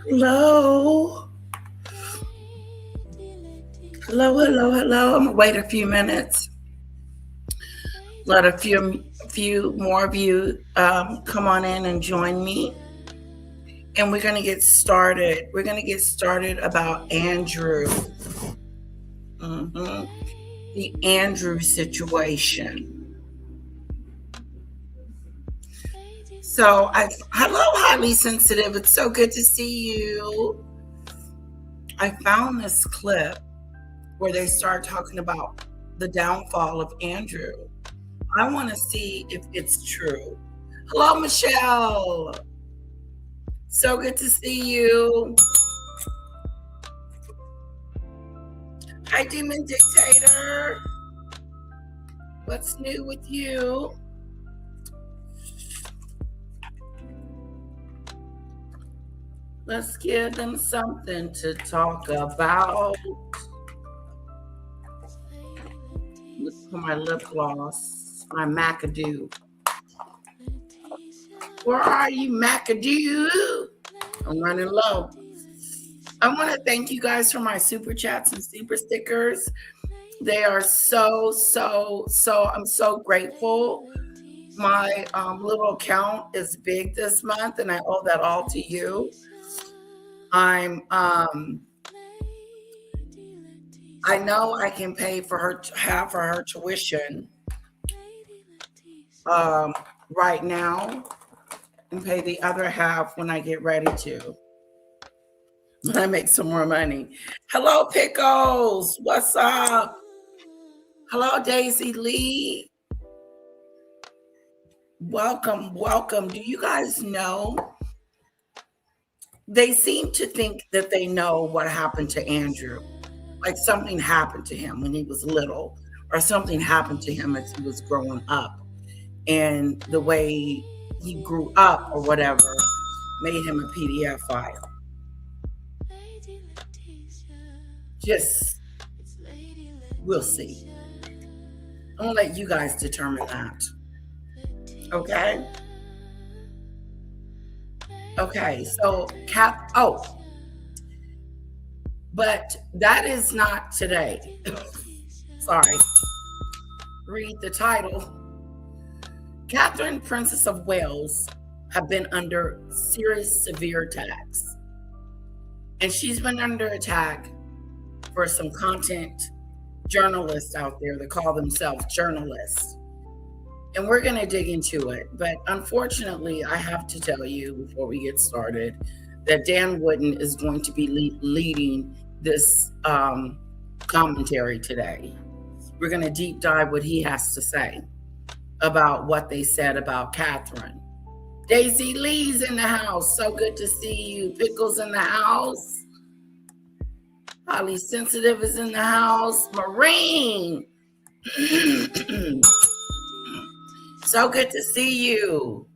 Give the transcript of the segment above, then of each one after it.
Hello. Hello. I'm gonna wait a few minutes. Let a few more of you come on in and join me. And we're gonna get started. We're gonna get started about Andrew. Mhm. The Andrew situation. Hello, highly sensitive. It's so good to see you. I found this clip where they start talking about the downfall of Andrew. I want to see if it's true. Hello, Michelle. So good to see you. Hi, Demon Dictator. What's new with you? Let's give them something to talk about. Look for my lip gloss, my McAdoo. Where are you, McAdoo? I'm running low. I want to thank you guys for my super chats and super stickers. They are so, I'm so grateful. My little account is big this month, and I owe that all to you. I know I can pay for her half of her tuition right now and pay the other half when I get ready to. When I make some more money. Hello, Pickles. What's up? Hello, Daisy Lee. Welcome. Do you guys know? They seem to think that they know what happened to Andrew. Like something happened to him when he was little, or something happened to him as he was growing up. And the way he grew up or whatever made him a PDF file. We'll see. I'm gonna let you guys determine that. Okay? Okay, so but that is not today. Sorry. Read the title. Catherine, Princess of Wales, have been under serious, severe attacks. And she's been under attack for some content journalists out there that call themselves journalists. And we're going to dig into it. But unfortunately, I have to tell you before we get started that Dan Wooden is going to be leading this commentary today. We're going to deep dive what he has to say about what they said about Catherine. Daisy Lee's in the house. So good to see you. Pickles in the house. Highly Sensitive is in the house. Marine. So good to see you.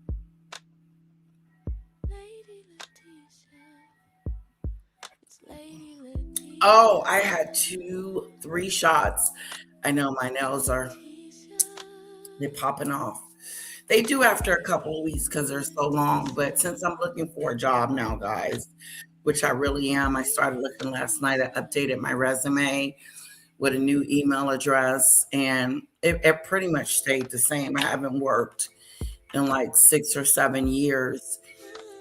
Oh, I had 3 shots. I know my nails they're popping off. They do after a couple of weeks because they're so long. But since I'm looking for a job now, guys, which I really am, I started looking last night. I updated my resume with a new email address, and it pretty much stayed the same. I haven't worked in like 6 or 7 years.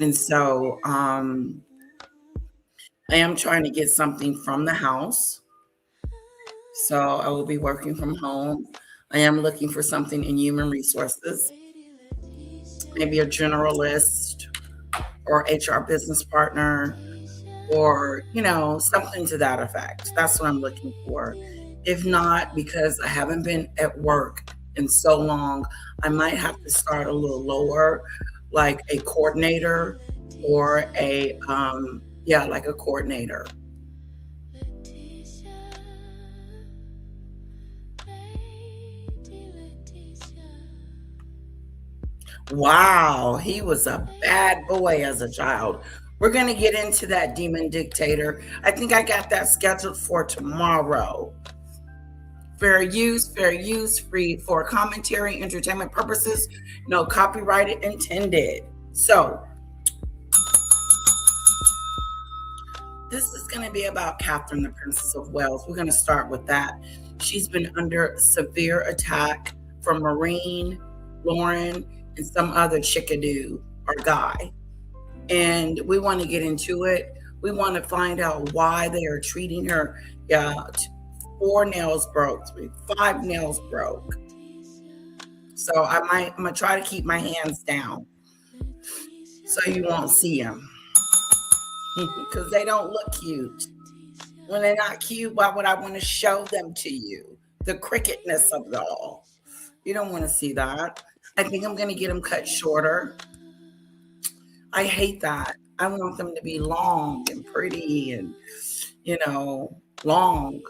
And so I am trying to get something from the house. So I will be working from home. I am looking for something in human resources, maybe a generalist or HR business partner, or, something to that effect. That's what I'm looking for. If not, because I haven't been at work in so long, I might have to start a little lower, like a coordinator or like a coordinator. Wow, he was a bad boy as a child. We're going to get into that, Demon Dictator. I think I got that scheduled for tomorrow. Fair use, free for commentary, entertainment purposes, no copyrighted intended. So, this is going to be about Catherine, the Princess of Wales. We're going to start with that. She's been under severe attack from Marine, Lauren, and some other chickadoo or guy. And we want to get into it. We want to find out why they are treating her. Yeah, 4 nails broke, 5 nails broke. So I'm going to try to keep my hands down so you won't see them. Because they don't look cute. When they're not cute, why would I want to show them to you? The cricketness of it all. You don't want to see that. I think I'm going to get them cut shorter. I hate that. I want them to be long and pretty and, long.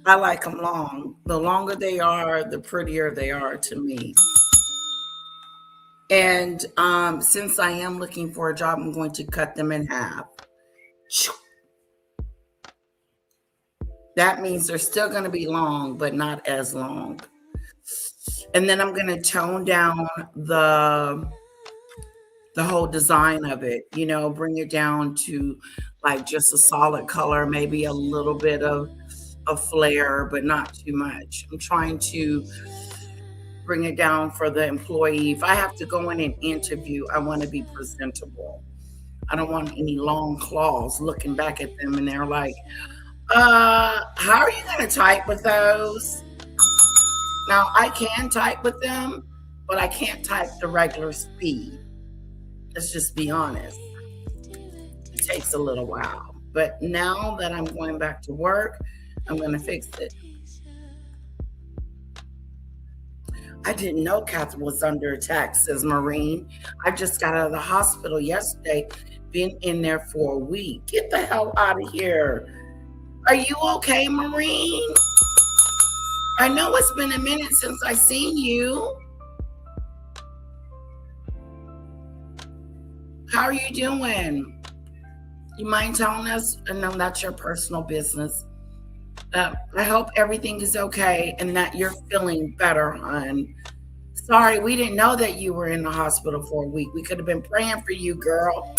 I like them long. The longer they are, the prettier they are to me. And since I am looking for a job, I'm going to cut them in half. That means they're still going to be long, but not as long. And then I'm going to tone down the whole design of it, bring it down to like just a solid color, maybe a little bit of flare, but not too much. I'm trying to bring it down for the employee. If I have to go in and interview, I want to be presentable. I don't want any long claws looking back at them and they're like, how are you going to type with those? Now, I can type with them, but I can't type the regular speed. Let's just be honest. It takes a little while. But now that I'm going back to work, I'm going to fix it. I didn't know Catherine was under attack, says Marine. I just got out of the hospital yesterday, been in there for a week. Get the hell out of here. Are you okay, Marine? I know it's been a minute since I seen you. How are you doing? You mind telling us? I know that's your personal business. I hope everything is okay and that you're feeling better, hon. Sorry, we didn't know that you were in the hospital for a week. We could have been praying for you, girl.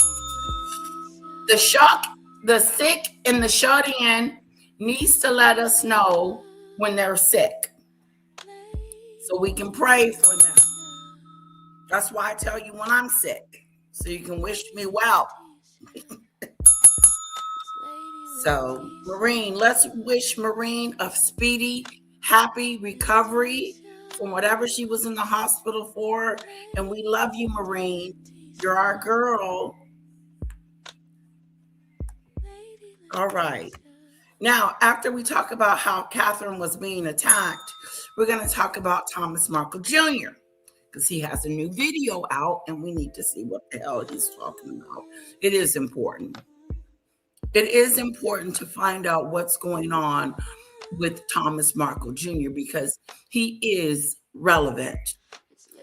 The sick and the shut-in needs to let us know when they're sick so we can pray for them. That's why I tell you when I'm sick, so you can wish me well. So, Marine, let's wish Marine a speedy, happy recovery from whatever she was in the hospital for. And we love you, Marine. You're our girl. All right. Now, after we talk about how Catherine was being attacked, we're going to talk about Thomas Markle Jr. because he has a new video out and we need to see what the hell he's talking about. It is important. It is important to find out what's going on with Thomas Markle Jr. because he is relevant.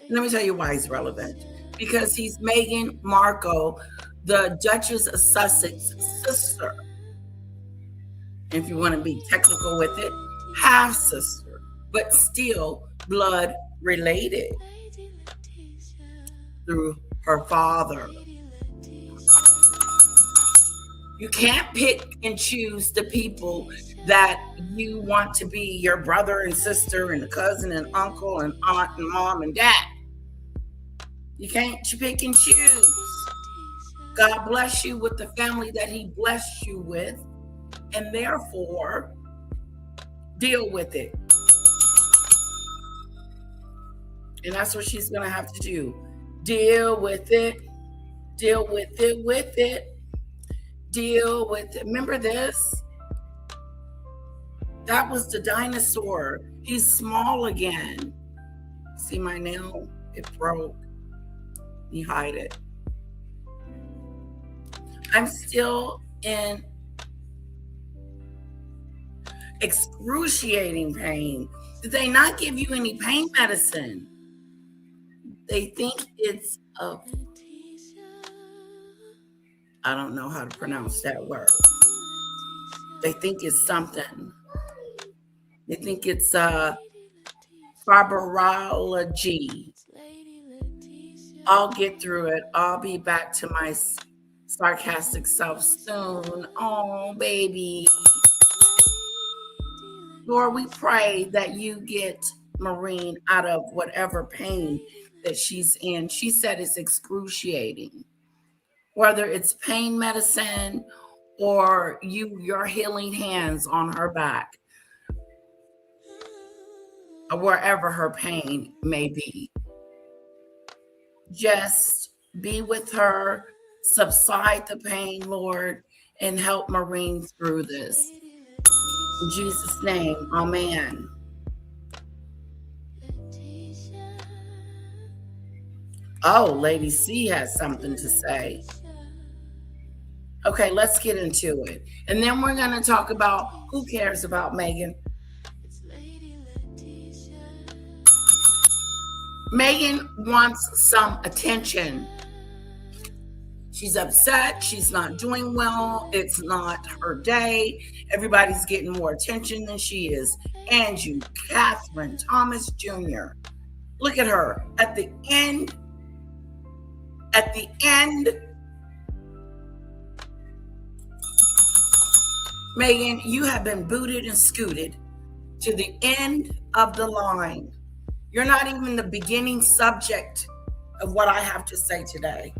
Let me tell you why he's relevant. Because he's Meghan Markle, the Duchess of Sussex sister. If you want to be technical with it, half sister, but still blood related through her father. You can't pick and choose the people that you want to be your brother and sister and cousin and uncle and aunt and mom and dad. You can't pick and choose. God bless you with the family that he blessed you with, and therefore deal with it. And that's what she's going to have to do. Deal with it. Deal with it. Deal with it. Remember this? That was the dinosaur. He's small again. See my nail? It broke. You hide it. I'm still in excruciating pain. Did they not give you any pain medicine? They think it's I don't know how to pronounce that word. They think it's something. They think it's fibrology. I'll get through it. I'll be back to my sarcastic self soon. Oh, baby. Lord, we pray that you get Maureen out of whatever pain that she's in. She said it's excruciating, whether it's pain medicine or your healing hands on her back, or wherever her pain may be. Just be with her, subside the pain, Lord, and help Maureen through this. In Jesus' name, amen. Oh, Lady C has something to say. Okay, let's get into it. And then we're going to talk about who cares about Meghan. Meghan wants some attention. She's upset. She's not doing well. It's not her day. Everybody's getting more attention than she is. Andrew, Catherine, Thomas Jr. Look at her. At the end, Meghan, you have been booted and scooted to the end of the line. You're not even the beginning subject of what I have to say today.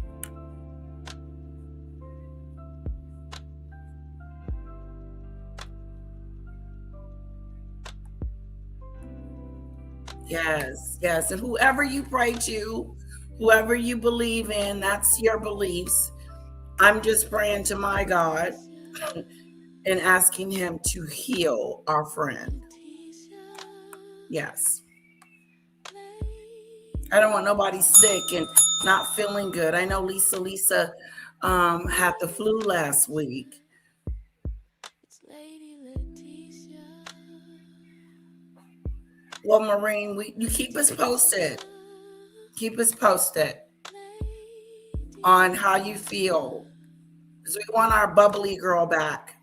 Yes, yes. And whoever you pray to, whoever you believe in, that's your beliefs. I'm just praying to my God and asking him to heal our friend. Yes. I don't want nobody sick and not feeling good. I know Lisa had the flu last week. Well, Maureen, you keep us posted. Keep us posted on how you feel, because we want our bubbly girl back.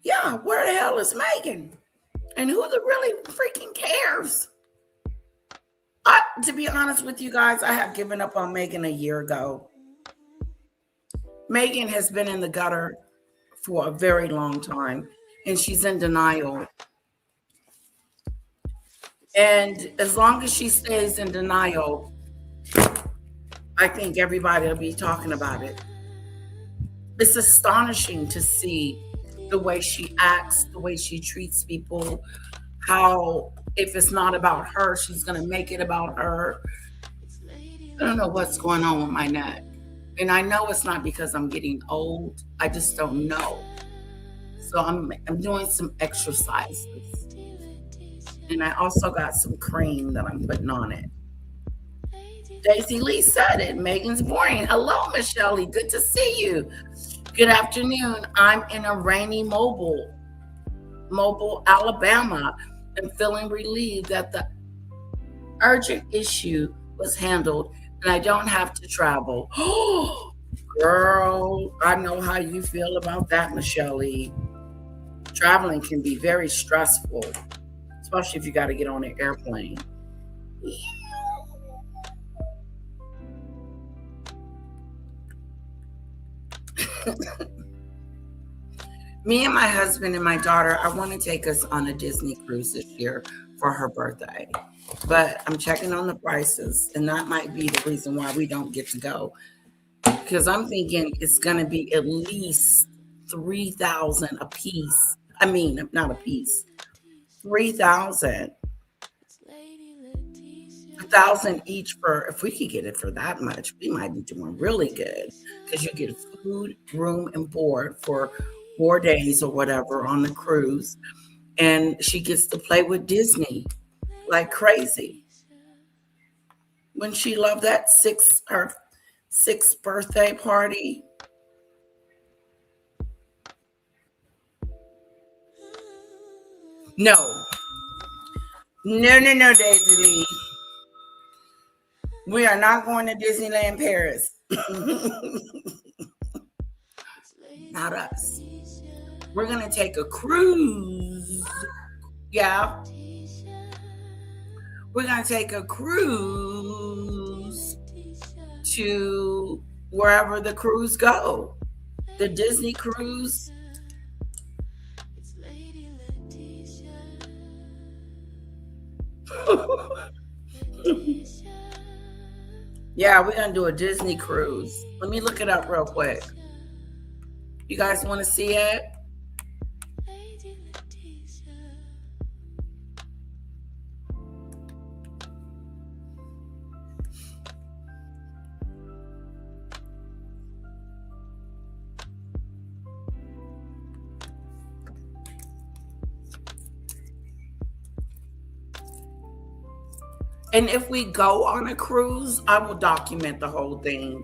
Yeah, where the hell is Meghan? And who the really freaking cares? To be honest with you guys, I have given up on Meghan a year ago. Meghan has been in the gutter for a very long time, and she's in denial. And as long as she stays in denial, I think everybody will be talking about it. It's astonishing to see the way she acts, the way she treats people, how if it's not about her, she's going to make it about her. I don't know what's going on with my neck. And I know it's not because I'm getting old. I just don't know. So I'm doing some exercises. And I also got some cream that I'm putting on it. Daisy Lee said it. Meghan's boring. Hello, Michelle. Good to see you. Good afternoon. I'm in a rainy Mobile, Alabama, and feeling relieved that the urgent issue was handled and I don't have to travel. Oh, girl, I know how you feel about that, Michelle. Traveling can be very stressful, especially if you got to get on an airplane. Me and my husband and my daughter, I want to take us on a Disney cruise this year for her birthday. But I'm checking on the prices, and that might be the reason why we don't get to go. Because I'm thinking it's going to be at least $3,000 a piece. I mean, not a piece. $3,000. $1,000 each for, if we could get it for that much, we might be doing really good, because you get food, room, and board for 4 days or whatever on the cruise, and she gets to play with Disney like crazy. When she loved that her sixth birthday party. No, Daisy Lee. We are not going to Disneyland Paris. Not us. We're going to take a cruise. Yeah. We're going to take a cruise to wherever the cruise go. The Disney cruise. Yeah, we're gonna do a Disney cruise. Let me look it up real quick. You guys want to see it? And if we go on a cruise, I will document the whole thing.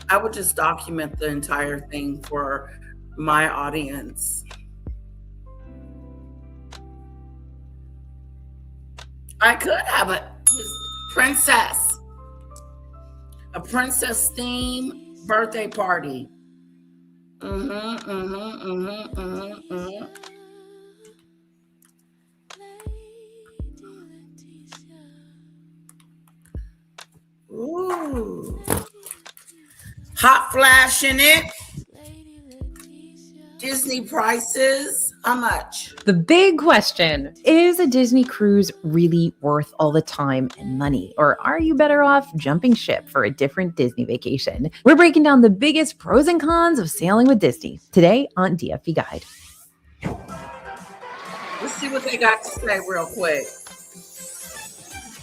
I would just document the entire thing for my audience. I could have a princess theme birthday party. Ooh. Hot flash in it. Disney prices. How much? The big question, is a Disney cruise really worth all the time and money? Or are you better off jumping ship for a different Disney vacation? We're breaking down the biggest pros and cons of sailing with Disney today on DFV Guide. Let's see what they got to say real quick.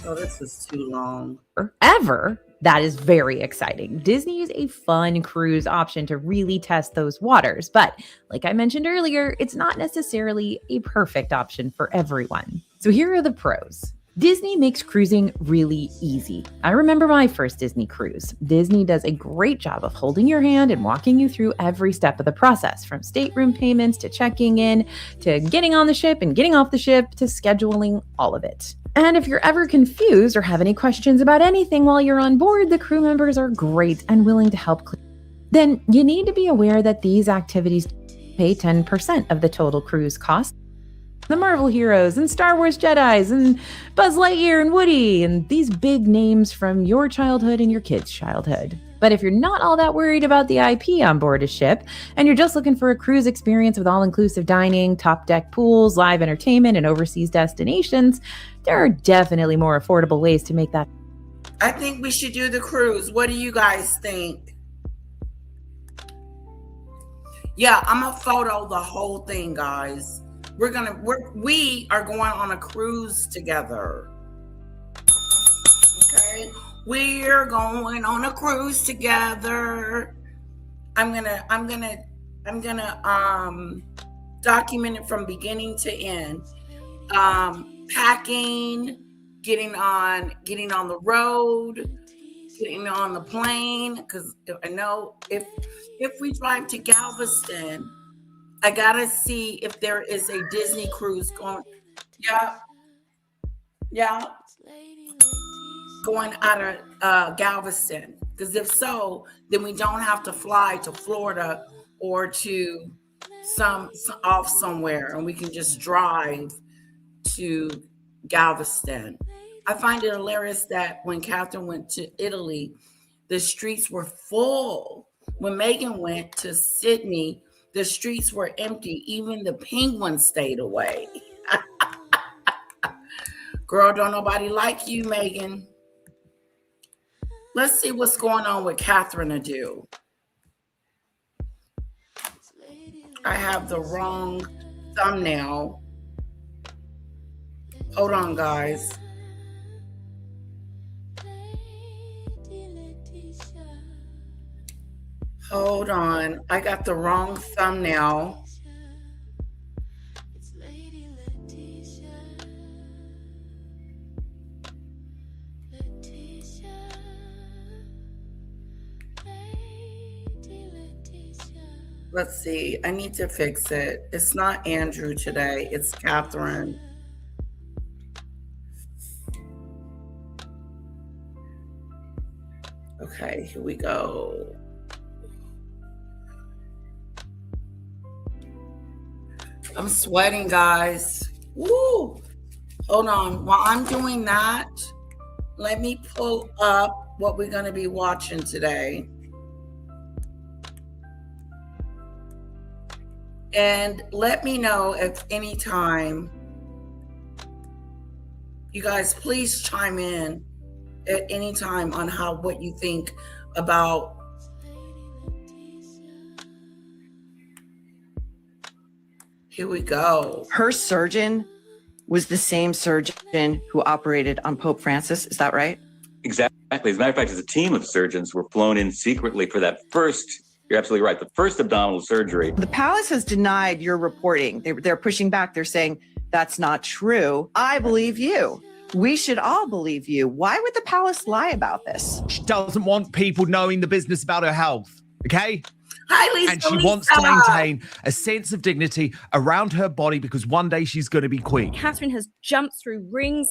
Oh, this is too long. Forever. That is very exciting. Disney is a fun cruise option to really test those waters. But like I mentioned earlier, it's not necessarily a perfect option for everyone. So here are the pros. Disney makes cruising really easy. I remember my first Disney cruise. Disney does a great job of holding your hand and walking you through every step of the process, from stateroom payments to checking in, to getting on the ship and getting off the ship, to scheduling, all of it. And if you're ever confused or have any questions about anything while you're on board, the crew members are great and willing to help. Then you need to be aware that these activities pay 10% of the total cruise cost. The Marvel heroes and Star Wars Jedis and Buzz Lightyear and Woody and these big names from your childhood and your kids' childhood. But if you're not all that worried about the IP on board a ship and you're just looking for a cruise experience with all-inclusive dining, top deck pools, live entertainment, and overseas destinations, there are definitely more affordable ways to make that. I think we should do the cruise. What do you guys think? Yeah, I'm gonna photo the whole thing, guys. We are going on a cruise together. Okay, we're going on a cruise together. I'm gonna document it from beginning to end. Packing, getting on the road, getting on the plane. Because I know if we drive to Galveston, I gotta see if there is a Disney cruise going. Yeah, going out of Galveston. Because if so, then we don't have to fly to Florida or to some off somewhere, and we can just drive to Galveston. I find it hilarious that when Catherine went to Italy, the streets were full. When Meghan went to Sydney, the streets were empty. Even the penguins stayed away. Girl, don't nobody like you, Meghan. Let's see what's going on with Catherine Adu. I have the wrong thumbnail. Hold on, guys. Hold on. I got the wrong thumbnail. Let's see. I need to fix it. It's not Andrew today. It's Catherine. Okay, here we go. I'm sweating, guys. Woo! Hold on. While I'm doing that, let me pull up what we're going to be watching today. And let me know if any time, you guys please chime in at any time on what you think about here we go. Her surgeon was the same surgeon who operated on Pope Francis. Is that right? Exactly. As a matter of fact, as a team of surgeons were flown in secretly for that first, you're absolutely right, the first abdominal surgery. The palace has denied your reporting. They're pushing back. They're saying that's not true. I believe you. We should all believe you. Why would the palace lie about this? She doesn't want people knowing the business about her health, okay? Hi, Lisa. And she wants to maintain a sense of dignity around her body because one day she's going to be queen. Catherine has jumped through rings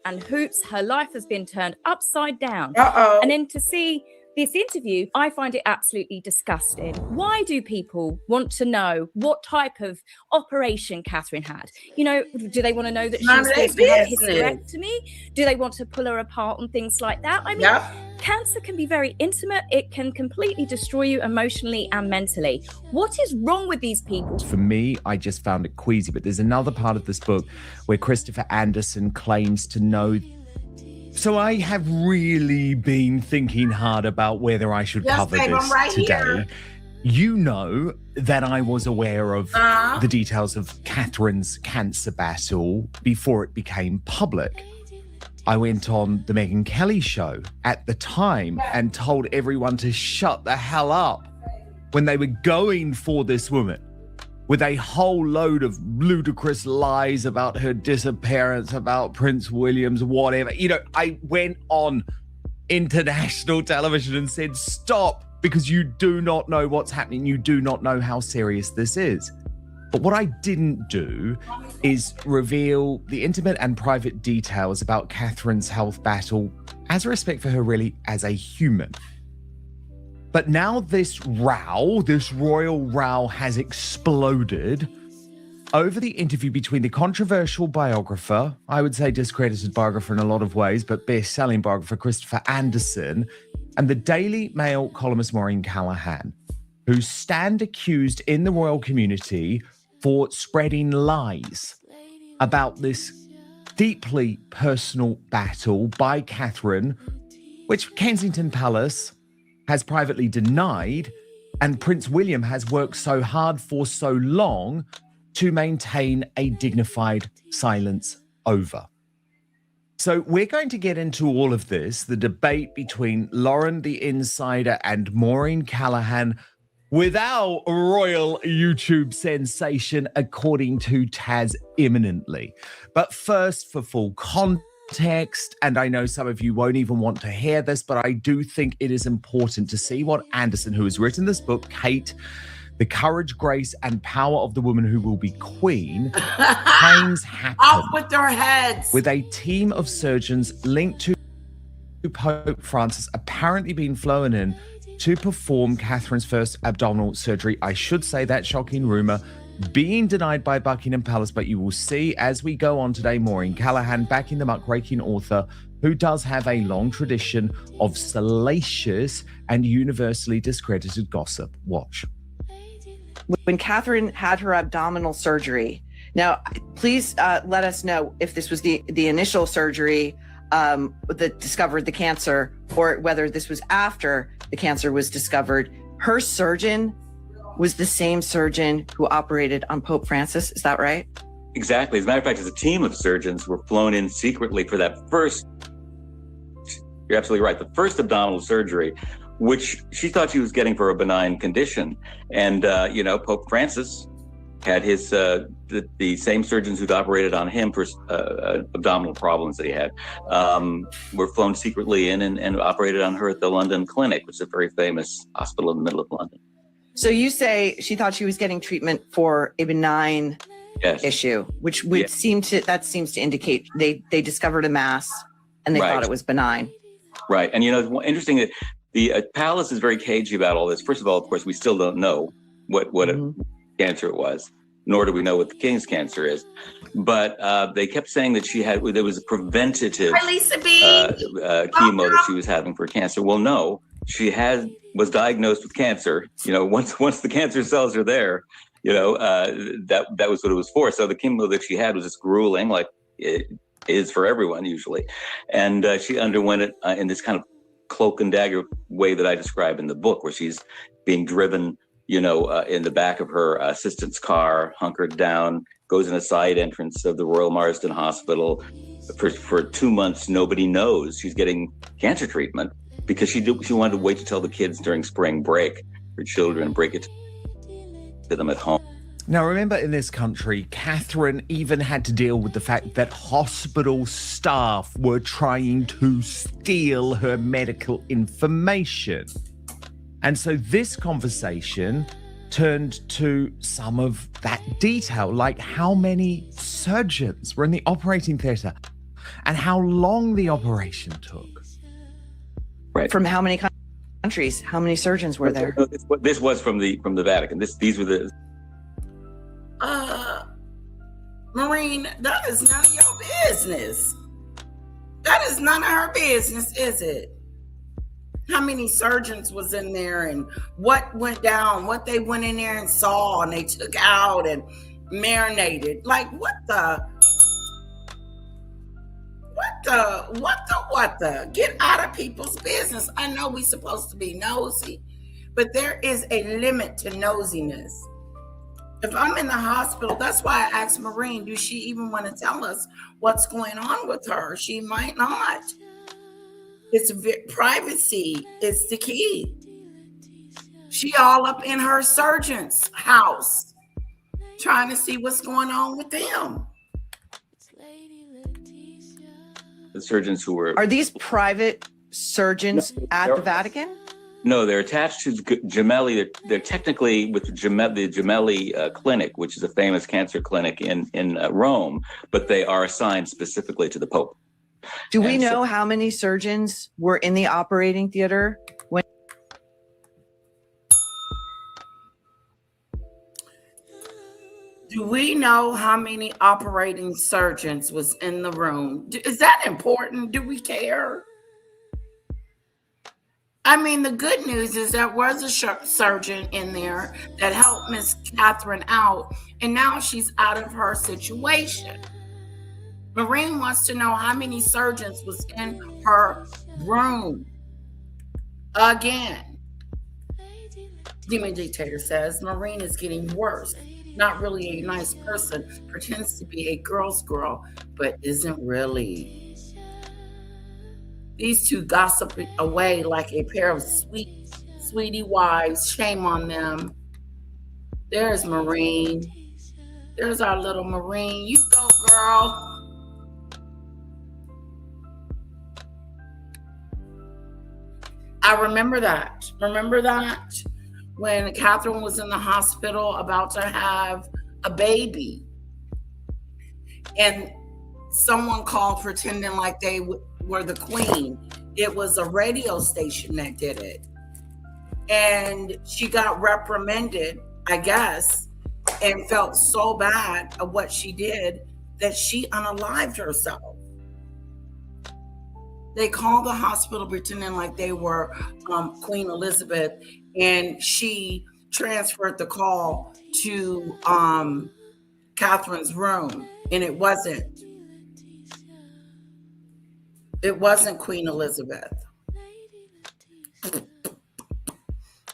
and hoops. Her life has been turned upside down. And then to see this interview, I find it absolutely disgusting. Why do people want to know what type of operation Catherine had? You know, do they want to know that she was supposed to have a hysterectomy? Do they want to pull her apart and things like that? I mean, cancer can be very intimate. It can completely destroy you emotionally and mentally. What is wrong with these people? For me, I just found it queasy, but there's another part of this book where Christopher Anderson claims to know. So I have really been thinking hard about whether I should cover this today. Here. You know that I was aware of the details of Catherine's cancer battle before it became public. I went on the Meghan Kelly show at the time and told everyone to shut the hell up when they were going for this woman with a whole load of ludicrous lies about her disappearance, about Prince William's, whatever. You know, I went on international television and said, stop, because you do not know what's happening. You do not know how serious this is. But what I didn't do is reveal the intimate and private details about Catherine's health battle as a respect for her really as a human. But now this royal row has exploded over the interview between the controversial biographer, I would say discredited biographer in a lot of ways, but best-selling biographer Christopher Anderson, and the Daily Mail columnist Maureen Callahan, who stand accused in the royal community for spreading lies about this deeply personal battle by Catherine, which Kensington Palace has privately denied, and Prince William has worked so hard for so long to maintain a dignified silence over. So we're going to get into all of this, the debate between Lauren the Insider and Maureen Callahan, without royal YouTube sensation, according to Taz imminently. But first, for full context, and I know some of you won't even want to hear this, but I do think it is important to see what Anderson, who has written this book, Kate, The Courage, Grace, and Power of the Woman Who Will Be Queen, claims happened off with their heads, with a team of surgeons linked to Pope Francis apparently being flown in to perform Catherine's first abdominal surgery. I should say that shocking rumor being denied by Buckingham Palace, but you will see as we go on today, Maureen Callahan, backing the muckraking author who does have a long tradition of salacious and universally discredited gossip. Watch. When Catherine had her abdominal surgery, now please let us know if this was the initial surgery that discovered the cancer, or whether this was after the cancer was discovered. Her surgeon was the same surgeon who operated on Pope Francis. Is that right? Exactly. As a matter of fact, as a team of surgeons were flown in secretly for that first, you're absolutely right, the first abdominal surgery, which she thought she was getting for a benign condition. And, Pope Francis had his, the same surgeons who'd operated on him for abdominal problems that he had, were flown secretly in and operated on her at the London Clinic, which is a very famous hospital in the middle of London. So you say she thought she was getting treatment for a benign issue, which would seems to indicate they discovered a mass and they thought it was benign. Right. And, it's interesting that the palace is very cagey about all this. First of all, of course, we still don't know what cancer it was. nor do we know what the king's cancer is. But they kept saying that there was a preventative Hi, Lisa B. chemo that she was having for cancer. Well, no, she was diagnosed with cancer. Once the cancer cells are there, that was what it was for. So the chemo that she had was just grueling, like it is for everyone usually. And she underwent it in this kind of cloak and dagger way that I describe in the book, where she's being driven, in the back of her assistant's car, hunkered down, goes in a side entrance of the Royal Marsden Hospital. For 2 months, nobody knows she's getting cancer treatment because she wanted to wait to tell the kids during spring break, her children, break it to them at home. Now, remember, in this country, Catherine even had to deal with the fact that hospital staff were trying to steal her medical information. And so this conversation turned to some of that detail, like how many surgeons were in the operating theatre and how long the operation took. Right. From how many countries? How many surgeons were there? This was from the Vatican. These were the... Maureen, that is none of your business. That is none of her business, is it? How many surgeons was in there and what went down, what they went in there and saw and they took out and marinated. Like, what the? Get out of people's business. I know we're supposed to be nosy, but there is a limit to nosiness. If I'm in the hospital, that's why I asked Maureen, does she even want to tell us what's going on with her? She might not. Privacy is the key. She all up in her surgeon's house, trying to see what's going on with them. The surgeons who were... Are these private surgeons at the Vatican? No, they're attached to Gemelli. They're technically with the Gemelli Clinic, which is a famous cancer clinic in Rome, but they are assigned specifically to the Pope. Do we know how many surgeons were in the operating theater when? Do we know how many operating surgeons was in the room? Is that important? Do we care? I mean, the good news is there was a surgeon in there that helped Miss Catherine out, and now she's out of her situation. Maureen wants to know how many surgeons was in her room. Again, Demon Dictator says, Maureen is getting worse. Not really a nice person, pretends to be a girl's girl, but isn't really. These two gossip away like a pair of sweetie wives. Shame on them. There's Maureen. There's our little Maureen. You go, girl. I remember that. Remember that? When Catherine was in the hospital about to have a baby. And someone called pretending like they were the queen. It was a radio station that did it. And she got reprimanded, I guess, and felt so bad of what she did that she unalived herself. They called the hospital pretending like they were Queen Elizabeth, and she transferred the call to Catherine's room, and it wasn't. It wasn't Queen Elizabeth. It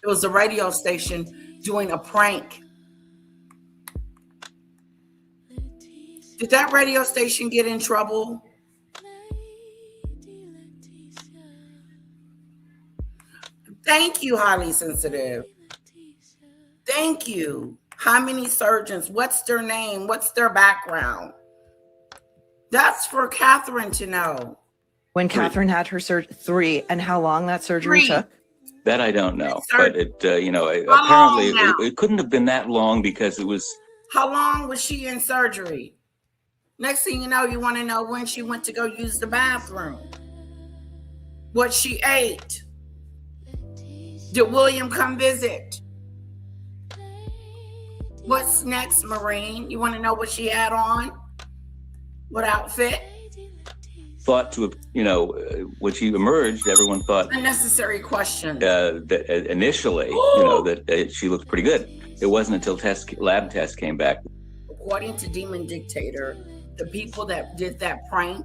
was a radio station doing a prank. Did that radio station get in trouble? Thank you, highly sensitive. Thank you. How many surgeons? What's their name? What's their background? That's for Catherine to know. When Catherine had her 3, and how long that surgery took? That I don't know, but it, apparently it couldn't have been that long because it was. How long was she in surgery? Next thing you know, you want to know when she went to go use the bathroom, what she ate. Did William come visit? What's next, Maureen? You want to know what she had on? What outfit? Thought to, when she emerged, everyone thought unnecessary question. That initially, that she looked pretty good. It wasn't until lab tests came back. According to Demon Dictator, the people that did that prank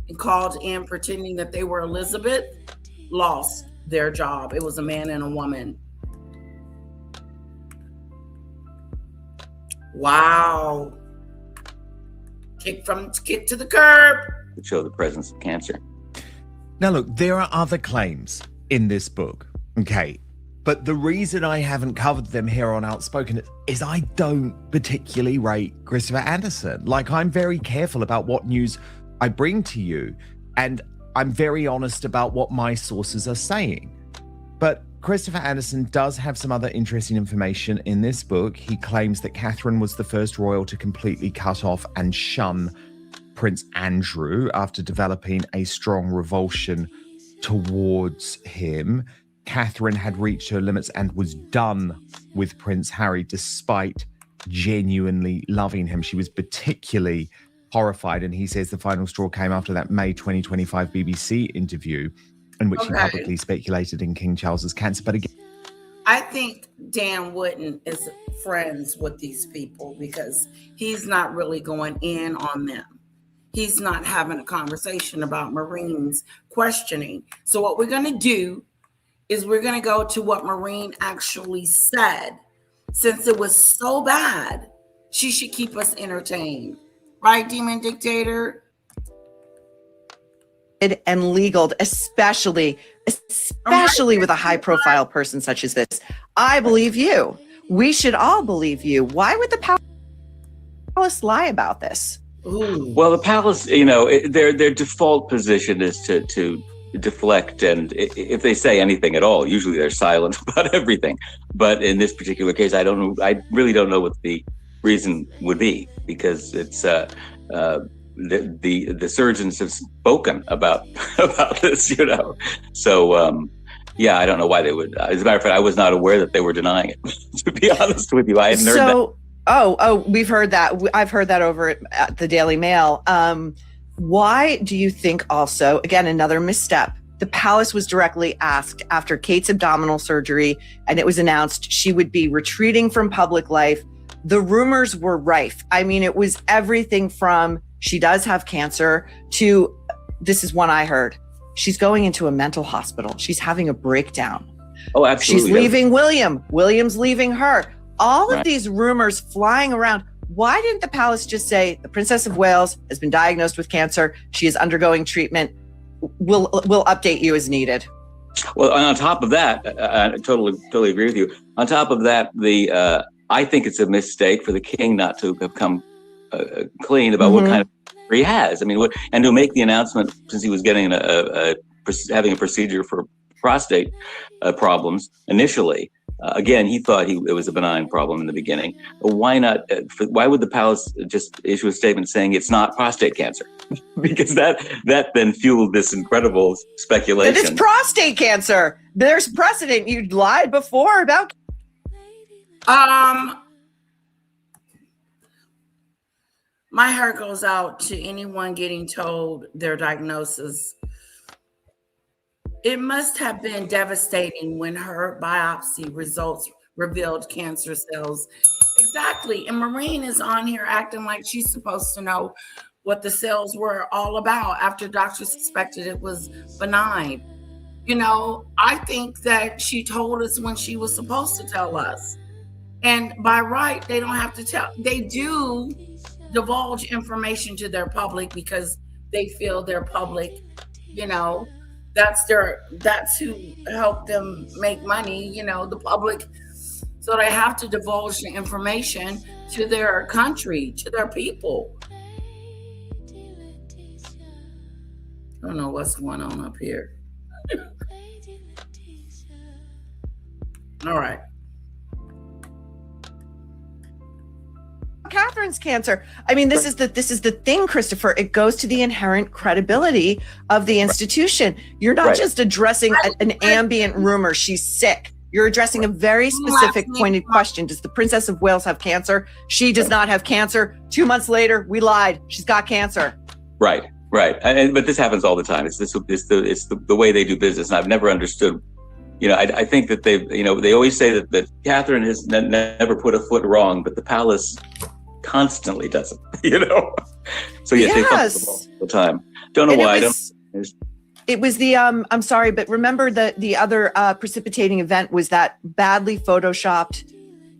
and called in pretending that they were Elizabeth lost their job. It was a man and a woman. Wow. Kick to the curb. To show the presence of cancer. Now, look, there are other claims in this book, okay? But the reason I haven't covered them here on Outspoken is I don't particularly rate Christopher Anderson. Like, I'm very careful about what news I bring to you, and I'm very honest about what my sources are saying. But Christopher Anderson does have some other interesting information in this book. He claims that Catherine was the first royal to completely cut off and shun Prince Andrew after developing a strong revulsion towards him. Catherine had reached her limits and was done with Prince Harry despite genuinely loving him. She was particularly horrified, and he says the final straw came after that May 2025 BBC interview in which he publicly speculated in King Charles's cancer. But again, I think Dan Wooden is friends with these people because he's not really going in on them. He's not having a conversation about Maureen's questioning. So what we're going to do is we're going to go to what Maureen actually said. Since it was so bad, she should keep us entertained. Right, Demon Dictator? And legal, especially with a high-profile person such as this. I believe you. We should all believe you. Why would the palace lie about this? Ooh. Well, the palace, their default position is to deflect, and if they say anything at all, usually they're silent about everything. But in this particular case, I really don't know what the reason would be, because it's the surgeons have spoken about this, So I don't know why they would. As a matter of fact, I was not aware that they were denying it. To be honest with you, I hadn't heard that. We've heard that. I've heard that over at the Daily Mail. Why do you think also, again, another misstep, the palace was directly asked after Kate's abdominal surgery and it was announced she would be retreating from public life? The rumors were rife. I mean, it was everything from she does have cancer to, this is one I heard, she's going into a mental hospital. She's having a breakdown. Oh, absolutely. She's leaving William. William's leaving her. All of these rumors flying around. Why didn't the palace just say the Princess of Wales has been diagnosed with cancer? She is undergoing treatment. We'll update you as needed. Well, on top of that, I totally agree with you. On top of that, I think it's a mistake for the king not to have come clean about what kind of cancer he has. I mean, and to make the announcement since he was getting having a procedure for prostate problems initially. Again, he thought it was a benign problem in the beginning. Why not? Why would the palace just issue a statement saying it's not prostate cancer? Because that then fueled this incredible speculation. It is prostate cancer. There's precedent. You lied before about. My heart goes out to anyone getting told their diagnosis. It must have been devastating when her biopsy results revealed cancer cells. Exactly. And Maureen is on here acting like she's supposed to know what the cells were all about after doctors suspected it was benign. I think that she told us when she was supposed to tell us. And by right, they don't have to tell. They do divulge information to their public because they feel their public, that's who helped them make money, the public. So they have to divulge the information to their country, to their people. I don't know what's going on up here. All right. Catherine's cancer. I mean, this is the thing, Christopher. It goes to the inherent credibility of the institution. You're not just addressing an ambient rumor. She's sick. You're addressing a very specific pointed question. Does the Princess of Wales have cancer? She does not have cancer. 2 months later, we lied. She's got cancer. Right. But this happens all the time. It's the way they do business. And I've never understood, I think that they always say that Catherine has never put a foot wrong, but the palace constantly does it, So yes, they fuck with them all the time. Don't know why. It was the I'm sorry, but remember the other precipitating event was that badly photoshopped.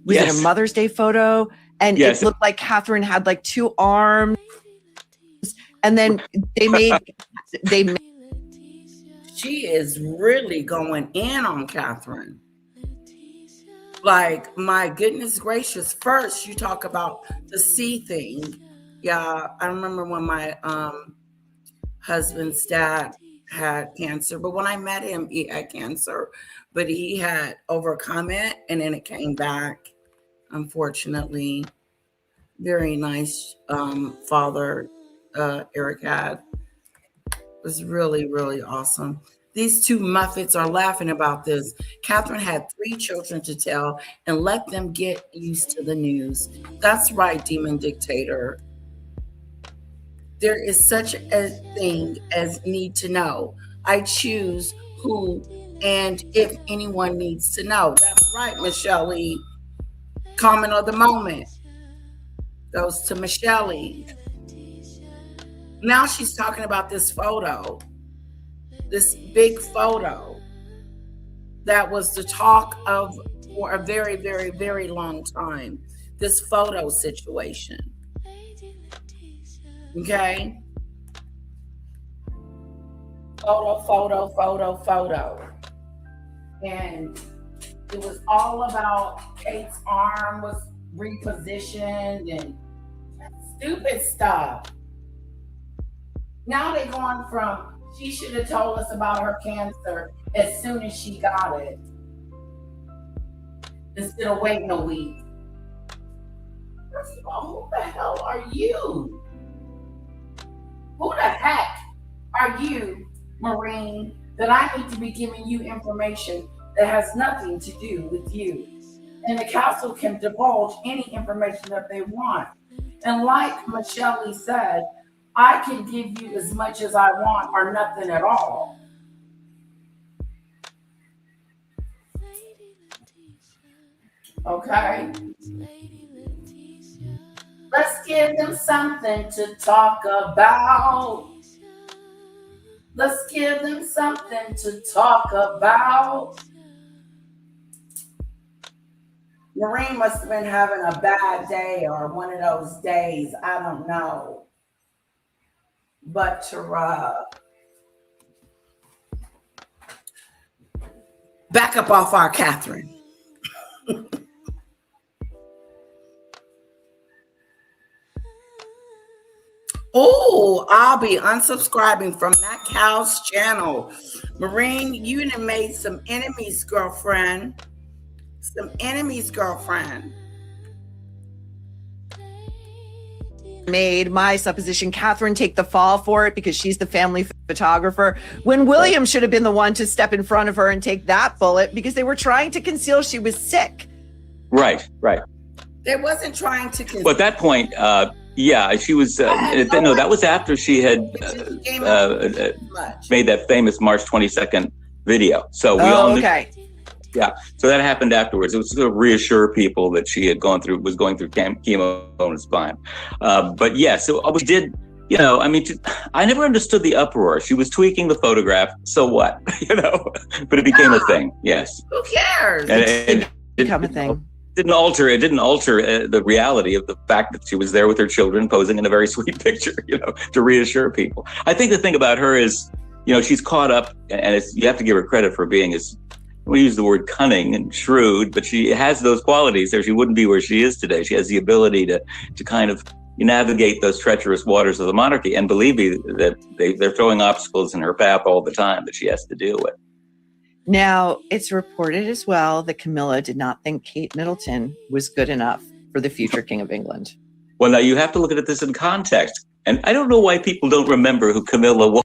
Was it a Mother's Day photo? And it looked like Catherine had like 2 arms, and then they made. She is really going in on Catherine. Like, my goodness gracious. First, you talk about the C thing. Yeah, I remember when my husband's dad had cancer, but when I met him, he had cancer, but he had overcome it, and then it came back, unfortunately. Very nice father Eric had. It was really, really awesome. These 2 Muffets are laughing about this. Catherine had 3 children to tell, and let them get used to the news. That's right, demon dictator. There is such a thing as need to know. I choose who and if anyone needs to know. That's right, Michelle E. Comment of the moment goes to Michelle E. Now she's talking about this photo, this big photo that was the talk of for a very, very, very long time. This photo situation. Okay. Photo. And it was all about Kate's arm was repositioned and stupid stuff. Now they're going from, she should have told us about her cancer as soon as she got it, instead of waiting a week. First of all, who the hell are you? Who the heck are you, Marine, that I need to be giving you information that has nothing to do with you? And the council can divulge any information that they want. And like Michelle Lee said, I can give you as much as I want or nothing at all. Okay? Let's give them something to talk about. Let's give them something to talk about. Maureen must have been having a bad day or one of those days. I don't know. But to back up off our Catherine. Oh, I'll be unsubscribing from that cow's channel. Marine, you done made some enemies, girlfriend. Some enemies, girlfriend. Made my supposition Catherine take the fall for it because she's the family photographer, when William should have been the one to step in front of her and take that bullet because they were trying to conceal she was sick. Right. They wasn't trying to conceal. But at that point, she was. No, that was after she had made that famous March 22nd video. So we all knew. Okay. Yeah, so that happened afterwards. It was to reassure people that she had was going through chemo and was fine. But yeah, so we did. I never understood the uproar. She was tweaking the photograph. So what? But it became a thing. Yes. Who cares? And it become a thing. It didn't alter the reality of the fact that she was there with her children posing in a very sweet picture, to reassure people. I think the thing about her is, she's caught up, and you have to give her credit for being we use the word cunning and shrewd, but she has those qualities there. She wouldn't be where she is today. She has the ability to kind of navigate those treacherous waters of the monarchy. And believe me, that they're throwing obstacles in her path all the time that she has to deal with. Now, it's reported as well that Camilla did not think Kate Middleton was good enough for the future King of England. Well, now you have to look at this in context. And I don't know why people don't remember who Camilla was.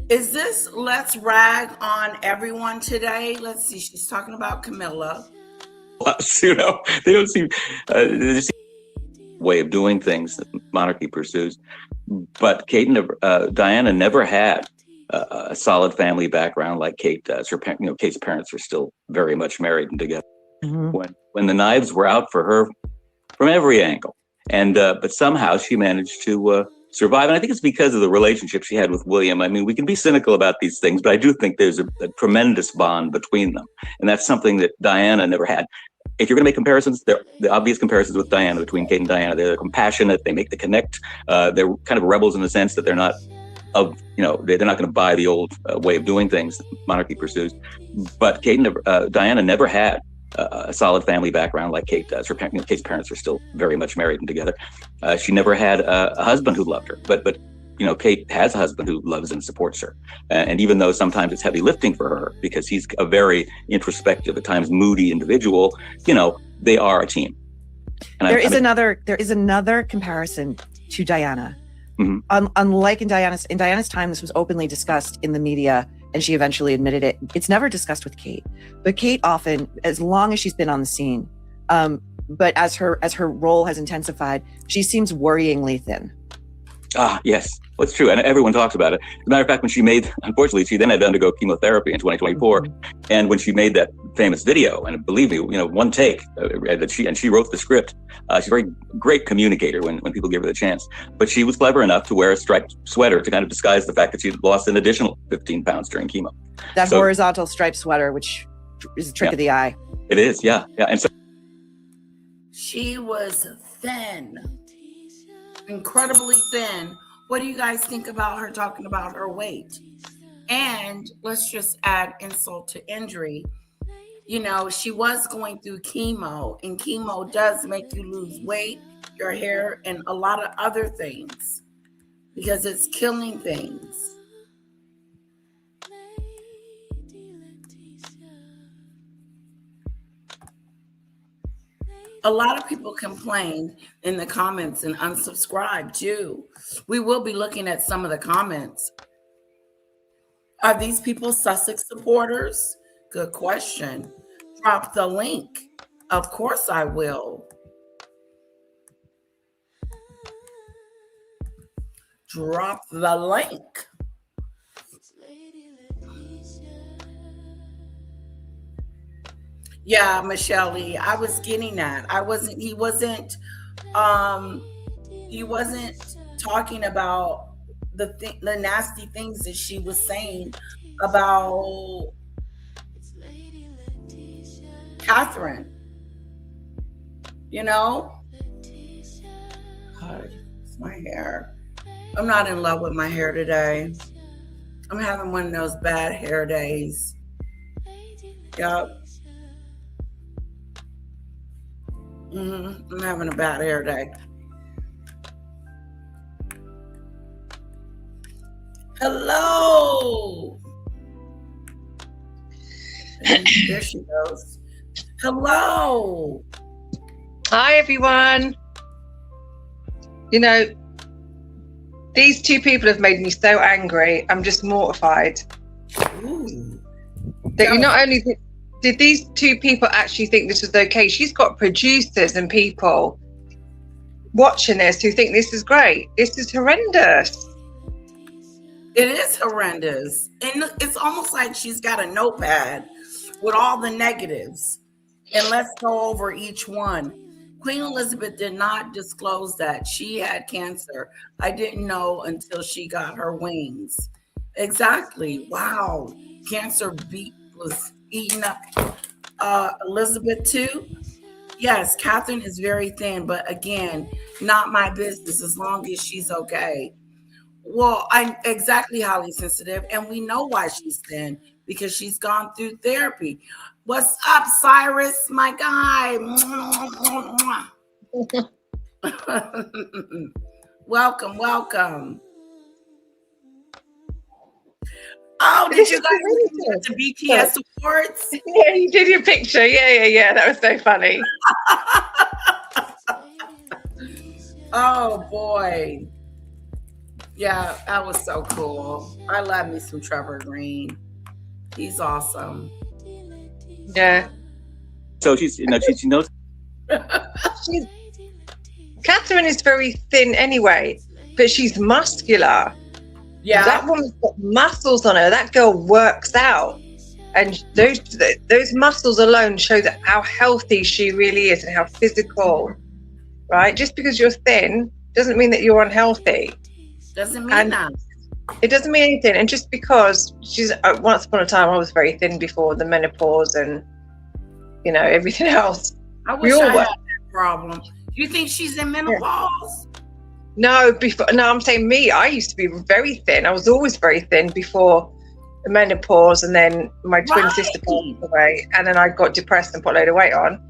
Is this let's rag on everyone today? Let's see. She's talking about Camilla. You know, they don't seem there's a way of doing things that monarchy pursues. But Diana never had a solid family background like Kate does. Kate's parents are still very much married and together. Mm-hmm. When the knives were out for her from every angle, and but somehow she managed to survive. And I think it's because of the relationship she had with William. I mean, we can be cynical about these things, but I do think there's a tremendous bond between them, and that's something that Diana never had. If you're going to make comparisons, the obvious comparisons with Diana, between Kate and Diana, they're compassionate. They make the connect. They're kind of rebels in the sense that they're not they're not going to buy the old way of doing things that monarchy pursues. But Diana never had a solid family background like Kate does. Kate's parents are still very much married and together. She never had a husband who loved her, but Kate has a husband who loves and supports her. And even though sometimes it's heavy lifting for her because he's a very introspective, at times moody individual, they are a team. And there is another comparison to Diana. Mm-hmm. Unlike in Diana's time, this was openly discussed in the media, and she eventually admitted it. It's never discussed with Kate, but Kate often, as long as she's been on the scene, but as her role has intensified, she seems worryingly thin. Yes, well, it's true. And everyone talks about it. As a matter of fact, unfortunately, she then had to undergo chemotherapy in 2024. Mm-hmm. And when she made that famous video, and believe me, one take, that she wrote the script. She's a very great communicator when people give her the chance. But she was clever enough to wear a striped sweater to kind of disguise the fact that she'd lost an additional 15 pounds during chemo. That horizontal striped sweater, which is a trick of the eye. It is, yeah. And so she was thin. Incredibly thin. What do you guys think about her talking about her weight? And let's just add insult to injury. She was going through chemo, and chemo does make you lose weight, your hair, and a lot of other things because it's killing things. A lot of people complained in the comments and unsubscribed too. We will be looking at some of the comments. Are these people Sussex supporters? Good question. Drop the link. Of course I will. Drop the link. Yeah, Michelle Lee, I was getting that. He wasn't talking about the nasty things that she was saying about Catherine. God, it's my hair. I'm not in love with my hair today. I'm having one of those bad hair days. Yup. I'm having a bad hair day. Hello. There she goes. Hello. Hi, everyone. These two people have made me so angry. I'm just mortified. Ooh. That you not only did these two people actually think this was okay? She's got producers and people watching this who think this is great. This is horrendous. It is horrendous. And it's almost like she's got a notepad with all the negatives. And let's go over each one. Queen Elizabeth did not disclose that she had cancer. I didn't know until she got her wings. Exactly. Wow. Cancer was eating up Elizabeth too. Yes, Catherine is very thin, but again, not my business as long as she's okay. Well, I'm exactly highly sensitive, and we know why she's thin because she's gone through therapy. What's up, Cyrus, my guy? Welcome. Oh, did you guys get the BTS awards? Yeah, you did your picture. Yeah. That was so funny. Oh, boy. Yeah, that was so cool. I love me some Trevor Green. He's awesome. Yeah. So she knows. Catherine is very thin anyway, but she's muscular. Yeah. That woman's got muscles on her. That girl works out. And those muscles alone show that how healthy she really is and how physical, right? Just because you're thin doesn't mean that you're unhealthy. Doesn't mean that. It doesn't mean anything. And just because she's once upon a time, I was very thin before the menopause and, you know, everything else. I wish I had that problem. Do you think she's in menopause? No, I'm saying me. I used to be very thin. I was always very thin before the menopause, and then my twin sister passed away, and then I got depressed and put a load of weight on.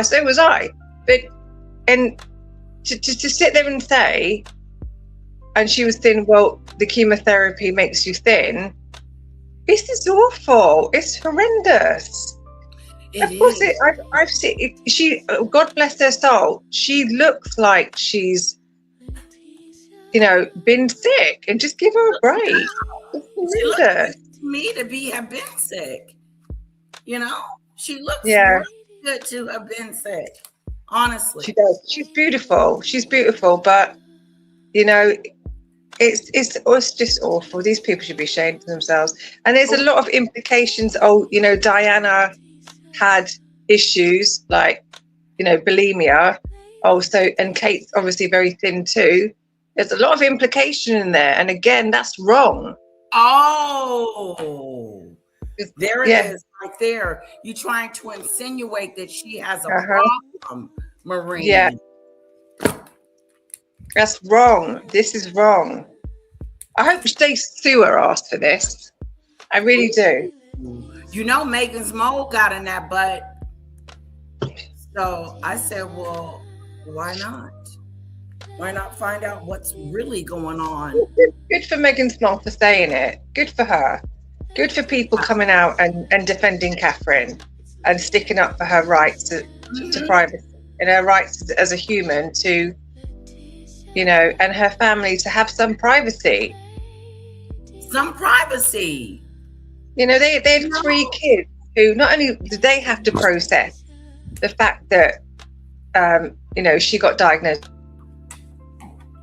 So was I. But to sit there and say, and she was thin, well, the chemotherapy makes you thin. This is awful. It's horrendous. I've seen it. She, God bless her soul, she looks like she's, you know, been sick, and just give her a break. She looks to me to have been sick. You know, she looks really good to have been sick. Honestly, she does. She's beautiful, but you know, it's just awful. These people should be ashamed of themselves. And there's a lot of implications. Oh, you know, Diana had issues like, you know, bulimia. And Kate's obviously very thin too. There's a lot of implication in there, and again, that's wrong. Oh, there it is, right there. You're trying to insinuate that she has a problem, Maureen. Yeah, that's wrong. This is wrong. I hope they sue her ass for this. I really do. You know, Meghan's mole got in that butt. So I said, well, why not? Why not find out what's really going on? Good for Meghan's mole for saying it. Good for her. Good for people coming out and defending Catherine and sticking up for her rights to privacy and her rights as a human to, you know, and her family to have some privacy. Some privacy. You know, they have 3 kids who not only do they have to process the fact that, you know, she got diagnosed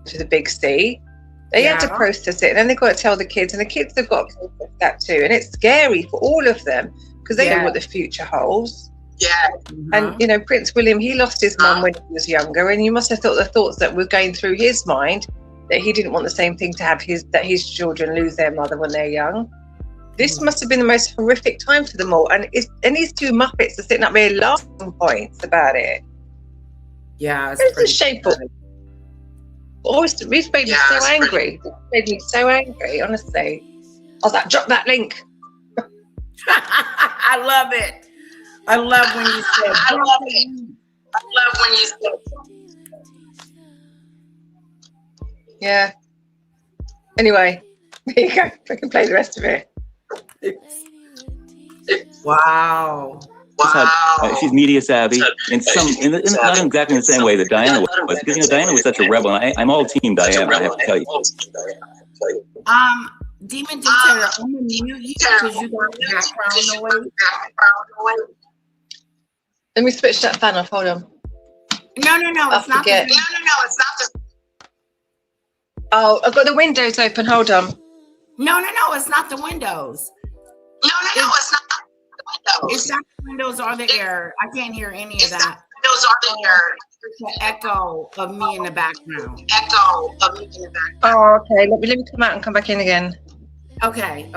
with a big C. They have to process it, and then they've got to tell the kids, and the kids have got to process that too. And it's scary for all of them because they know what the future holds. Yeah. And, you know, Prince William, he lost his mum when he was younger, and you must have thought the thoughts that were going through his mind that he didn't want the same thing to have his children lose their mother when they're young. This must have been the most horrific time for them all. And these 2 Muppets are sitting up there laughing points about it. Yeah, it's shameful. This made me so angry. It made me so angry, honestly. I was like, drop that link. I love it. I love when you said I love when you said. Yeah. Anyway, there you go. I can play the rest of it. Wow. She's media savvy in not exactly the same way that Diana was, because, you know, Diana was such a rebel, and I'm all team Diana, I have to tell you. Demon Dictator, I'm gonna mute you because you got background noise. Let me switch that fan off. Hold on. No, it's not. No, it's not the. Oh, I've got the windows open. Hold on. No, it's not the windows. No, it's not. It's not the windows or the air. I can't hear any of that. Windows or the air. It's the echo of me in the background. Oh, okay. Let me come out and come back in again. Okay.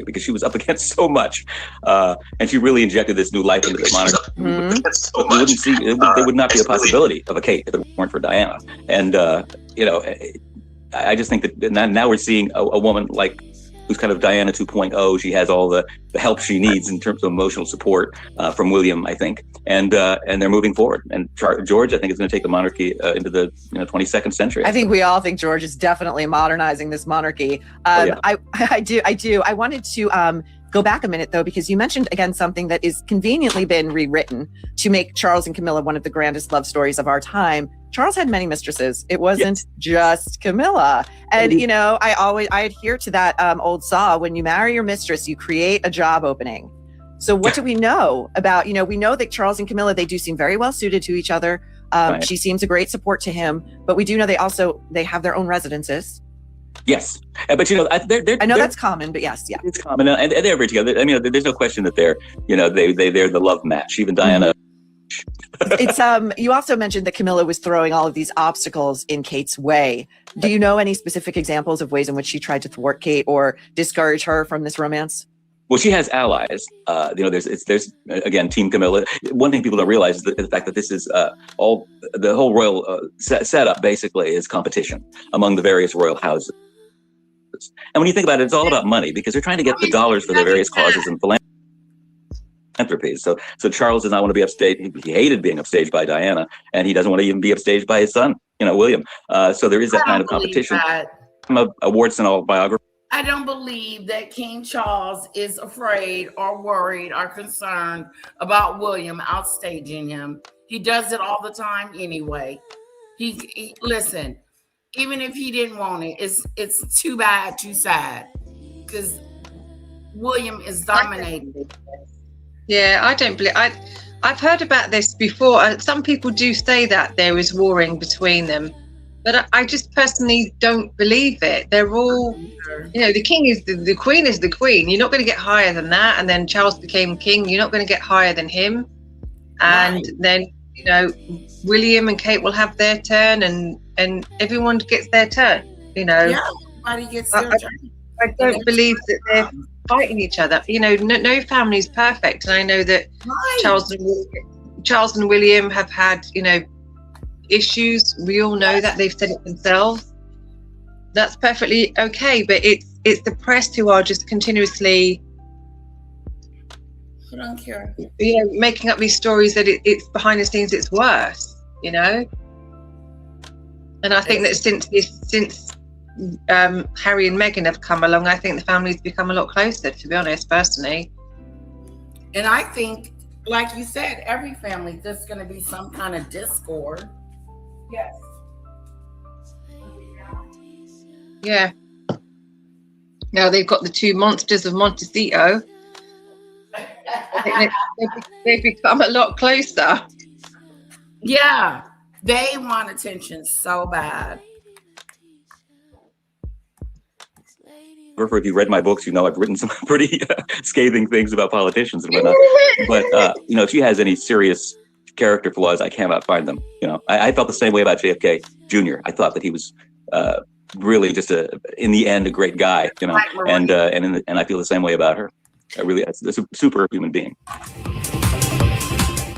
Because she was up against so much, and she really injected this new life into the monarchy. There would not be a possibility of a Kate if it weren't for Diana. And you know, I just think that now we're seeing a woman like who's kind of Diana 2.0. She has all the help she needs in terms of emotional support from William, I think, and they're moving forward. And George, I think, is going to take the monarchy into the 22nd century. I think we all think George is definitely modernizing this monarchy. I do. I wanted to go back a minute, though, because you mentioned, again, something that is conveniently been rewritten to make Charles and Camilla one of the grandest love stories of our time. Charles had many mistresses. It wasn't just Camilla. And, you know, I adhere to that old saw. When you marry your mistress, you create a job opening. So what do we know about, you know, we know that Charles and Camilla, they do seem very well suited to each other. Right. She seems a great support to him, but we do know they have their own residences. Yes, but you know, I know that's common, but yes, yeah, it's common, and they're very together. I mean, there's no question that they're the love match. Even Diana. It's you also mentioned that Camilla was throwing all of these obstacles in Kate's way. Do you know any specific examples of ways in which she tried to thwart Kate or discourage her from this romance? Well, she has allies. You know, there's again, Team Camilla. One thing people don't realize is the fact that this is the whole royal setup basically is competition among the various royal houses. And when you think about it, it's all about money because they're trying to get the dollars for their various causes and philanthropies. So Charles does not want to be upstaged. He hated being upstaged by Diana, and he doesn't want to even be upstaged by his son, you know, William. So there is that kind of competition. I'm a warts and all biographer. I don't believe that King Charles is afraid or worried or concerned about William outstaging him. He does it all the time anyway. He listen, even if he didn't want it, it's too bad, too sad, because William is dominating. Yeah, I don't believe. I've heard about this before. Some people do say that there is warring between them. But I just personally don't believe it. They're all, you know, the king is the queen is the queen. You're not going to get higher than that. And then Charles became king. You're not going to get higher than him. And then, you know, William and Kate will have their turn, and everyone gets their turn. You know, yeah, everybody gets their turn. I don't believe that they're fighting each other. You know, no family is perfect, and I know that Charles and William have had, you know, issues. We all know that. They've said it themselves. That's perfectly okay, but it's the press who are just continuously, I don't care, you know, making up these stories that it's behind the scenes it's worse, you know. And I think that since Harry and Meghan have come along, I think the family's become a lot closer, to be honest, personally. And I think, like you said, every family, there's going to be some kind of discord. Yes. Yeah. Now they've got the two monsters of Montecito. I think they've become a lot closer. Yeah. They want attention so bad. If you read my books, you know I've written some pretty scathing things about politicians and whatnot. But you know, if she has any serious character flaws, I cannot find them. You know, I felt the same way about JFK Jr. I thought that he was really just in the end, a great guy. You know, and I feel the same way about her. I really, it's a super human being.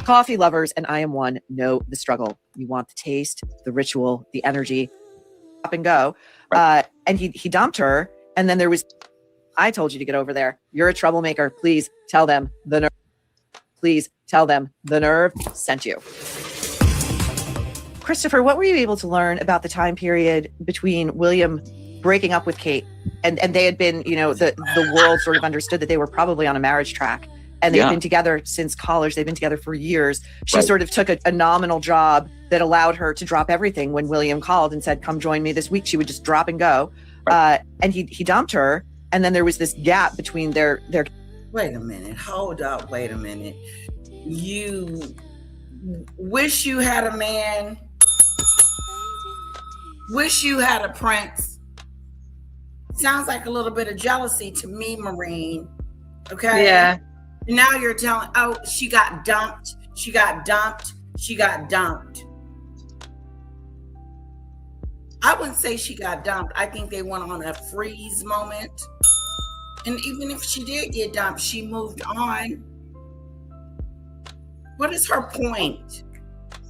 Coffee lovers, and I am one, know the struggle. You want the taste, the ritual, the energy, up and go. Right. And he dumped her. And then there was, I told you to get over there. You're a troublemaker. Please tell them the nerve. Please tell them the nerve sent you. Christopher, what were you able to learn about the time period between William breaking up with Kate and they had been, you know, the world sort of understood that they were probably on a marriage track and they've been together since college. They've been together for years. She sort of took a nominal job that allowed her to drop everything when William called and said, come join me this week. She would just drop and go. And he dumped her. And then there was this gap between their. Wait a minute. Hold up. Wait a minute. You wish you had a man. Wish you had a prince. Sounds like a little bit of jealousy to me, Maureen. Okay. Yeah. Now you're telling, oh, she got dumped. She got dumped. She got dumped. I wouldn't say she got dumped. I think they went on a freeze moment. And even if she did get dumped, she moved on. What is her point?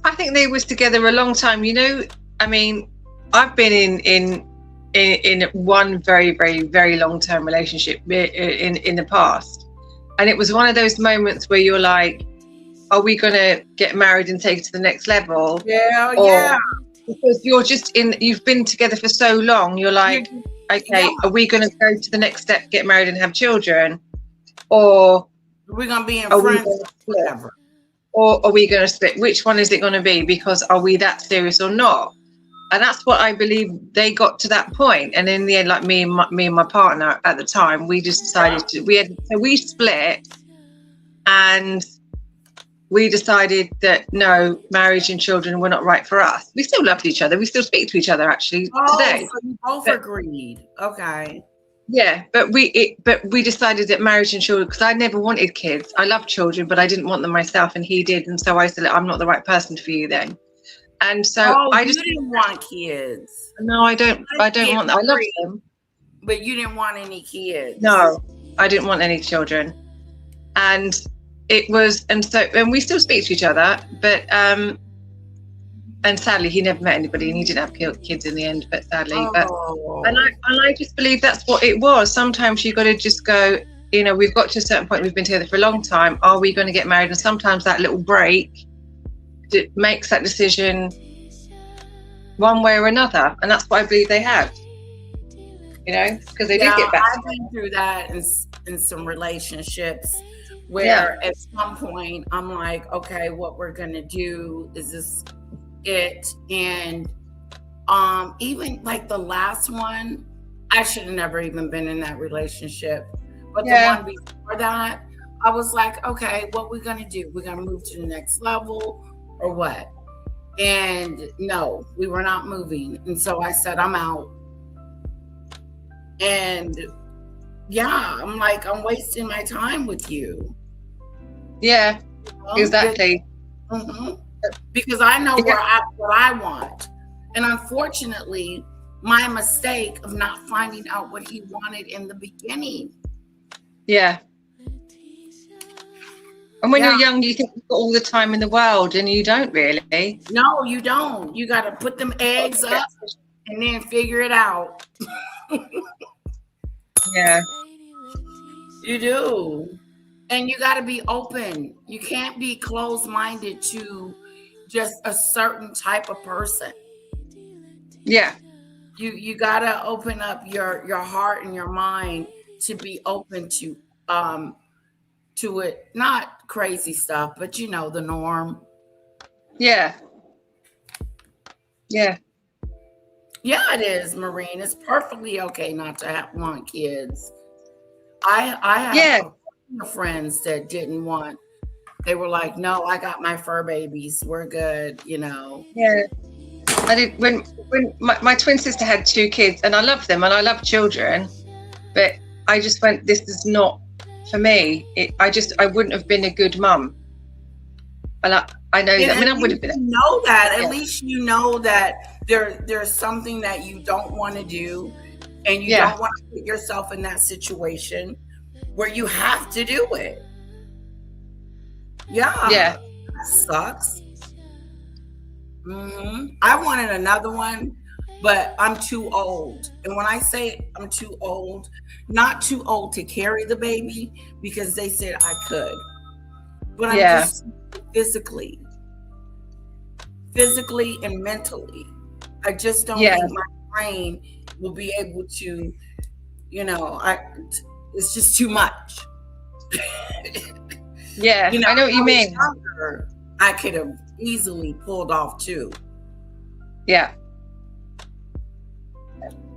I think they was together a long time. You know, I mean, I've been in one very, very, very long-term relationship in the past. And it was one of those moments where you're like, are we going to get married and take it to the next level? Yeah, yeah. Because you've been together for so long, you're like, okay, are we going to go to the next step, get married and have children? Or we're going to be in friends forever? or are we going to split? Which one is it going to be? Because are we that serious or not? And that's what I believe they got to that point. And in the end, like me and my partner at the time, we just decided we split, and we decided that no, marriage and children were not right for us. We still loved each other. We still speak to each other actually today. So you both agreed. Okay. Yeah, but we decided that marriage and children, because I never wanted kids. I love children, but I didn't want them myself, and he did. And so I said, I'm not the right person for you then. And so I just didn't want kids. No, I don't want them. I love them. But you didn't want any kids. No, I didn't want any children. And it was, and we still speak to each other, but and sadly he never met anybody, and he didn't have kids in the end, but sadly. And I just believe that's what it was. Sometimes you got to just go, we've got to a certain point, we've been together for a long time, are we going to get married? And sometimes that little break makes that decision one way or another, and that's what I believe they have, because they did get back. I've been through that in some relationships where at some point I'm like, okay, what we're gonna do, is this it? And even like the last one, I should have never even been in that relationship, but the one before that, I was like, okay, what we're gonna do? We're gonna move to the next level or what? And no, we were not moving. And so I said, I'm out. And I'm like, I'm wasting my time with you. Yeah, exactly. Because I know what I want. And unfortunately, my mistake of not finding out what he wanted in the beginning. Yeah. And when you're young, you think you've got all the time in the world, and you don't really. No, you don't. You got to put them eggs up and then figure it out. Yeah. You do. And you got to be open. You can't be closed-minded to just a certain type of person. Yeah. You got to open up your heart and your mind to be open to it, not crazy stuff, but the norm. Yeah. It is, Maureen. It's perfectly okay not to want kids. I have friends that didn't want. They were like, no, I got my fur babies, we're good. Yeah, I did. When my twin sister had 2 kids, and I love them and I love children, but I just went, this is not for me. I wouldn't have been a good mum. And I know that. I mean, I would have been. At least you know that there's something that you don't want to do, and you don't want to put yourself in that situation where you have to do it. Yeah. That sucks. I wanted another one, but I'm too old. And when I say I'm too old, not too old to carry the baby, because they said I could, but I'm just physically and mentally, I just don't think my brain will be able to, it's just too much. I know what you mean. Younger, I could have easily pulled off 2. Yeah.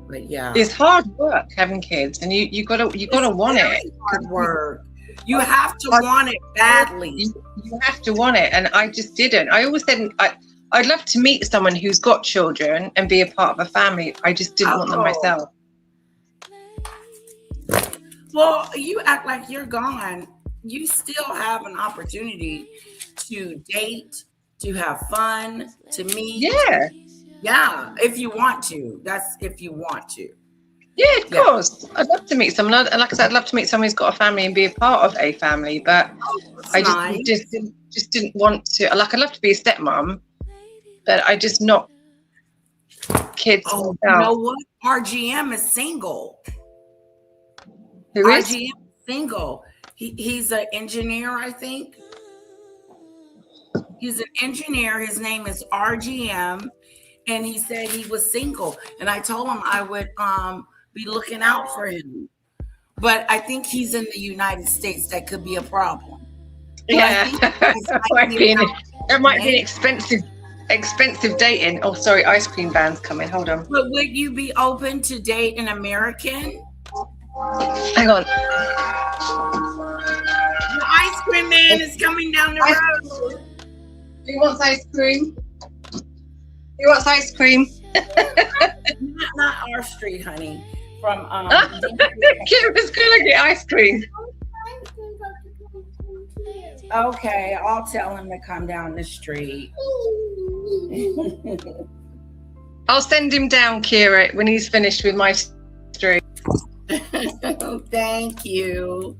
But it's hard work having kids, and you gotta want it. Hard work. You have to want it badly. You have to want it, and I just didn't. I always said I'd love to meet someone who's got children and be a part of a family. I just didn't want them myself. Well, you act like you're gone. You still have an opportunity to date, to have fun, to meet. Yeah, if you want to. That's if you want to. Yeah, of course. I'd love to meet someone. And like I said, I'd love to meet someone who's got a family and be a part of a family. But I just didn't want to. Like, I'd love to be a stepmom, but I just not kids. Oh, you know what? RGM is single. Who is? RGM is single. He's an engineer, I think. He's an engineer. His name is RGM. And he said he was single. And I told him I would be looking out for him. But I think he's in the United States. That could be a problem. Yeah, that might be expensive dating. Oh, sorry, ice cream van's coming. Hold on. But would you be open to date an American? Hang on. The ice cream man is coming down the road. Who wants ice cream? Who wants ice cream? Not our street, honey. From Kira's gonna get ice cream. Okay, I'll tell him to come down the street. I'll send him down, Kira, when he's finished with my street. Thank you.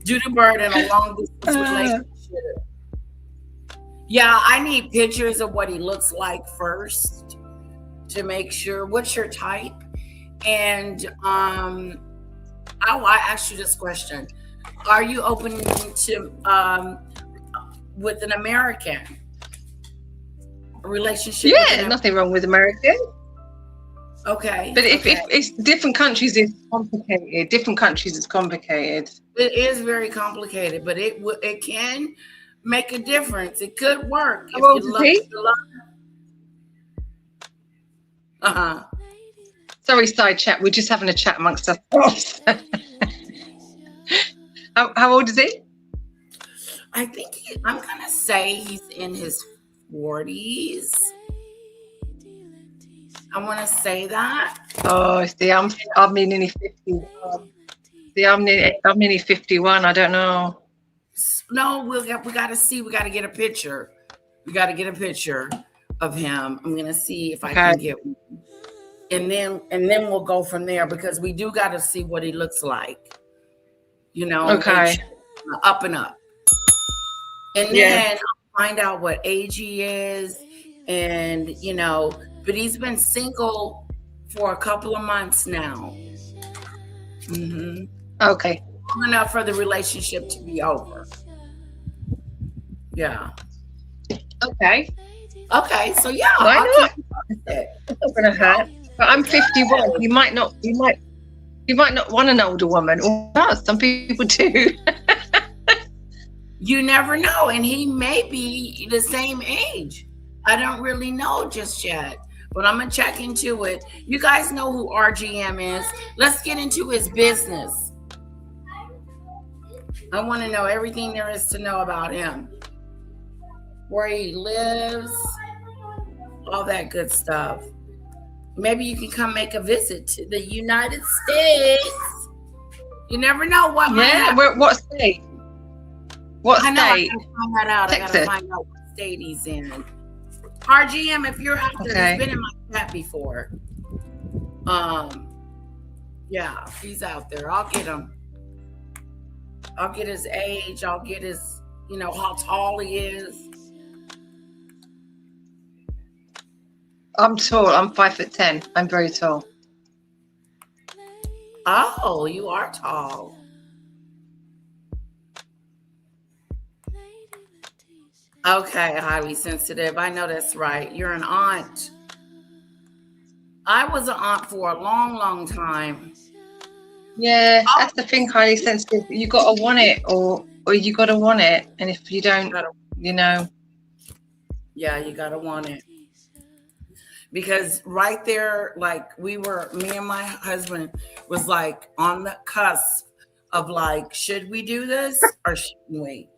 Judy Bird in a long distance relationship. Yeah, I need pictures of what he looks like first to make sure. What's your type? And I asked you this question: are you open to with an American relationship? Yeah, nothing wrong with American. Okay, but if it's different countries, it's complicated. Different countries, it's complicated. It is very complicated, but it can make a difference. It could work. How old is he? Sorry, side chat. We're just having a chat amongst ourselves. How old is he? I think I'm gonna say he's in his 40s. I want to say that. Oh, see, I'm nearly 50. See, I'm nearly 51. I don't know. No, we got to see. We got to get a picture. We got to get a picture of him. I'm gonna see if I can get one. And then we'll go from there, because we do got to see what he looks like. You know. Okay. Up and up. And then I'll find out what age he is, and but he's been single for a couple of months now. Mm-hmm. Okay. Long enough for the relationship to be over. Yeah. Okay. So yeah. Why not? It's not gonna hurt. But I'm 51. You might not want an older woman, or not. Some people do. You never know, and he may be the same age. I don't really know just yet, but I'm gonna check into it. You guys know who RGM is. Let's get into his business. I want to know everything there is to know about him, where he lives, all that good stuff. Maybe you can come make a visit to the United States. You never know what might happen. What state? What state? I gotta find that out. Texas. I gotta find out what state he's in. RGM, if you're out there, he's been in my chat before. Yeah, he's out there. I'll get him. I'll get his age. I'll get his, how tall he is. I'm tall. I'm 5'10". I'm very tall. Oh, you are tall. Okay, highly sensitive. I know that's right. You're an aunt. I was an aunt for a long, long time. Yeah, that's the thing, highly sensitive. You gotta want it, or you gotta want it, and if you don't, Yeah, you gotta want it. Because right there, like me and my husband was like on the cusp of like, should we do this or shouldn't we?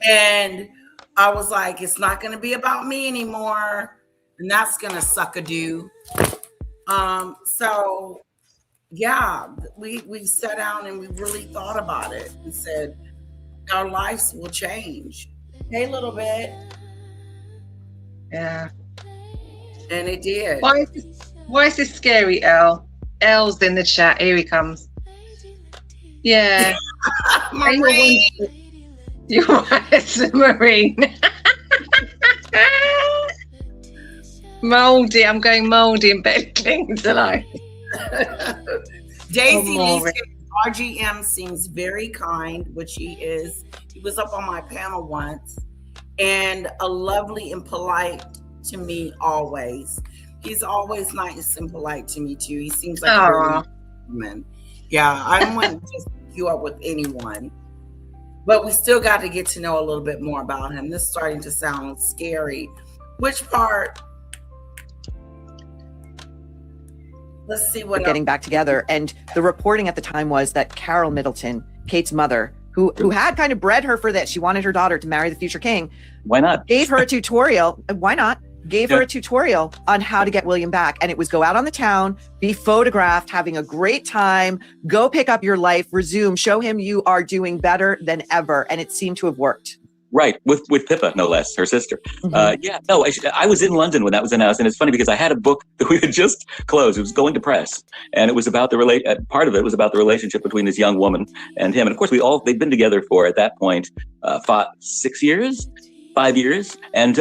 And I was like, it's not going to be about me anymore. And that's going to suck a do. So yeah, we sat down and we really thought about it and said, our lives will change a little bit. Yeah. And it did. Why is this scary, Elle? Elle's in the chat. Here he comes. Yeah. Maureen. You're right, Maureen. Moldy. I'm going moldy and better things tonight. Daisy Lee said RGM seems very kind, which he is. He was up on my panel once, and a lovely and polite to me always. He's always nice and polite to me too. He seems like a very nice human. Yeah, I don't want to just you up with anyone. But we still got to get to know a little bit more about him. This is starting to sound scary. Which part? Let's see what getting back together. And the reporting at the time was that Carol Middleton, Kate's mother, who had kind of bred her for this, she wanted her daughter to marry the future king. Why not? Gave her a tutorial. Why not? Gave her a tutorial on how to get William back. And it was go out on the town, be photographed, having a great time, go pick up your life, resume, show him you are doing better than ever. And it seemed to have worked. Right, with Pippa, no less, her sister. I was in London when that was announced, and it's funny because I had a book that we had just closed. It was going to press, and it was about part of it was about the relationship between this young woman and him. And of course, they'd been together for, at that point, 5 years, and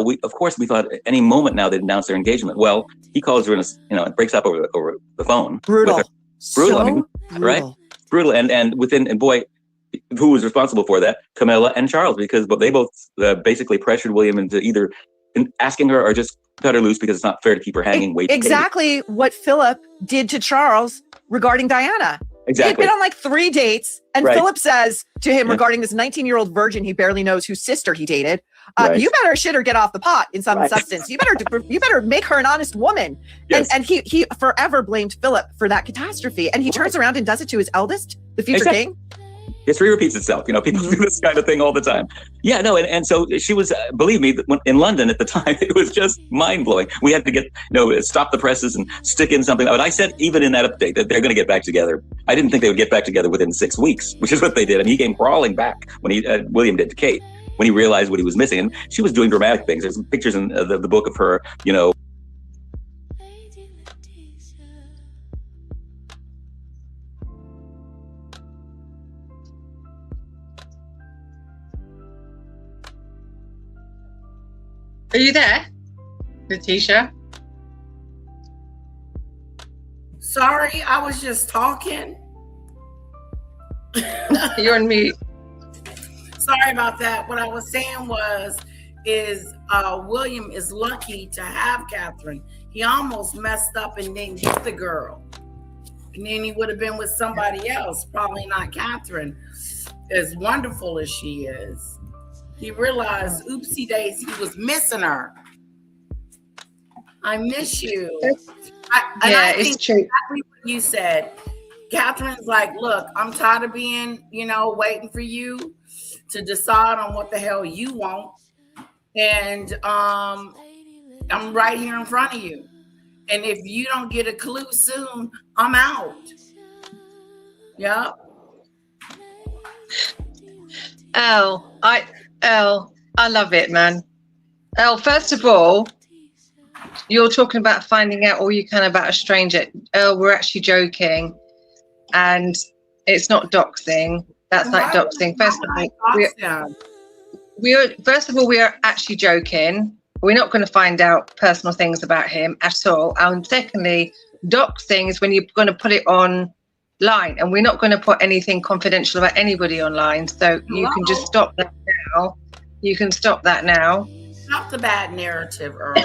we thought any moment now they'd announce their engagement. Well, he calls her and breaks up over the phone. Brutal. Brutal. Right? Brutal. And boy, who was responsible for that? Camilla and Charles, because they both basically pressured William into either asking her or just cut her loose because it's not fair to keep her hanging. Exactly what Philip did to Charles regarding Diana. Exactly. He'd been on like 3 dates, and Right. Philip says to him regarding this 19-year-old virgin he barely knows whose sister he dated, Right. you better shit or get off the pot in some substance. You better make her an honest woman. Yes. And he forever blamed Philip for that catastrophe. And he turns around and does it to his eldest, the future king. History repeats itself. People do this kind of thing all the time. Yeah, no, and so she was, believe me, in London at the time, it was just mind-blowing. We had to stop the presses and stick in something. But I said, even in that update, that they're going to get back together. I didn't think they would get back together within 6 weeks, which is what they did. And he came crawling back when William did to Kate, when he realized what he was missing. And she was doing dramatic things. There's some pictures in the book of her, Are you there, Letitia? Sorry, I was just talking. You're on mute. Sorry about that. What I was saying is William is lucky to have Catherine. He almost messed up and didn't get the girl. And then he would have been with somebody else, probably not Catherine, as wonderful as she is. He realized, oopsie days, he was missing her. I miss you. I it's think true. exactly what you said. Catherine's like, look, I'm tired of being, waiting for you to decide on what the hell you want. And I'm right here in front of you. And if you don't get a clue soon, I'm out. Yep. I love it, man. First of all, you're talking about finding out all you can about a stranger. We're actually joking. And it's not doxing. That's like doxing. First of all, we are actually joking. We're not going to find out personal things about him at all. And secondly, doxing is when you're going to put it online, and we're not going to put anything confidential about anybody online. So you can just stop that now. You can stop that now. Stop the bad narrative, Earl.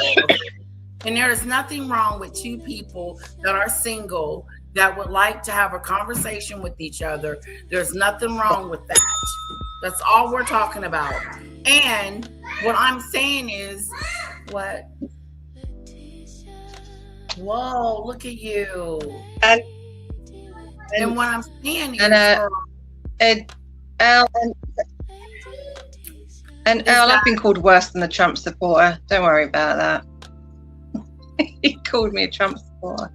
And there is nothing wrong with two people that are single that would like to have a conversation with each other. There's nothing wrong with that. That's all we're talking about. And what I'm saying is, what? Whoa, look at you. And what I'm saying is, Earl, I've been called worse than the Trump supporter. Don't worry about that. He called me a Trump supporter.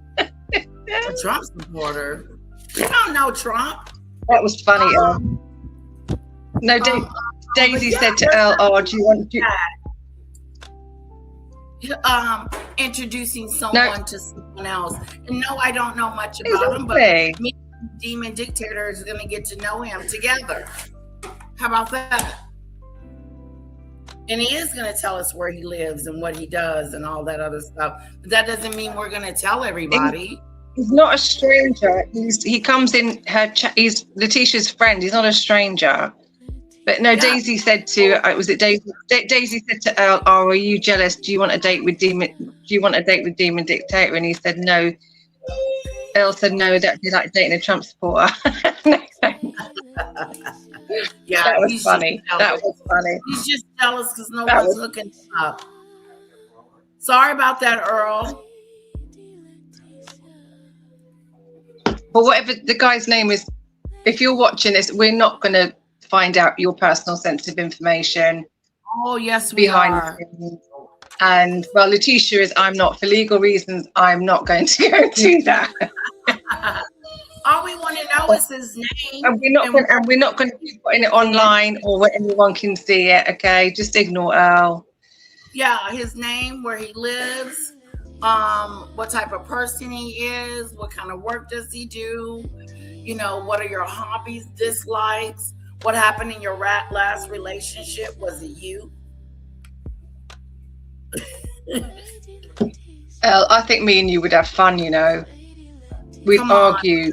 A Trump supporter? You don't know Trump. That was funny, Earl. No, Daisy said to Earl, "Oh, do you want to?" Introducing someone to someone else. And no, I don't know much about him, but me and Demon Dictator is going to get to know him together. How about that? And he is going to tell us where he lives and what he does and all that other stuff. But that doesn't mean we're going to tell everybody. He's not a stranger. He comes in her chat. He's Letitia's friend. He's not a stranger. But no, Daisy said to Daisy? Daisy said to Earl, "Oh, are you jealous? Do you want a date with Demon? Do you want a date with Demon Dictator?" And he said no. Earl said no. That he like dating a Trump supporter. Yeah, That was he's funny. just That jealous. was funny. He's just jealous because no That one's was- hooking him up. Sorry about that, Earl. But whatever the guy's name is, if you're watching this, we're not going to find out your personal sensitive information Oh, yes, we behind are. the scenes. And well, Letitia is, I'm not, for legal reasons, I'm not going to go do that. All we want to know is his name. And we're not going to be putting it online or where anyone can see it. Okay, just ignore Earl. Yeah, his name, where he lives, what type of person he is, what kind of work does he do, you know, what are your hobbies, dislikes, what happened in your last relationship, was it you? Earl, I think me and you would have fun, you know. We'd Come on. argue.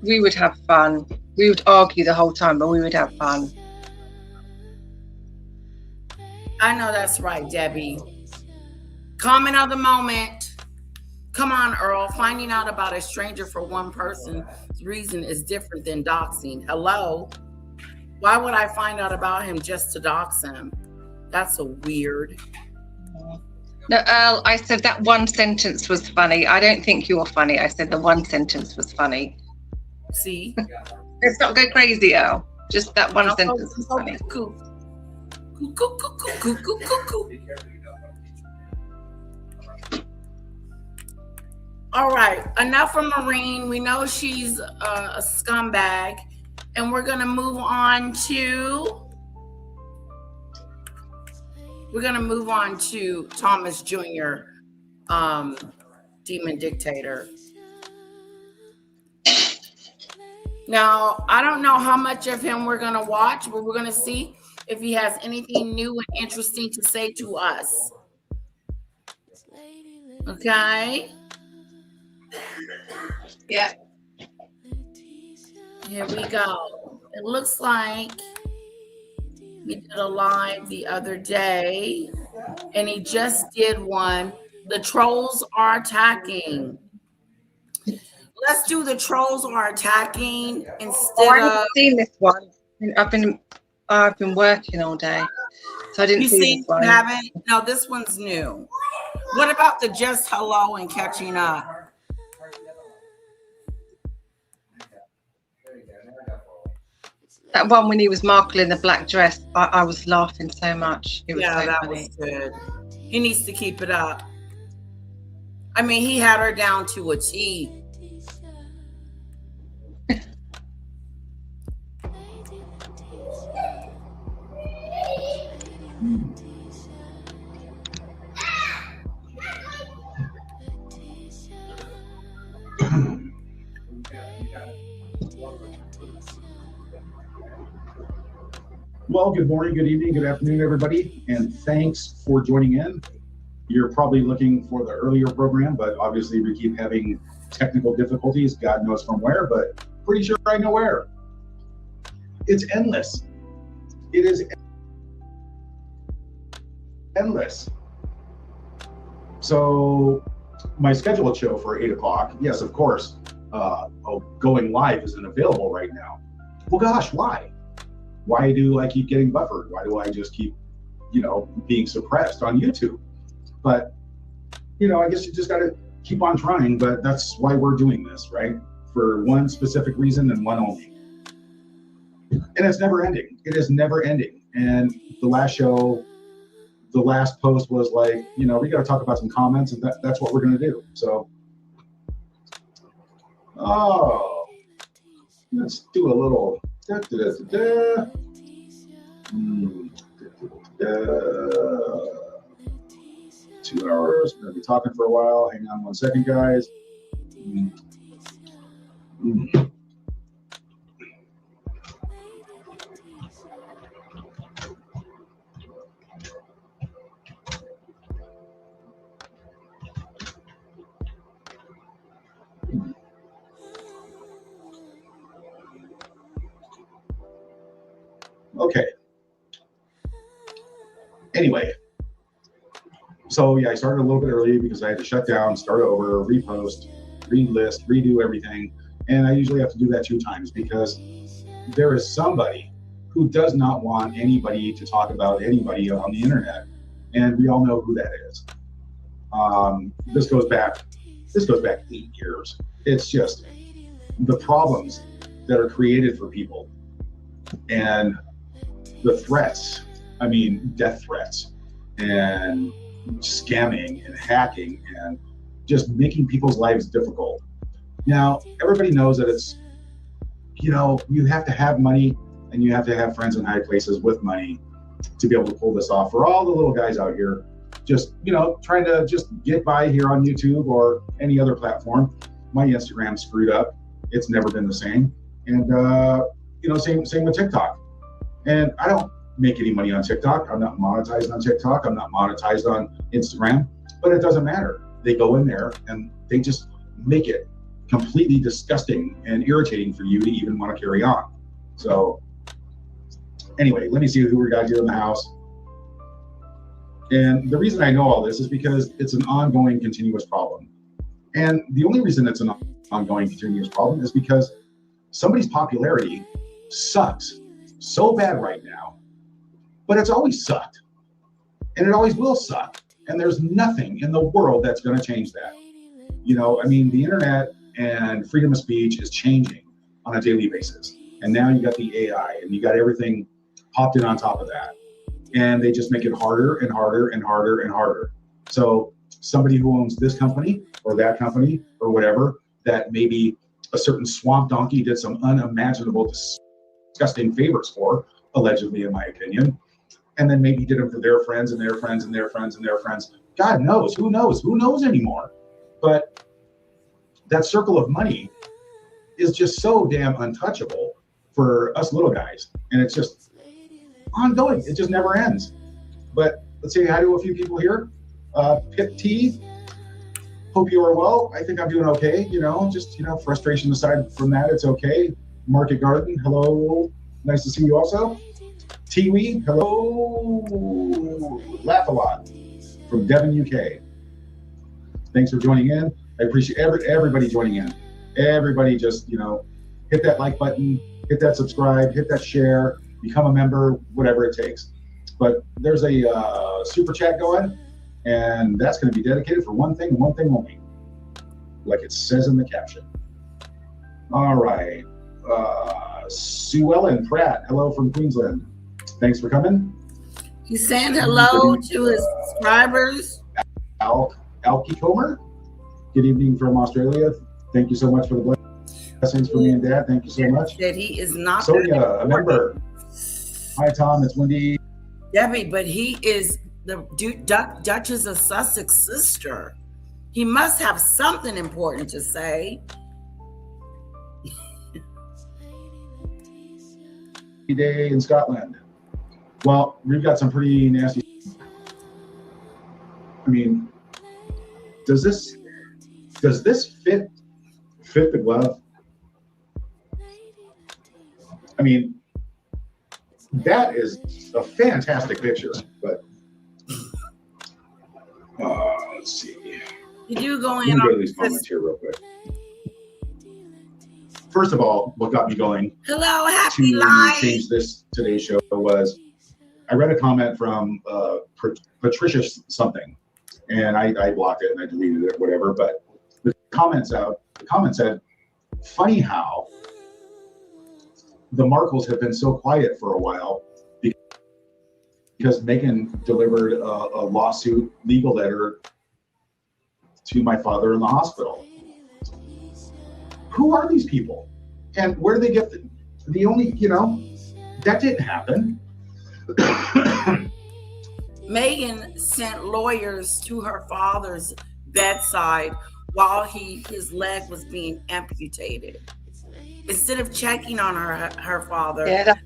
We would have fun. We would argue the whole time, but we would have fun. I know that's right, Debbie. Comment of the moment. Come on, Earl. Finding out about a stranger for one person's reason is different than doxing. Hello? Why would I find out about him just to dox him? That's so weird. No, Earl, I said that one sentence was funny. I don't think you're funny. I said the one sentence was funny. See? Let's not go crazy, Earl. Just that one sentence was funny. Cool. Cool. All right, enough from Marine. We know she's a scumbag, and we're gonna move on to Thomas Jr., Demon Dictator. Now, I don't know how much of him we're gonna watch, but we're gonna see if he has anything new and interesting to say to us. Okay. Yeah. Here we go. It looks like he did a live the other day, and he just did one. The trolls are attacking. Let's do the trolls are attacking I instead haven't of. seen this one. I've been working all day, so I didn't You see see, this one. you haven't? No, this one's new. What about the just hello and catching up? That one when he was Markle in the black dress, I was laughing so much. It was Yeah, so that funny. was good. He needs to keep it up. I mean, he had her down to a T. Well, good morning, good evening, good afternoon, everybody, and thanks for joining in. You're probably looking for the earlier program, but obviously we keep having technical difficulties, God knows from where, but pretty sure I know where. It's endless. It is endless. So my scheduled show for 8 o'clock, yes, of course, going live isn't available right now. Well, gosh, why? Why do I keep getting buffered? Why do I just keep, being suppressed on YouTube? But, I guess you just got to keep on trying, but that's why we're doing this, right? For one specific reason and one only. And it's never ending. It is never ending. And the last show, the last post was like, we got to talk about some comments, and that's what we're going to do. So, let's do a little. 2 hours. We're going to be talking for a while. Hang on one second, guys. Okay. Anyway, so yeah, I started a little bit early because I had to shut down, start over, repost, relist, redo everything. And I usually have to do that 2 times because there is somebody who does not want anybody to talk about anybody on the internet, and we all know who that is. This goes back 8 years. It's just the problems that are created for people and the threats. I mean, death threats and scamming and hacking and just making people's lives difficult. Now, everybody knows that it's, you have to have money and you have to have friends in high places with money to be able to pull this off. For all the little guys out here, just, trying to just get by here on YouTube or any other platform. My Instagram's screwed up. It's never been the same. And, same with TikTok. And I don't make any money on TikTok. I'm not monetized on TikTok. I'm not monetized on Instagram, but it doesn't matter. They go in there and they just make it completely disgusting and irritating for you to even want to carry on. So anyway, let me see who we got here in the house. And the reason I know all this is because it's an ongoing, continuous problem. And the only reason it's an ongoing, continuous problem is because somebody's popularity sucks so bad right now, but it's always sucked. And it always will suck. And there's nothing in the world that's going to change that. The internet and freedom of speech is changing on a daily basis. And now you got the AI and you got everything popped in on top of that. And they just make it harder and harder and harder and harder. So somebody who owns this company or that company or whatever, that maybe a certain swamp donkey did some unimaginable, disgusting favors for, allegedly, in my opinion, and then maybe did them for their friends and their friends and their friends and their friends. God knows, who knows anymore? But that circle of money is just so damn untouchable for us little guys. And it's just ongoing. It just never ends. But let's say hi to a few people here. Pip T, hope you are well. I think I'm doing okay. Frustration aside from that, it's okay. Market Garden, hello. Nice to see you also. Tiwi, hello. Laugh a lot from Devon, UK. Thanks for joining in. I appreciate everybody joining in. Everybody just, hit that like button, hit that subscribe, hit that share, become a member, whatever it takes. But there's a super chat going, and that's going to be dedicated for one thing and one thing only, like it says in the caption. All right. Sue Ellen Pratt, hello from Queensland. Thanks for coming. He's saying hello to his subscribers. Alki Comer, good evening from Australia. Thank you so much for the blessings for me and Dad. Thank you so much. That he is not Sonia, a member. Hi, Tom. It's Wendy. Debbie, but he is the Duchess of Sussex sister. He must have something important to say. Day in Scotland. Well, we've got some pretty nasty. I mean, does this fit the glove? I mean, that is a fantastic picture, but let's see. Did you go in Let me go to on these comments this? here real quick. First of all, what got me going Hello, happy to life. change this today's show was I read a comment from Patricia something, and I blocked it and I deleted it, whatever. But the comment said, "Funny how the Markles have been so quiet for a while because Meghan delivered a lawsuit legal letter to my father in the hospital." Who are these people? And where do they get the only, that didn't happen. Meghan sent lawyers to her father's bedside while his leg was being amputated. Instead of checking on her father, to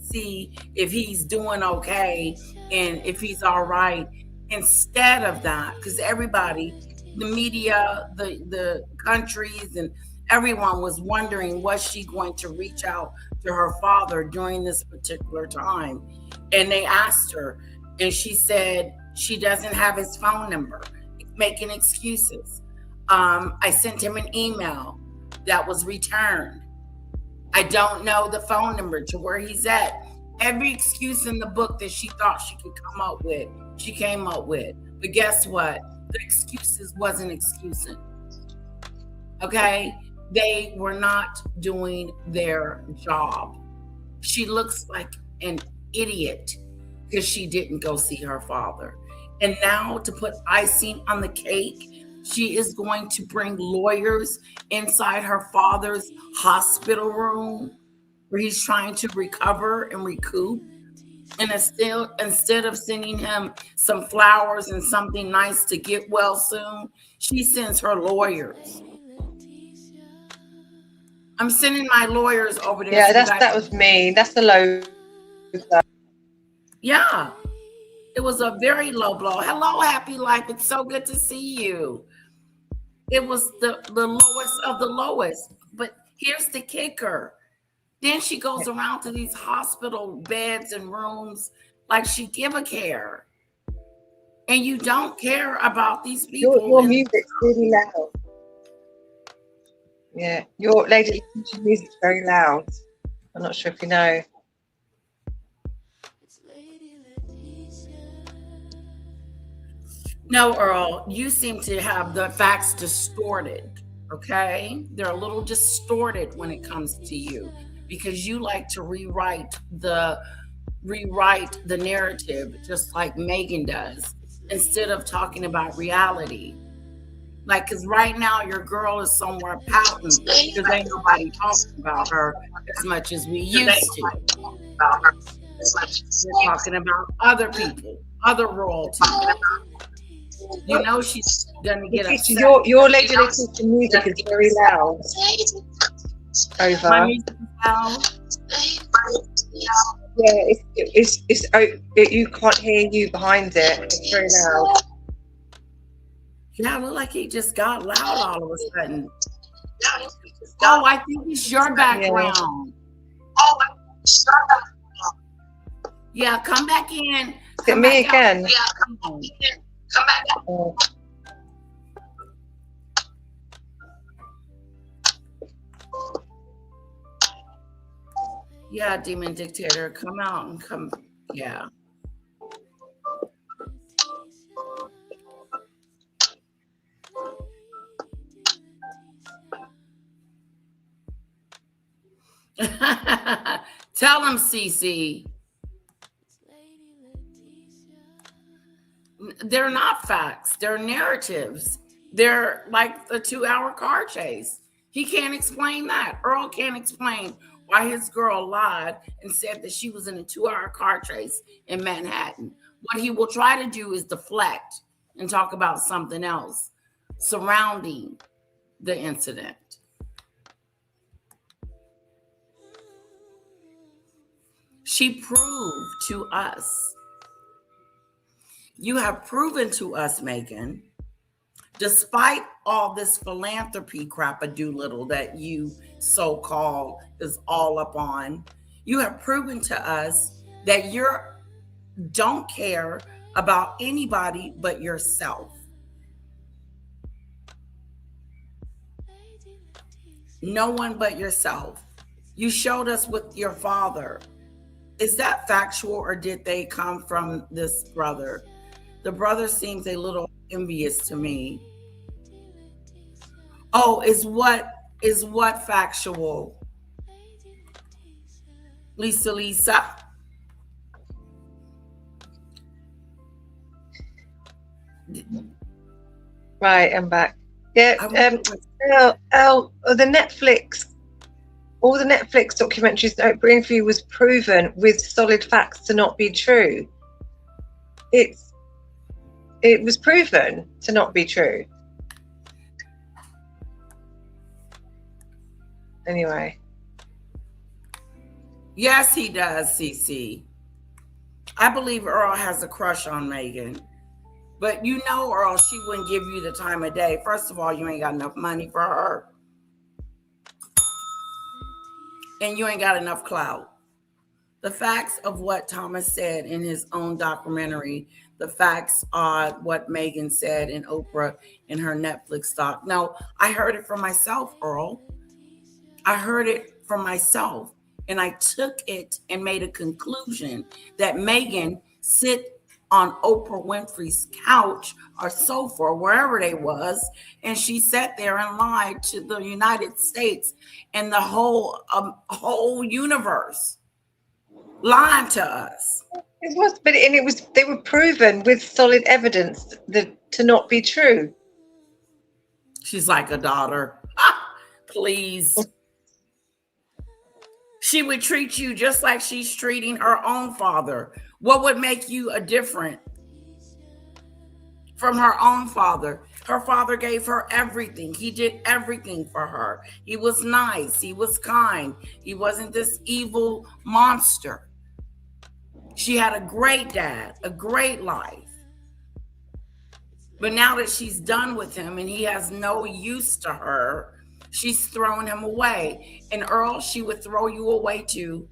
see if he's doing okay and if he's all right, instead of that, because everybody, the media, the countries, and everyone was wondering, was she going to reach out to her father during this particular time? And they asked her, and she said she doesn't have his phone number, making excuses. I sent him an email that was returned. I don't know the phone number to where he's at. Every excuse in the book that she thought she could come up with, she came up with. But guess what? The excuses wasn't excusing. Okay? They were not doing their job. She looks like an idiot because she didn't go see her father. And now, to put icing on the cake, she is going to bring lawyers inside her father's hospital room where he's trying to recover and recoup. And instead of sending him some flowers and something nice to get well soon, she sends her lawyers. I'm sending my lawyers over there. Yeah, that was me. That's the low. Yeah, it was a very low blow. Hello, Happy Life. It's so good to see you. It was the lowest of the lowest. But here's the kicker. Then she goes around to these hospital beds and rooms like she give a care. And you don't care about these people. Your music's really loud. Yeah, your Lady Letitia's music's very loud. I'm not sure if you know. No, Earl, you seem to have the facts distorted, okay? They're a little distorted when it comes to you because you like to rewrite the narrative just like Meghan does instead of talking about reality. Like, because right now your girl is somewhere pouting because ain't nobody talking about her as much as we used to. We're talking about other people, other royalty. You know she's gonna get upset. Your Lady Letitia music is very loud. Over. My music is loud. Yeah, you can't hear you behind it. It's very loud. Yeah, it looked like it just got loud all of a sudden. Oh, I think it's your background. Yeah, come back in. Is it me again? Come back. Oh. Yeah, Demon Dictator, come out and come. Yeah. Tell him, Cece. They're not facts. They're narratives. They're like the 2-hour car chase. He can't explain that. Earl can't explain why his girl lied and said that she was in a 2-hour car chase in Manhattan. What he will try to do is deflect and talk about something else surrounding the incident. She proved to us. You have proven to us, Meghan, despite all this philanthropy crap-a-doolittle that you so-called is all up on, you have proven to us that you don't care about anybody but yourself. No one but yourself. You showed us with your father. Is that factual, or did they come from this brother? The brother seems a little envious to me. Oh, is what factual? Lisa. Right, I'm back. Yeah, the Netflix, all the Netflix documentaries that Oprah interview was proven with solid facts to not be true. It was proven to not be true. Anyway. Yes, he does, Cece. I believe Earl has a crush on Meghan. But you know, Earl, she wouldn't give you the time of day. First of all, you ain't got enough money for her. And you ain't got enough clout. The facts of what Thomas said in his own documentary, the facts are what Meghan said in Oprah in her Netflix doc. No, I heard it for myself, Earl. I heard it for myself. And I took it and made a conclusion that Meghan sit on Oprah Winfrey's couch or sofa or wherever they was, and she sat there and lied to the United States and the whole universe, lying to us. It was, but they were proven with solid evidence that to not be true. She's like a daughter. Please. She would treat you just like she's treating her own father. What would make you a different from her own father? Her father gave her everything. He did everything for her. He was nice. He was kind. He wasn't this evil monster. She had a great dad, a great life. But now that she's done with him and he has no use to her, she's thrown him away. And Earl, she would throw you away too.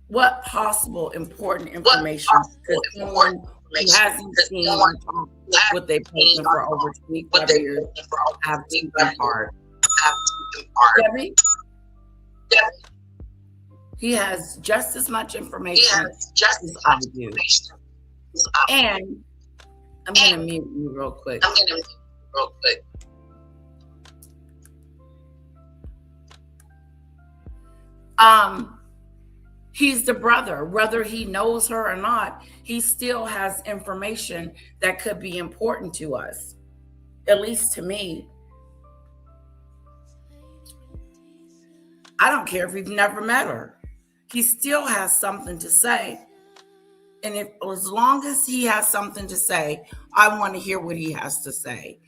What possible important information could someone who hasn't seen what they've taken for over 25 years have to impart? Debbie? He has just as much information as I do. And I'm going to mute you real quick. He's the brother. Whether he knows her or not, he still has information that could be important to us, at least to me. I don't care if we've never met her. He still has something to say. And as long as he has something to say, I want to hear what he has to say.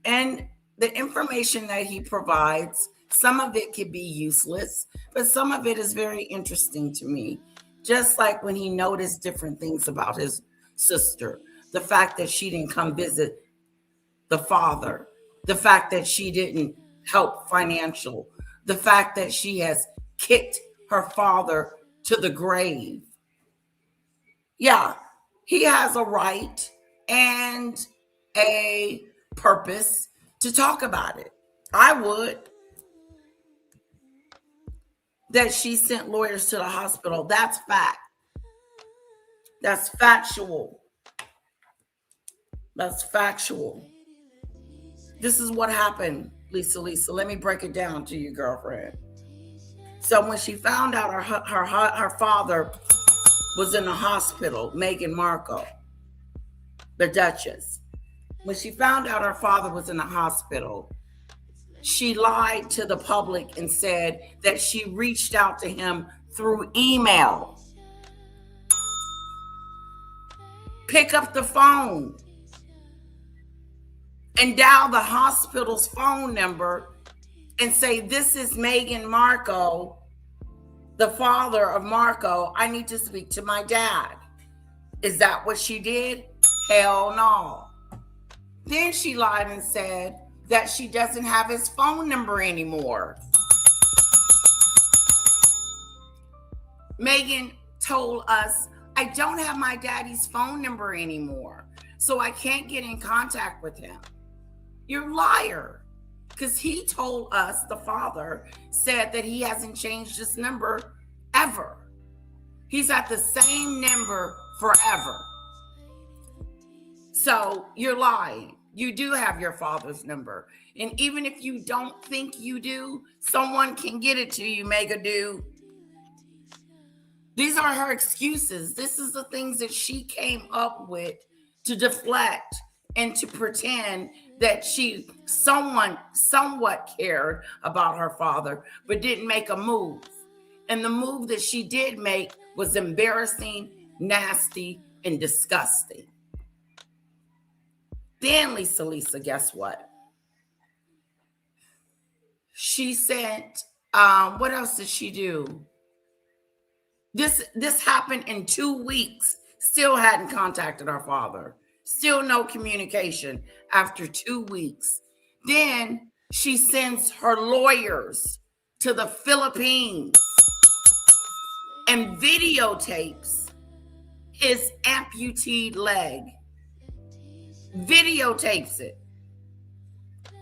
And the information that he provides, some of it could be useless, but some of it is very interesting to me. Just like when he noticed different things about his sister, the fact that she didn't come visit the father, the fact that she didn't help financial, the fact that she has kicked her father to the grave. Yeah, he has a right and a purpose to talk about it. I would. That she sent lawyers to the hospital. That's fact. That's factual. That's factual. This is what happened, Lisa. Let me break it down to you, girlfriend. So when she found out her father was in the hospital, Meghan Markle, the Duchess. When she found out her father was in the hospital, she lied to the public and said that she reached out to him through email. Pick up the phone and dial the hospital's phone number and say, "This is Meghan Markle, the father of Marco. I need to speak to my dad." Is that what she did? Hell no. Then she lied and said that she doesn't have his phone number anymore. Meghan told us, "I don't have my daddy's phone number anymore, so I can't get in contact with him." You're a liar. Because he told us, the father said that he hasn't changed his number ever. He's at the same number forever. So you're lying. You do have your father's number. And even if you don't think you do, someone can get it to you, Mega do. These are her excuses. This is the things that she came up with to deflect and to pretend that she somewhat cared about her father, but didn't make a move. And the move that she did make was embarrassing, nasty, and disgusting. Then Lisa, guess what? She sent, what else did she do? This happened in 2 weeks. Still hadn't contacted her father. Still no communication after 2 weeks. Then she sends her lawyers to the Philippines and videotapes his amputee leg. Videotapes it.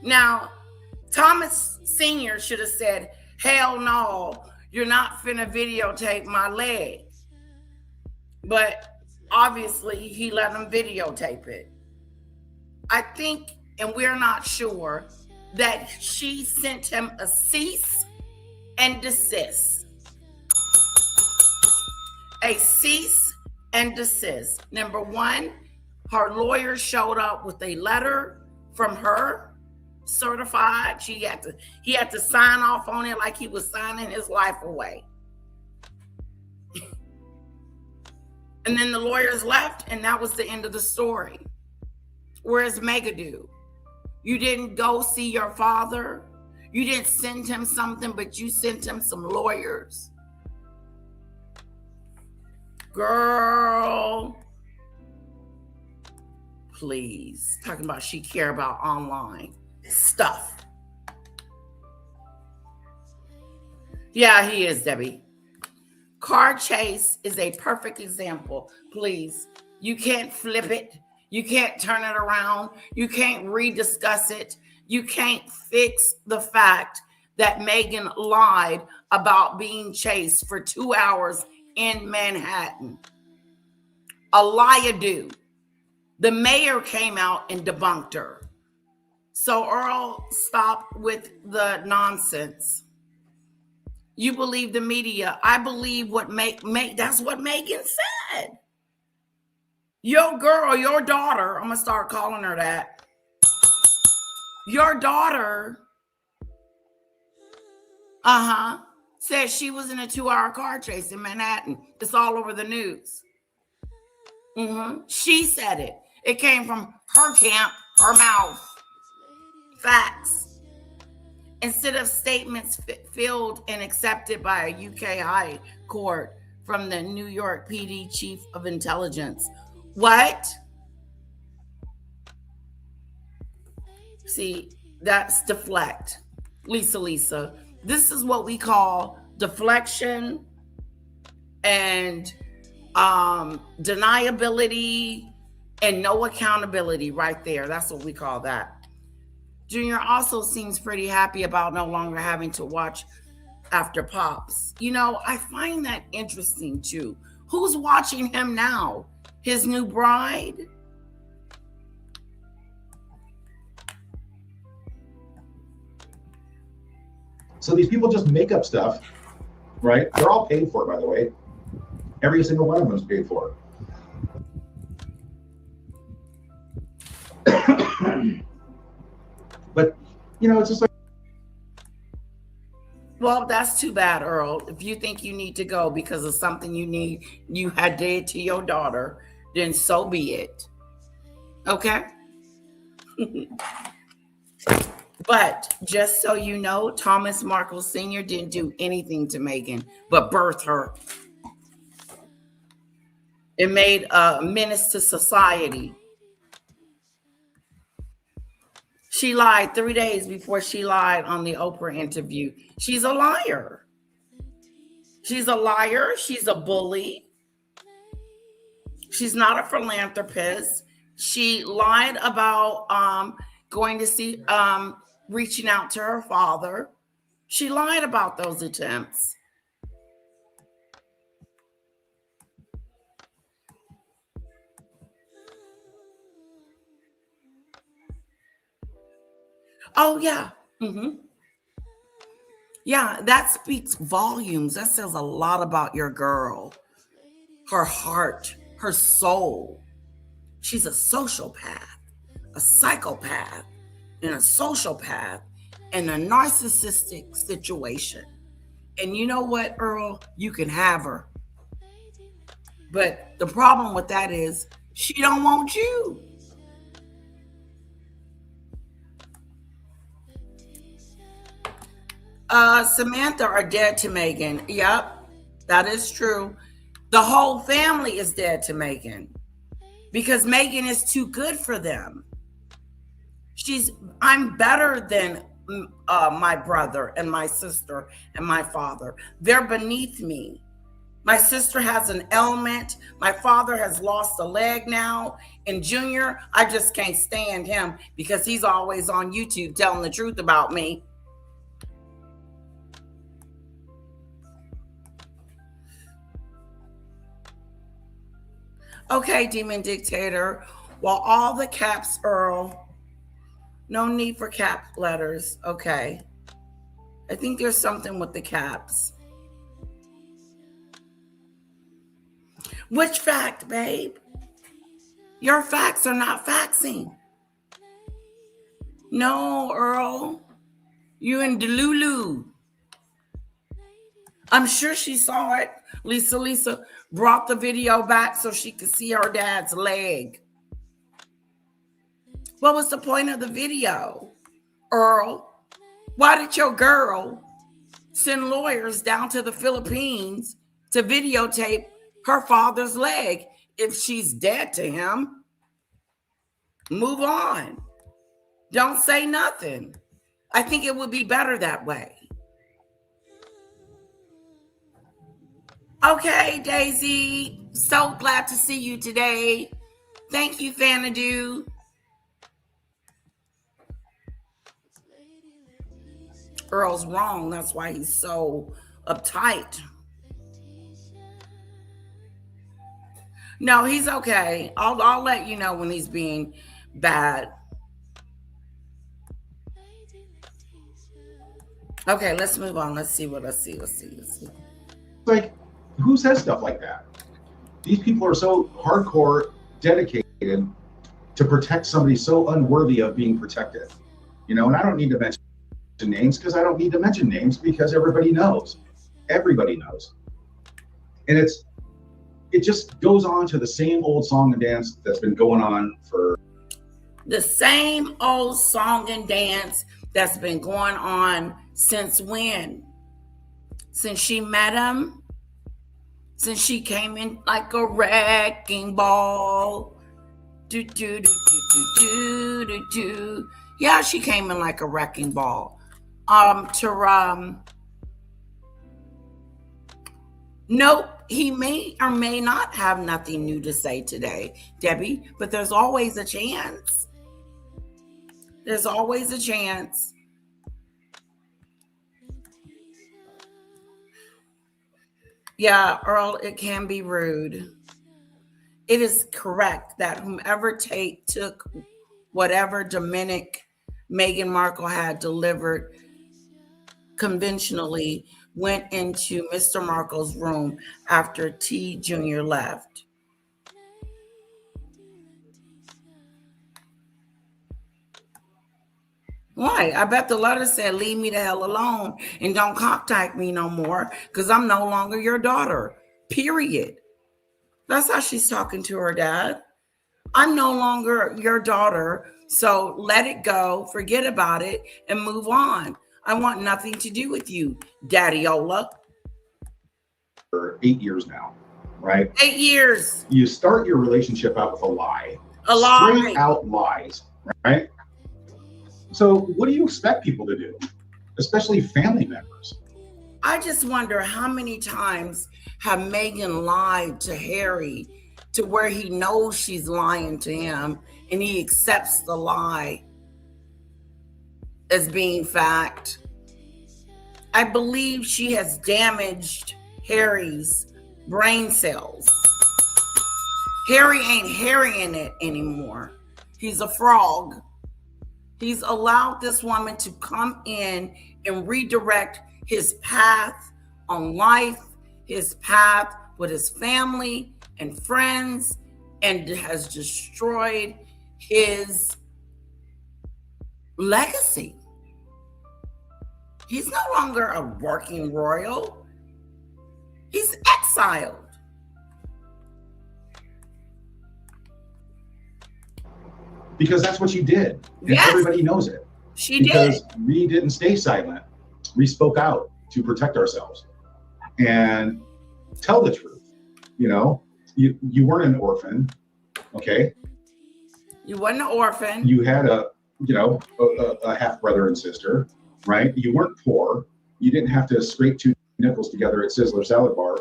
Now, Thomas Sr. should have said, hell no, you're not finna videotape my leg. But obviously, he let him videotape it. I think, and we're not sure, that she sent him a cease and desist. A cease and desist. Number one, her lawyer showed up with a letter from her, certified. He had to sign off on it like he was signing his life away. And then the lawyers left, and that was the end of the story. Whereas Meghan, you didn't go see your father. You didn't send him something, but you sent him some lawyers. Girl, please. Talking about she care about online stuff. Yeah, he is, Debbie. Car chase is a perfect example. Please, you can't flip it. You can't turn it around. You can't rediscuss it. You can't fix the fact that Meghan lied about being chased for 2 hours in Manhattan. A liar do. The mayor came out and debunked her. So Earl, stop with the nonsense. You believe the media. I believe what that's what Meghan said. Your girl, your daughter, I'm going to start calling her that. Your daughter, said she was in a 2-hour car chase in Manhattan. It's all over the news. She said it. It came from her camp, her mouth. Facts. Instead of statements filled and accepted by a UK High Court from the New York PD Chief of Intelligence. What? See, that's deflect. Lisa. This is what we call deflection and deniability and no accountability right there. That's what we call that. Junior also seems pretty happy about no longer having to watch after Pops. You know, I find that interesting too. Who's watching him now? His new bride? So these people just make up stuff, right? They're all paid for, by the way. Every single one of them is paid for. But, you know, it's just like. Well, that's too bad, Earl. If you think you need to go because of something you had did to your daughter, then so be it. Okay? But just so you know, Thomas Markle Sr. didn't do anything to Meghan but birth her. It made a menace to society. She lied 3 days before she lied on the Oprah interview. She's a liar. She's a liar. She's a bully. She's not a philanthropist. She lied about going to see, reaching out to her father. She lied about those attempts. Oh, yeah. Yeah, that speaks volumes. That says a lot about your girl, her heart, her soul. She's a sociopath, a psychopath, and a sociopath in a narcissistic situation. And you know what, Earl? You can have her. But the problem with that is she don't want you. Samantha are dead to Meghan. Yep, that is true. The whole family is dead to Meghan because Meghan is too good for them. I'm better than my brother and my sister and my father. They're beneath me. My sister has an ailment. My father has lost a leg now. And Junior, I just can't stand him because he's always on YouTube telling the truth about me. Okay, Demon Dictator. Well, all the caps, Earl. No need for cap letters. Okay. I think there's something with the caps. Which fact, babe? Your facts are not faxing. No, Earl. You in Delulu. I'm sure she saw it. Lisa brought the video back so she could see her dad's leg. What was the point of the video, Earl? Why did your girl send lawyers down to the Philippines to videotape her father's leg if she's dead to him? Move on. Don't say nothing. I think it would be better that way. Okay, Daisy. So glad to see you today. Thank you, Fanadu. Earl's wrong. That's why he's so uptight. No, he's okay. I'll let you know when he's being bad. Okay, let's move on. Let's see. Like, who says stuff like that? These people are so hardcore dedicated to protect somebody so unworthy of being protected. You know, and I don't need to mention names because I don't need to mention names because everybody knows. Everybody knows. And it just goes on to the same old song and dance that's been going on for the same old song and dance that's been going on since when? Since she met him? Since she came in like a wrecking ball? Do, do, do, do, do, do, do. Yeah, she came in like a wrecking ball. Nope, he may or may not have nothing new to say today, Debbie, but there's always a chance. There's always a chance. Yeah, Earl, it can be rude. It is correct that whomever took whatever Dominic Meghan Markle had delivered conventionally went into Mr. Markle's room after T Jr. left. Why? I bet the letter said, leave me the hell alone and don't contact me no more because I'm no longer your daughter, period. That's how she's talking to her dad. I'm no longer your daughter, so let it go, forget about it, and move on. I want nothing to do with you, Daddy-ola. For 8 years now, right? 8 years. You start your relationship out with a lie. A lie. Straight out lies, right? So what do you expect people to do? Especially family members. I just wonder how many times have Meghan lied to Harry to where he knows she's lying to him and he accepts the lie as being fact. I believe she has damaged Harry's brain cells. Harry ain't harrying it anymore. He's a frog. He's allowed this woman to come in and redirect his path on life, his path with his family and friends, and has destroyed his legacy. He's no longer a working royal. He's exiled. Because that's what you did. And yes, everybody knows it. She because did. We didn't stay silent. We spoke out to protect ourselves and tell the truth. You know, you weren't an orphan, okay? You weren't an orphan. You had a half brother and sister, right? You weren't poor. You didn't have to scrape 2 nickels together at Sizzler Salad Bar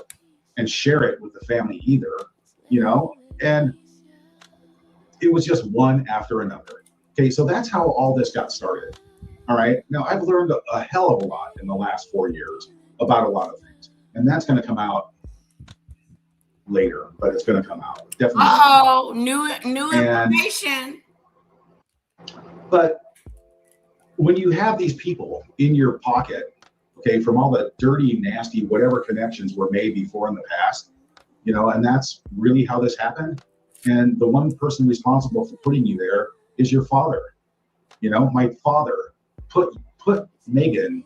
and share it with the family either, you know, and it was just one after another. Okay, so that's how all this got started. All right, now I've learned a hell of a lot in the last 4 years about a lot of things, and that's going to come out later, but it's going to come out definitely. Oh, new information. But when you have these people in your pocket, okay, from all the dirty, nasty, whatever connections were made before in the past, you know, and that's really how this happened. And the one person responsible for putting you there is your father. You know, my father put Meghan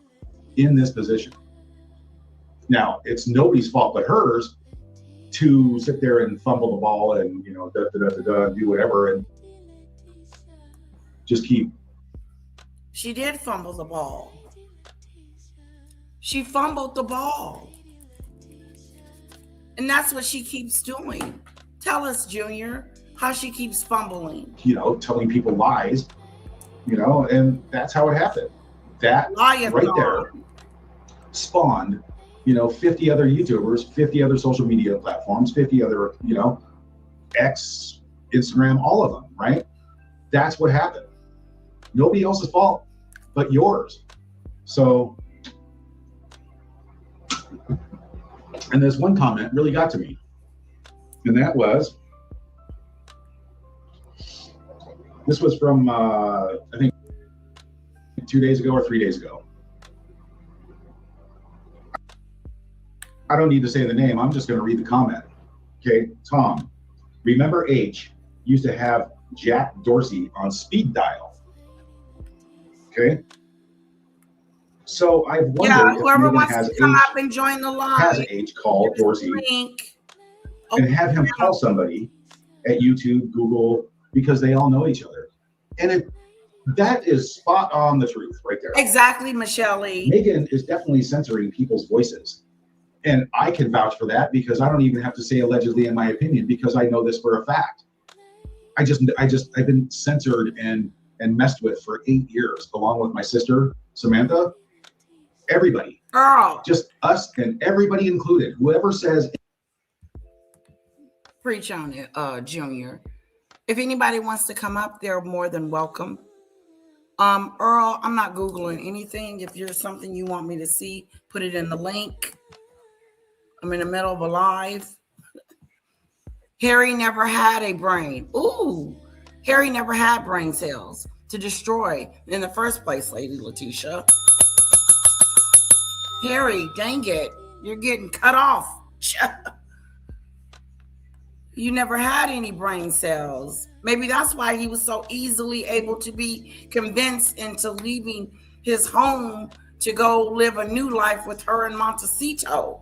in this position. Now, it's nobody's fault but hers to sit there and fumble the ball and, you know, do whatever and just keep. She did fumble the ball. She fumbled the ball. And that's what she keeps doing. Tell us, Junior, how she keeps fumbling. You know, telling people lies, you know, and that's how it happened. That right there spawned, you know, 50 other YouTubers, 50 other social media platforms, 50 other, you know, X, Instagram, all of them, right? That's what happened. Nobody else's fault but yours. So, and this one comment really got to me. And that was, this was from, I think 2 days ago or 3 days ago. I don't need to say the name. I'm just going to read the comment. Okay, Tom, remember H used to have Jack Dorsey on speed dial. Okay. So I've wondered whoever if wants has to come H, up and join the live, has H call Dorsey and have him call somebody at YouTube, Google, because they all know each other. And that is spot on the truth right there. Exactly, Michelle E. Meghan is definitely censoring people's voices. And I can vouch for that because I don't even have to say allegedly in my opinion, because I know this for a fact. I've been censored and messed with for 8 years, along with my sister, Samantha, everybody. Earl. Just us and everybody included. Whoever says. Preach on it, Junior. If anybody wants to come up, they're more than welcome. Earl, I'm not Googling anything. If there's something you want me to see, put it in the link. I'm in the middle of a live. Harry never had a brain. Ooh, Harry never had brain cells to destroy in the first place, Lady Letitia. Harry, dang it, you're getting cut off. You never had any brain cells. Maybe that's why he was so easily able to be convinced into leaving his home to go live a new life with her in Montecito.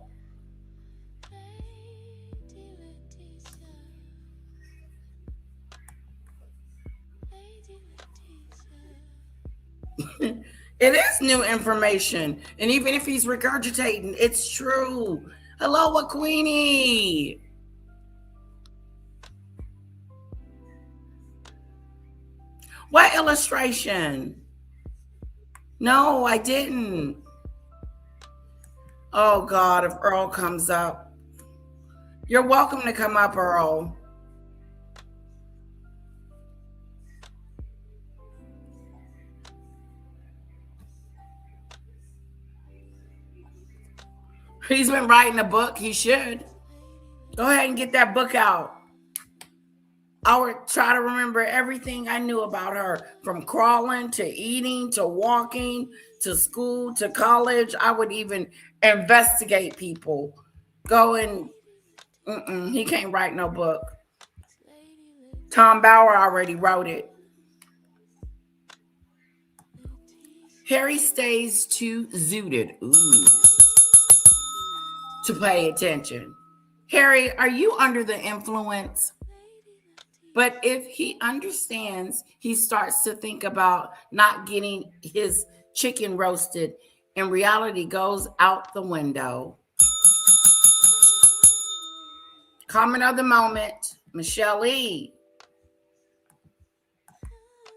It is new information. And even if he's regurgitating, it's true. Hello, a Queenie. What illustration? No, I didn't. Oh, God, if Earl comes up. You're welcome to come up, Earl. He's been writing a book. He should. Go ahead and get that book out. I would try to remember everything I knew about her, from crawling to eating to walking to school to college. I would even investigate people. Go and he can't write no book. Tom Bauer already wrote it. Harry stays too zooted. Ooh. To pay attention. Harry, are you under the influence? But if he understands, he starts to think about not getting his chicken roasted, and reality goes out the window. Comment of the moment, Michelle E.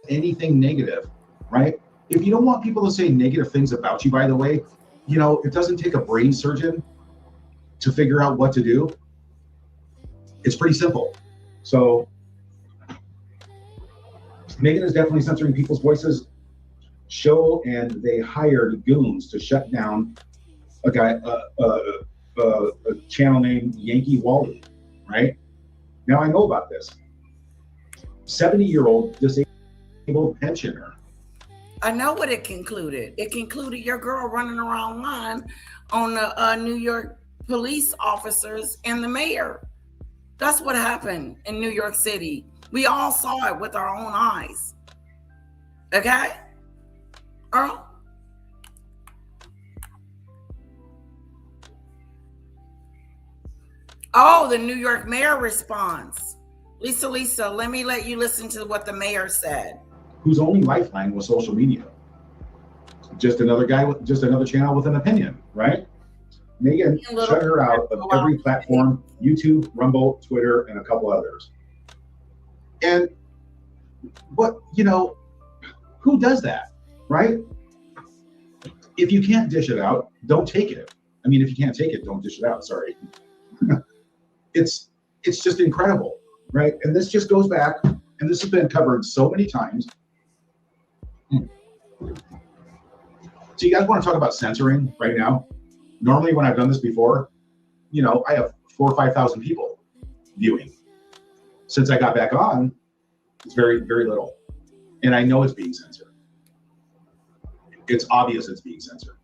Anything negative, right? If you don't want people to say negative things about you, by the way, you know, it doesn't take a brain surgeon to figure out what to do, it's pretty simple. So Meghan is definitely censoring people's voices. And they hired goons to shut down a channel named Yankee Wally, right? Now I know about this. 70-year-old disabled pensioner. I know what it concluded. It concluded your girl running around line on the New York police officers and the mayor. That's what happened in New York City. We all saw it with our own eyes. Okay? Earl? Oh, the New York mayor responds. Lisa, let me let you listen to what the mayor said. Whose only lifeline was social media. Just another channel with an opinion, right? Meghan shut her out of every platform, YouTube, Rumble, Twitter, and a couple others. And who does that, right? If you can't dish it out, don't take it. I mean, if you can't take it, don't dish it out. Sorry. It's just incredible, right? And this just goes back, and this has been covered so many times. So you guys want to talk about censoring right now? Normally when I've done this before, I have 4,000 or 5,000 people viewing. Since I got back on, it's very, very little. And I know it's being censored. It's obvious it's being censored.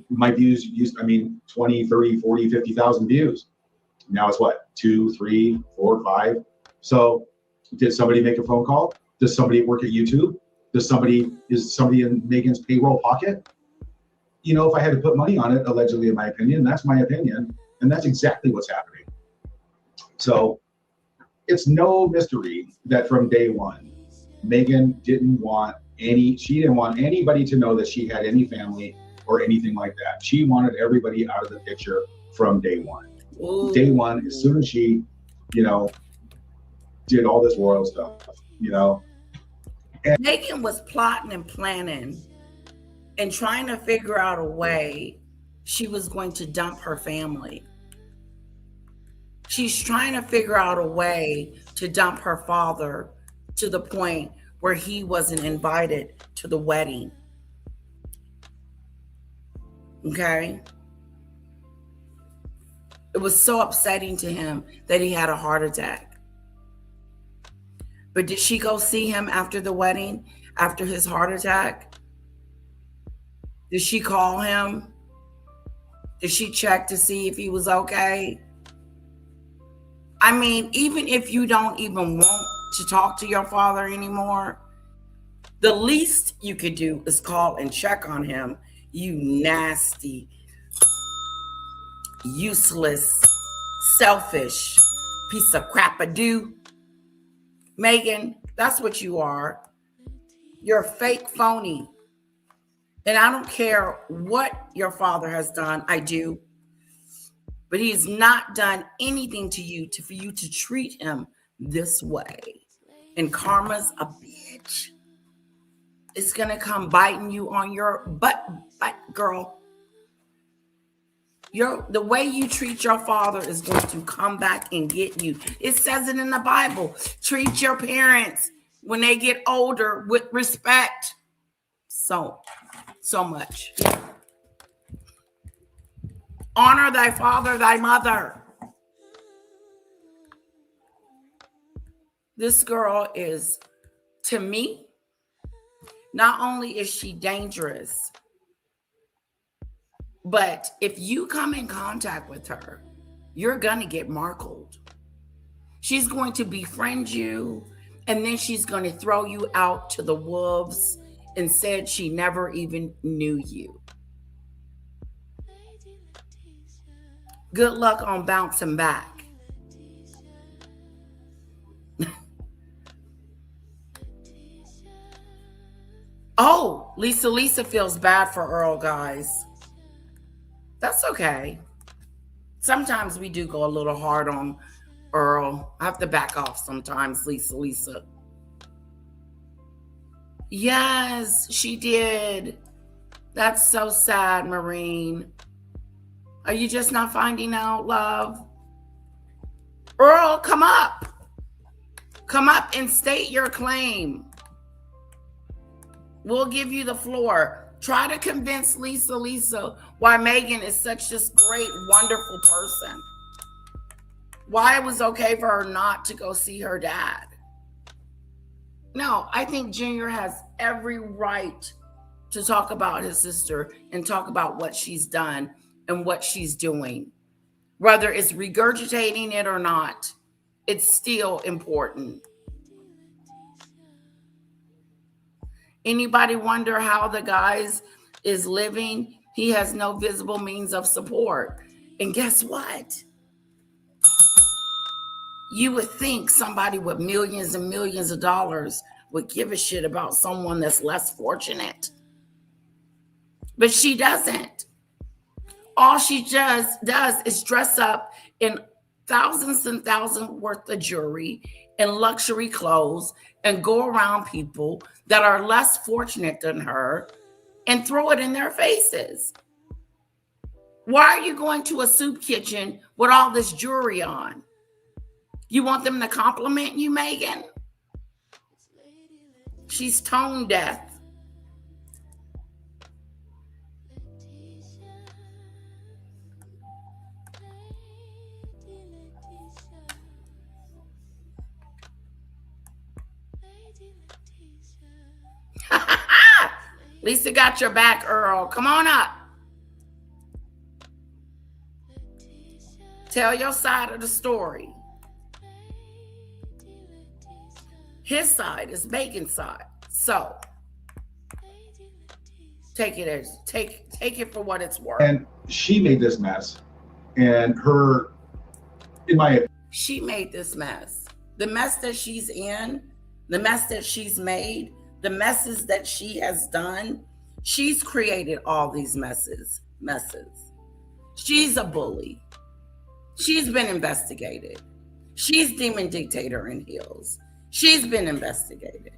My views used, 20, 30, 40, 50,000 views. Now it's what, 2, 3, 4, 5. So did somebody make a phone call? Does somebody work at YouTube? Is somebody in Meghan's payroll pocket? If I had to put money on it, allegedly, in my opinion, that's my opinion. And that's exactly what's happening. So it's no mystery that from day one, Meghan didn't want anybody to know that she had any family or anything like that. She wanted everybody out of the picture from day one. Ooh. Day one, as soon as she, did all this royal stuff, And Meghan was plotting and planning and trying to figure out a way she was going to dump her family. She's trying to figure out a way to dump her father to the point where he wasn't invited to the wedding. Okay? It was so upsetting to him that he had a heart attack. But did she go see him after the wedding, after his heart attack? Did she call him? Did she check to see if he was okay? Even if you don't even want to talk to your father anymore, the least you could do is call and check on him. You nasty, useless, selfish piece of crap-a-doo. Meghan, that's what you are. You're a fake phony. And I don't care what your father has done. I do. But he's not done anything to you for you to treat him this way. And karma's a bitch. It's going to come biting you on your butt, girl. The way you treat your father is going to come back and get you. It says it in the Bible. Treat your parents when they get older with respect. So much. Honor thy father, thy mother. This girl is, to me, not only is she dangerous, but if you come in contact with her, you're going to get markled. She's going to befriend you, and then she's going to throw you out to the wolves and said she never even knew you. Good luck on bouncing back. Oh, Lisa feels bad for Earl, guys. That's okay. Sometimes we do go a little hard on Earl. I have to back off sometimes, Lisa. Yes, she did. That's so sad, Marine. Are you just not finding out, love? Earl, come up. Come up and state your claim. We'll give you the floor. Try to convince Lisa why Meghan is such this great, wonderful person. Why it was okay for her not to go see her dad. No, I think Junior has every right to talk about his sister and talk about what she's done and what she's doing. Whether it's regurgitating it or not, it's still important. Anybody wonder how the guy is living? He has no visible means of support. And guess what? You would think somebody with millions and millions of dollars would give a shit about someone that's less fortunate. But she doesn't. All she does is dress up in thousands and thousands worth of jewelry and luxury clothes and go around people that are less fortunate than her and throw it in their faces. Why are you going to a soup kitchen with all this jewelry on? You want them to compliment you, Meghan? She's tone deaf. Lisa got your back, Earl. Come on up. Tell your side of the story. His side is Meghan's side. So take it for what it's worth. And she made this mess. And she made this mess. The mess that she's in, the mess that she's made, the messes that she has done, she's created all these messes. She's a bully. She's been investigated. She's demon dictator in heels. She's been investigated.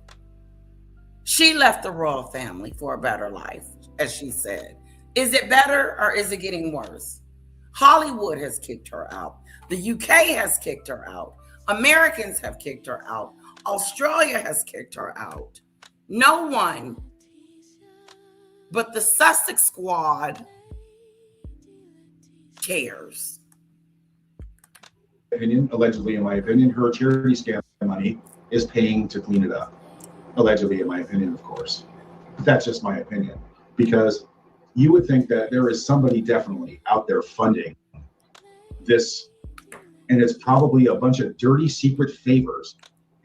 She left the royal family for a better life, as she said. Is it better or is it getting worse? Hollywood has kicked her out. The UK has kicked her out. Americans have kicked her out. Australia has kicked her out. No one but the Sussex squad cares. Allegedly, in my opinion, her charity scam money is paying to clean it up. Allegedly, in my opinion, of course. That's just my opinion. Because you would think that there is somebody definitely out there funding this, and it's probably a bunch of dirty secret favors.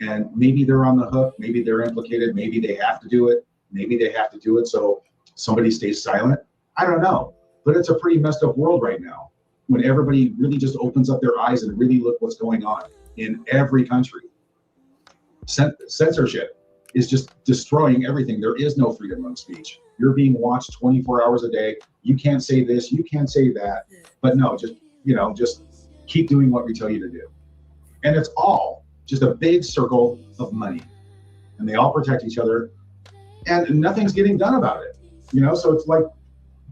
And maybe they're on the hook, maybe they're implicated, maybe they have to do it, so somebody stays silent. I don't know. But it's a pretty messed up world right now when everybody really just opens up their eyes and really look what's going on in every country. Censorship is just destroying everything. There is no freedom of speech. You're being watched 24 hours a day. You can't say this, you can't say that. But no, just keep doing what we tell you to do. And it's all just a big circle of money. And they all protect each other. And nothing's getting done about it. So it's like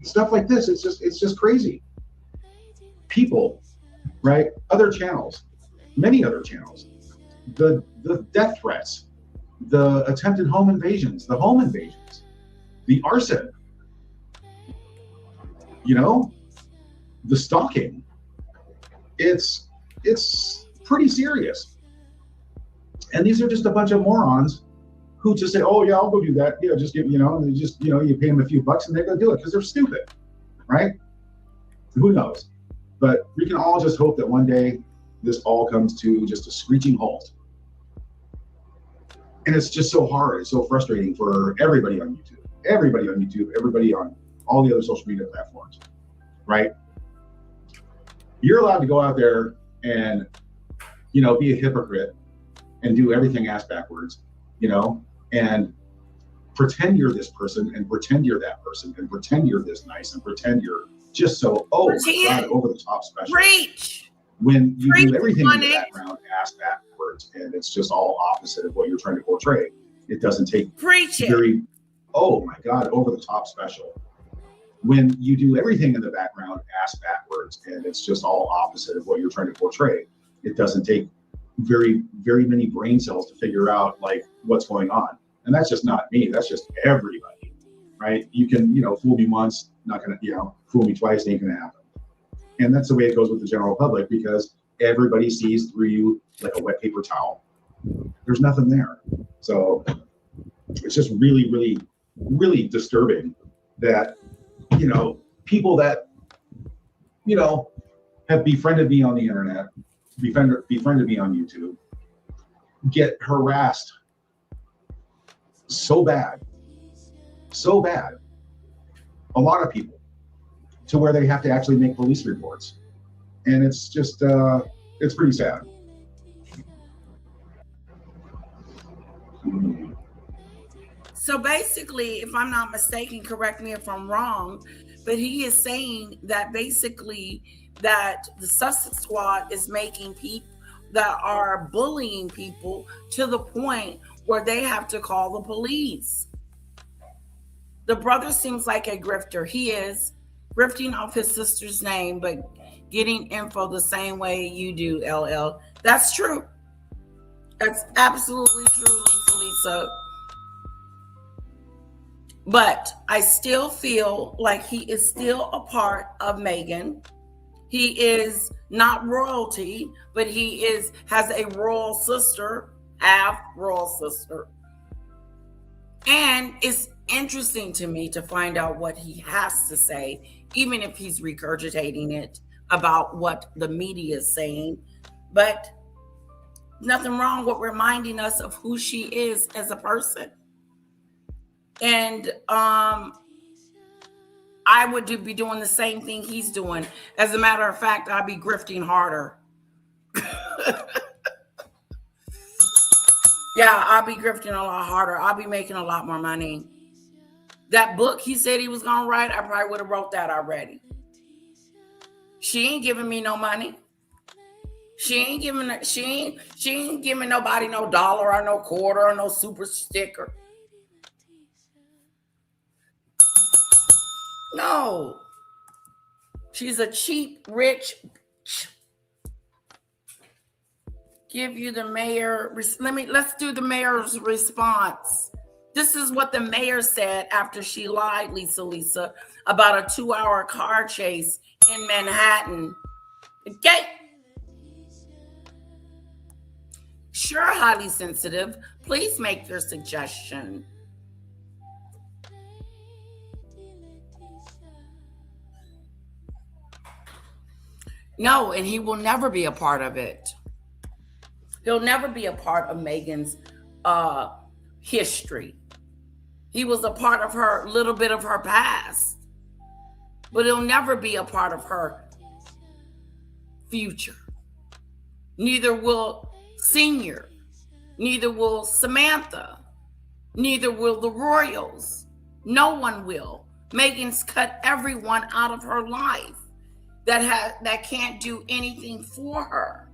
stuff like this, it's just crazy. People, right? Other channels, many other channels, the death threats, the attempted home invasions, the arson, the stalking. It's pretty serious. And these are just a bunch of morons who just say, oh yeah, I'll go do that. Yeah, just give, and they just, you pay them a few bucks and they go do it because they're stupid, right? Who knows? But we can all just hope that one day this all comes to just a screeching halt. And it's just so hard. It's so frustrating for everybody on YouTube, everybody on all the other social media platforms, right? You're allowed to go out there and, be a hypocrite and do everything ass backwards, and pretend you're this person and pretend you're that person and pretend you're this nice and pretend you're just so, oh my God, over the top special. Preach. When you Preach, do everything honey. in the background, ass backwards, and it's just all opposite of what you're trying to portray. It doesn't take Preach it. very, oh my God, over the top special. when you do everything in the background ass backwards, and it's just all opposite of what you're trying to portray. It doesn't take very, very many brain cells to figure out like what's going on. And that's just not me. That's just everybody, right? You can, fool me once, not gonna, fool me twice, ain't gonna happen. And that's the way it goes with the general public, because everybody sees through you like a wet paper towel. There's nothing there. So it's just really, really, really disturbing that, people that, have befriended me on the internet, befriended me on YouTube, get harassed so bad, a lot of people, to where they have to actually make police reports. And it's just, it's pretty sad. So basically, if I'm not mistaken, correct me if I'm wrong, but he is saying that basically that the Sussex Squad is making people that are bullying people to the point where they have to call the police. The brother seems like a grifter. He is grifting off his sister's name, but getting info the same way you do, LL. That's true. That's absolutely true, Lisa. But I still feel like he is still a part of Meghan. He is not royalty, but he has a royal sister, half royal sister. And it's interesting to me to find out what he has to say, even if he's regurgitating it about what the media is saying. But nothing wrong with reminding us of who she is as a person. And I would be doing the same thing he's doing. As a matter of fact, I'll be grifting harder. Yeah, I'll be grifting a lot harder. I'll be making a lot more money. That book he said he was going to write, I probably would have wrote that already. She ain't giving me no money. She ain't giving nobody no dollar or no quarter or no super sticker. No. She's a cheap, rich. Give you the mayor. Let's do the mayor's response. This is what the mayor said after she lied, Lisa, about a 2-hour car chase in Manhattan. Okay. Sure, highly sensitive. Please make your suggestion. No, and he will never be a part of it. He'll never be a part of Meghan's history. He was a part of her, little bit of her past, but he'll never be a part of her future. Neither will Senior, neither will Samantha, neither will the Royals. No one will. Meghan's cut everyone out of her life that can't do anything for her.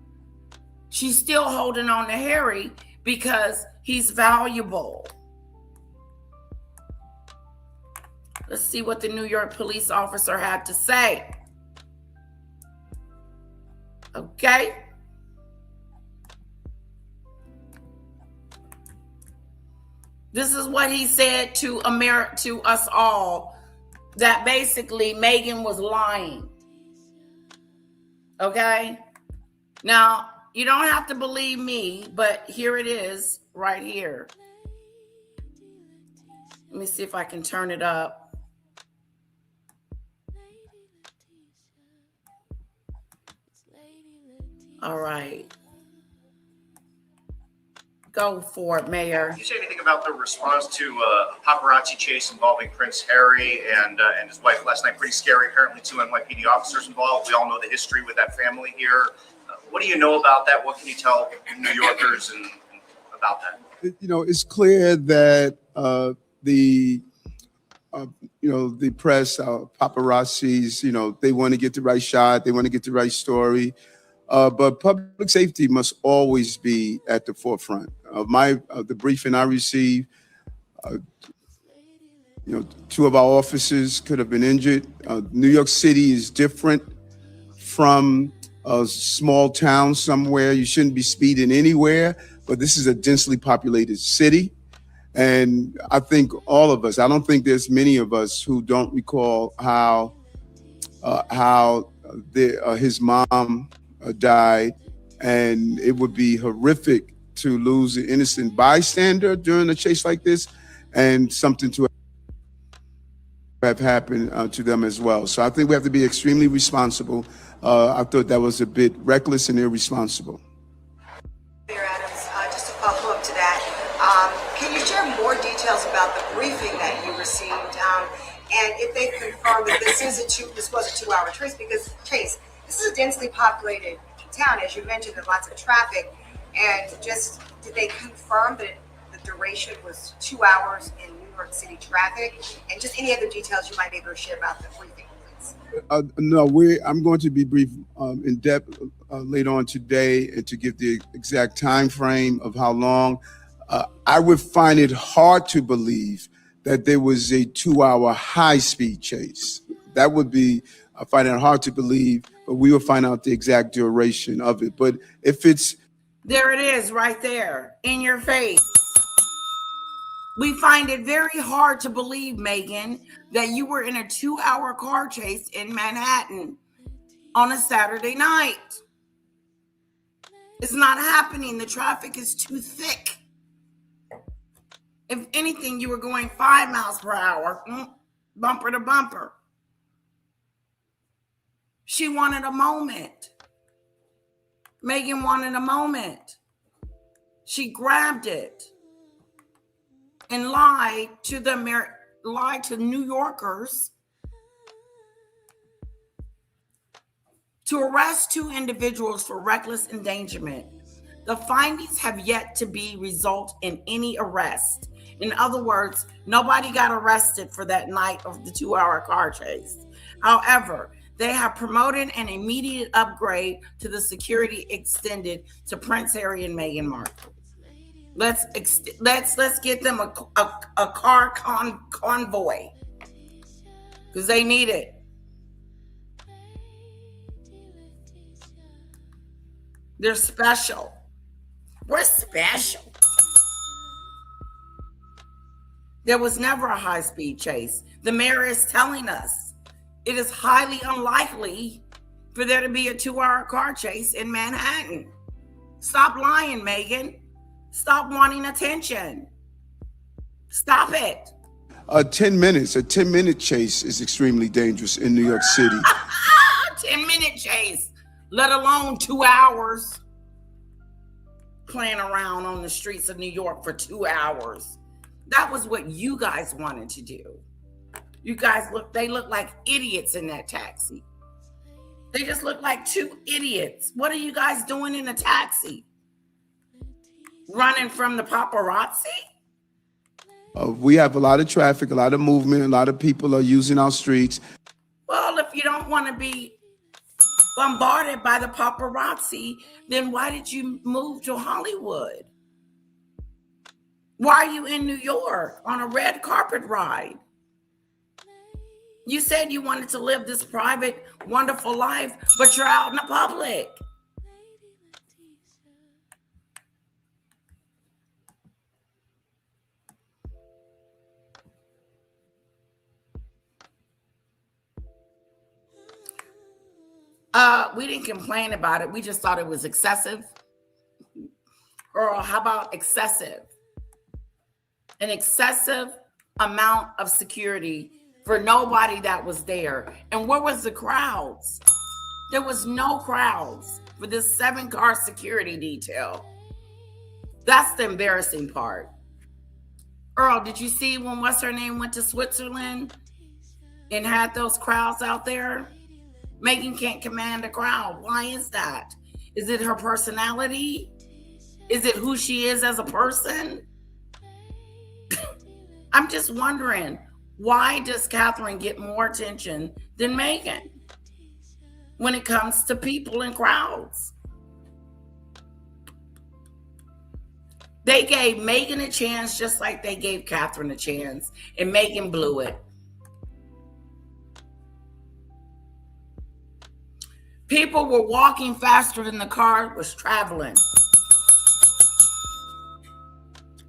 She's still holding on to Harry because he's valuable. Let's see what the New York police officer had to say. Okay. This is what he said to us all, that basically Meghan was lying. Okay? Now, you don't have to believe me, but here it is right here. Let me see if I can turn it up. All right. Go for it, Mayor. Can you say anything about the response to a paparazzi chase involving Prince Harry and his wife last night? Pretty scary. Apparently, 2 NYPD officers involved. We all know the history with that family here. What do you know about that? What can you tell New Yorkers about that? It's clear that the press, paparazzis, they want to get the right shot. They want to get the right story. But public safety must always be at the forefront of the briefing I received. 2 of our officers could have been injured. New York City is different from a small town somewhere. You shouldn't be speeding anywhere, but this is a densely populated city. And I think all of us, I don't think there's many of us who don't recall how his mom died. And it would be horrific to lose an innocent bystander during a chase like this, and something to have happened to them as well. So I think we have to be extremely responsible. I thought that was a bit reckless and irresponsible. Mayor Adams, just to follow up to that, can you share more details about the briefing that you received, and if they confirmed that this was a 2-hour chase? Because this is a densely populated town, as you mentioned, there's lots of traffic, and just did they confirm that the duration was 2 hours in New York City traffic, and just any other details you might be able to share about the briefing, please? No, I'm going to be brief in depth later on today, and to give the exact time frame of how long. I would find it hard to believe that there was a 2-hour high-speed chase. That would be, I find it hard to believe, but we will find out the exact duration of it. But if it's... There it is right there in your face. We find it very hard to believe, Meghan, that you were in a 2-hour car chase in Manhattan on a Saturday night. It's not happening. The traffic is too thick. If anything, you were going 5 miles per hour, bumper to bumper. She wanted a moment. Meghan wanted a moment. She grabbed it and lied to New Yorkers to arrest 2 individuals for reckless endangerment. The findings have yet to be result in any arrest. In other words, nobody got arrested for that night of the 2-hour car chase. However, they have promoted an immediate upgrade to the security extended to Prince Harry and Meghan Markle. Let's get them a car convoy, because they need it. They're special. We're special. There was never a high-speed chase. The mayor is telling us it is highly unlikely for there to be a 2-hour car chase in Manhattan. Stop lying, Meghan. Stop wanting attention. Stop it. 10 minutes, a 10-minute chase is extremely dangerous in New York City. 10-minute chase, let alone 2 hours. Playing around on the streets of New York for 2 hours. That was what you guys wanted to do. You guys they look like idiots in that taxi. They just look like 2 idiots. What are you guys doing in a taxi? Running from the paparazzi? We have a lot of traffic, a lot of movement, a lot of people are using our streets. Well, if you don't want to be bombarded by the paparazzi, then why did you move to Hollywood? Why are you in New York on a red carpet ride? You said you wanted to live this private, wonderful life, but you're out in the public. We didn't complain about it. We just thought it was excessive. Or how about excessive? An excessive amount of security for nobody that was there. And where was the crowds? There was no crowds for this 7-car security detail. That's the embarrassing part. Earl, did you see when what's her name went to Switzerland and had those crowds out there? Meghan can't command a crowd. Why is that? Is it her personality? Is it who she is as a person? I'm just wondering, why does Catherine get more attention than Meghan when it comes to people and crowds? They gave Meghan a chance just like they gave Catherine a chance, and Meghan blew it. People were walking faster than the car was traveling.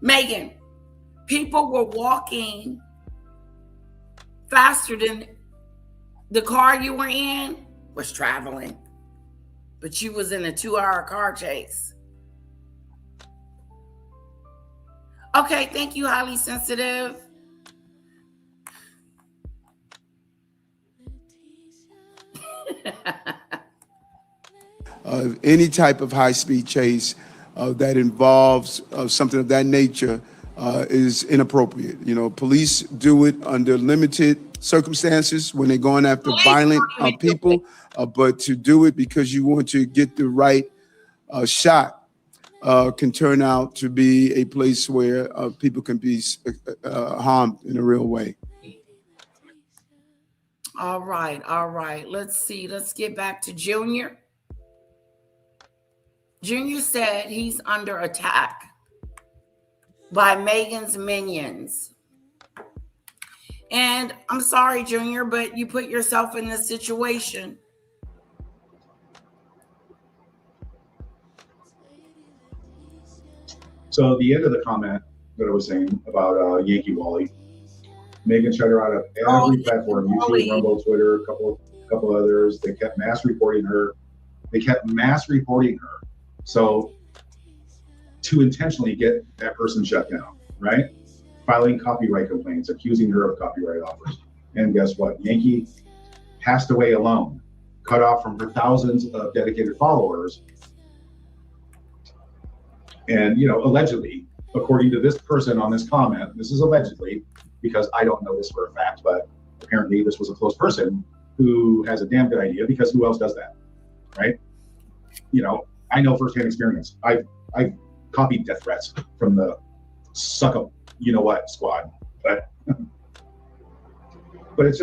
Meghan, people were walking faster than the car you were in was traveling. But you was in a 2-hour car chase. Okay, thank you, highly sensitive. Any type of high-speed chase that involves something of that nature is inappropriate. You know, police do it under limited circumstances when they're going after violent people, but to do it because you want to get the right shot can turn out to be a place where people can be harmed in a real way. All right. Let's see. Let's get back to Junior. Junior said he's under attack by Meghan's minions. And I'm sorry, Junior, but you put yourself in this situation. So the end of the comment that I was saying about Yankee Wally, Meghan shut her out of every platform, YouTube, Rumble, Twitter, a couple others. They kept mass reporting her. So to intentionally get that person shut down, right? Filing copyright complaints, accusing her of copyright offers. And guess what? Yankee passed away alone, cut off from her thousands of dedicated followers. And, you know, allegedly, according to this person on this comment, this is allegedly, because I don't know this for a fact, but apparently this was a close person who has a damn good idea, because who else does that, right? You know, I know firsthand experience. I've copied death threats from the suck up, you know what, squad, but it's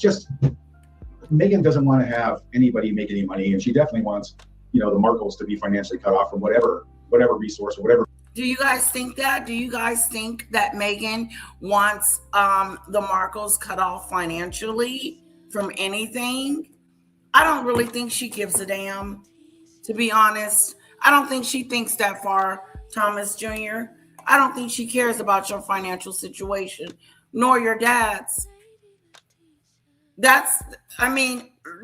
just Meghan doesn't want to have anybody make any money, and she definitely wants, you know, the Markles to be financially cut off from whatever resource or whatever. Do you guys think that? Do you guys think that Meghan wants the Markles cut off financially from anything? I don't really think she gives a damn, to be honest. I don't think she thinks that far, Thomas Jr. I don't think she cares about your financial situation, nor your dad's.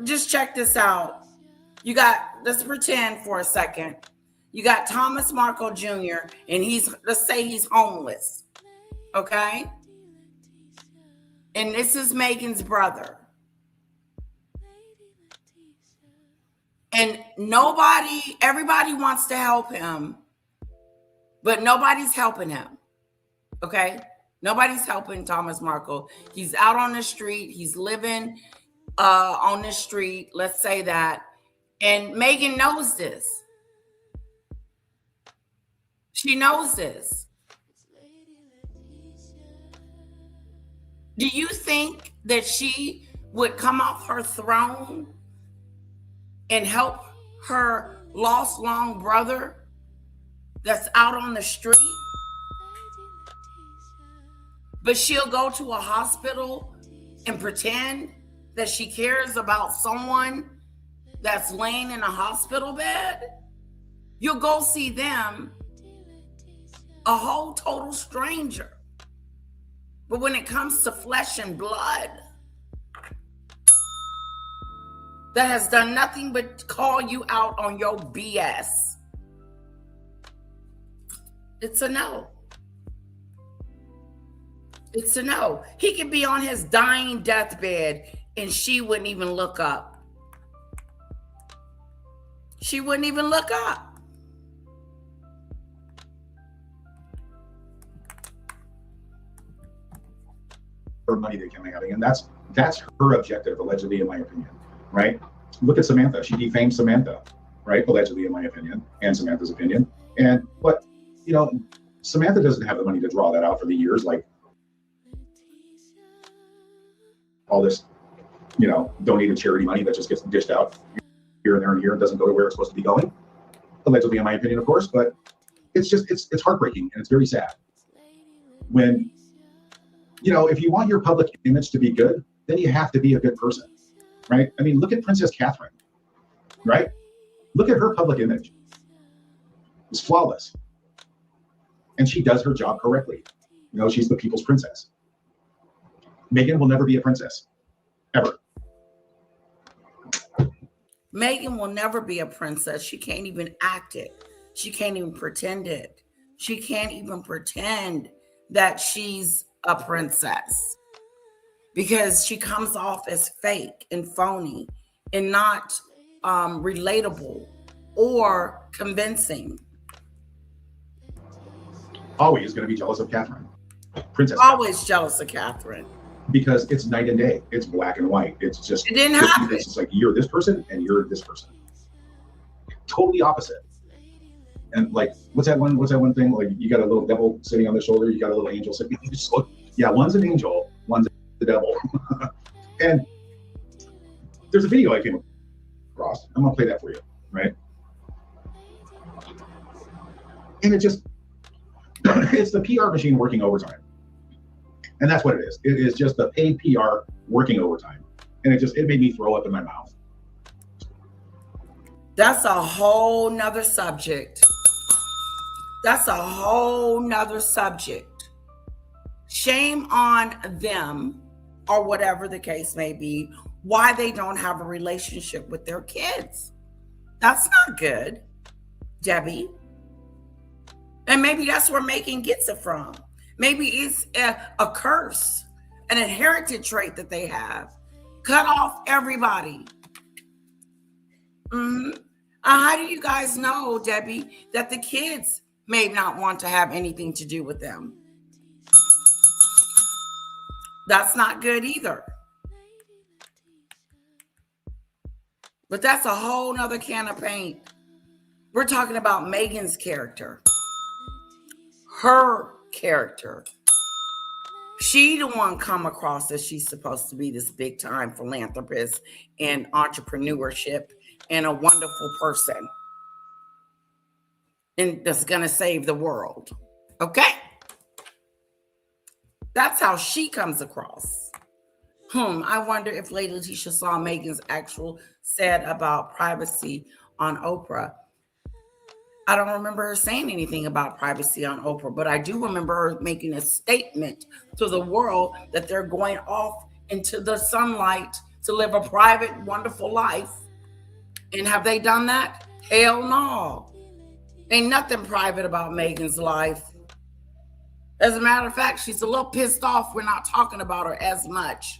Just check this out. You got, let's pretend for a second. You got Thomas Markle Jr. and let's say he's homeless. Okay? And this is Meghan's brother. And everybody wants to help him, but nobody's helping him. Okay? Nobody's helping Thomas Markle. He's out on the street. He's living on the street. Let's say that. And Meghan knows this. She knows this. Do you think that she would come off her throne and help her lost long brother that's out on the street? But she'll go to a hospital and pretend that she cares about someone that's laying in a hospital bed? You'll go see them, a whole total stranger. But when it comes to flesh and blood, that has done nothing but call you out on your BS, it's a no. It's a no. He could be on his dying deathbed and she wouldn't even look up. She wouldn't even look up. For money they're coming out, and that's her objective, allegedly, in my opinion, right? Look at Samantha. She defamed Samantha, right? Allegedly, in my opinion, and Samantha's opinion. And but you know, Samantha doesn't have the money to draw that out for the years, like all this, you know, donated charity money that just gets dished out. here and there and here and doesn't go to where it's supposed to be going. Allegedly, in my opinion, of course, but it's just, it's heartbreaking and it's very sad. When, if you want your public image to be good, then you have to be a good person, right? I mean, look at Princess Catherine, right? Look at her public image. It's flawless. And she does her job correctly. She's the people's princess. Meghan will never be a princess, ever. Meghan will never be a princess. She can't even act it. She can't even pretend it. She can't even pretend that she's a princess because she comes off as fake and phony and not relatable or convincing. Always going to be jealous of Catherine. Princess Always Catherine. jealous of Catherine. Because it's night and day. It's black and white. It's just, it didn't happen. It's just like, you're this person and you're this person. Totally opposite. And like, what's that one thing? Like, you got a little devil sitting on the shoulder. You got a little angel sitting on the shoulder. Yeah, one's an angel, one's the devil. And there's a video I came across. I'm going to play that for you, right? And it's the PR machine working overtime. And that's what it is. It is just the paid PR working overtime. And it made me throw up in my mouth. That's a whole nother subject. Shame on them, or whatever the case may be, why they don't have a relationship with their kids. That's not good, Debbie. And maybe that's where Meghan gets it from. Maybe it's a curse, an inherited trait that they have. Cut off everybody. How do you guys know, Debbie, that the kids may not want to have anything to do with them? That's not good either. But that's a whole nother can of paint. We're talking about Meghan's character. Her character. She the one come across as she's supposed to be this big time philanthropist and entrepreneurship and a wonderful person. And that's gonna save the world. Okay? That's how she comes across. I wonder if Lady Letitia saw Meghan's actual said about privacy on Oprah. I don't remember her saying anything about privacy on Oprah, but I do remember her making a statement to the world that they're going off into the sunlight to live a private, wonderful life. And have they done that? Hell no. Ain't nothing private about Meghan's life. As a matter of fact, she's a little pissed off we're not talking about her as much.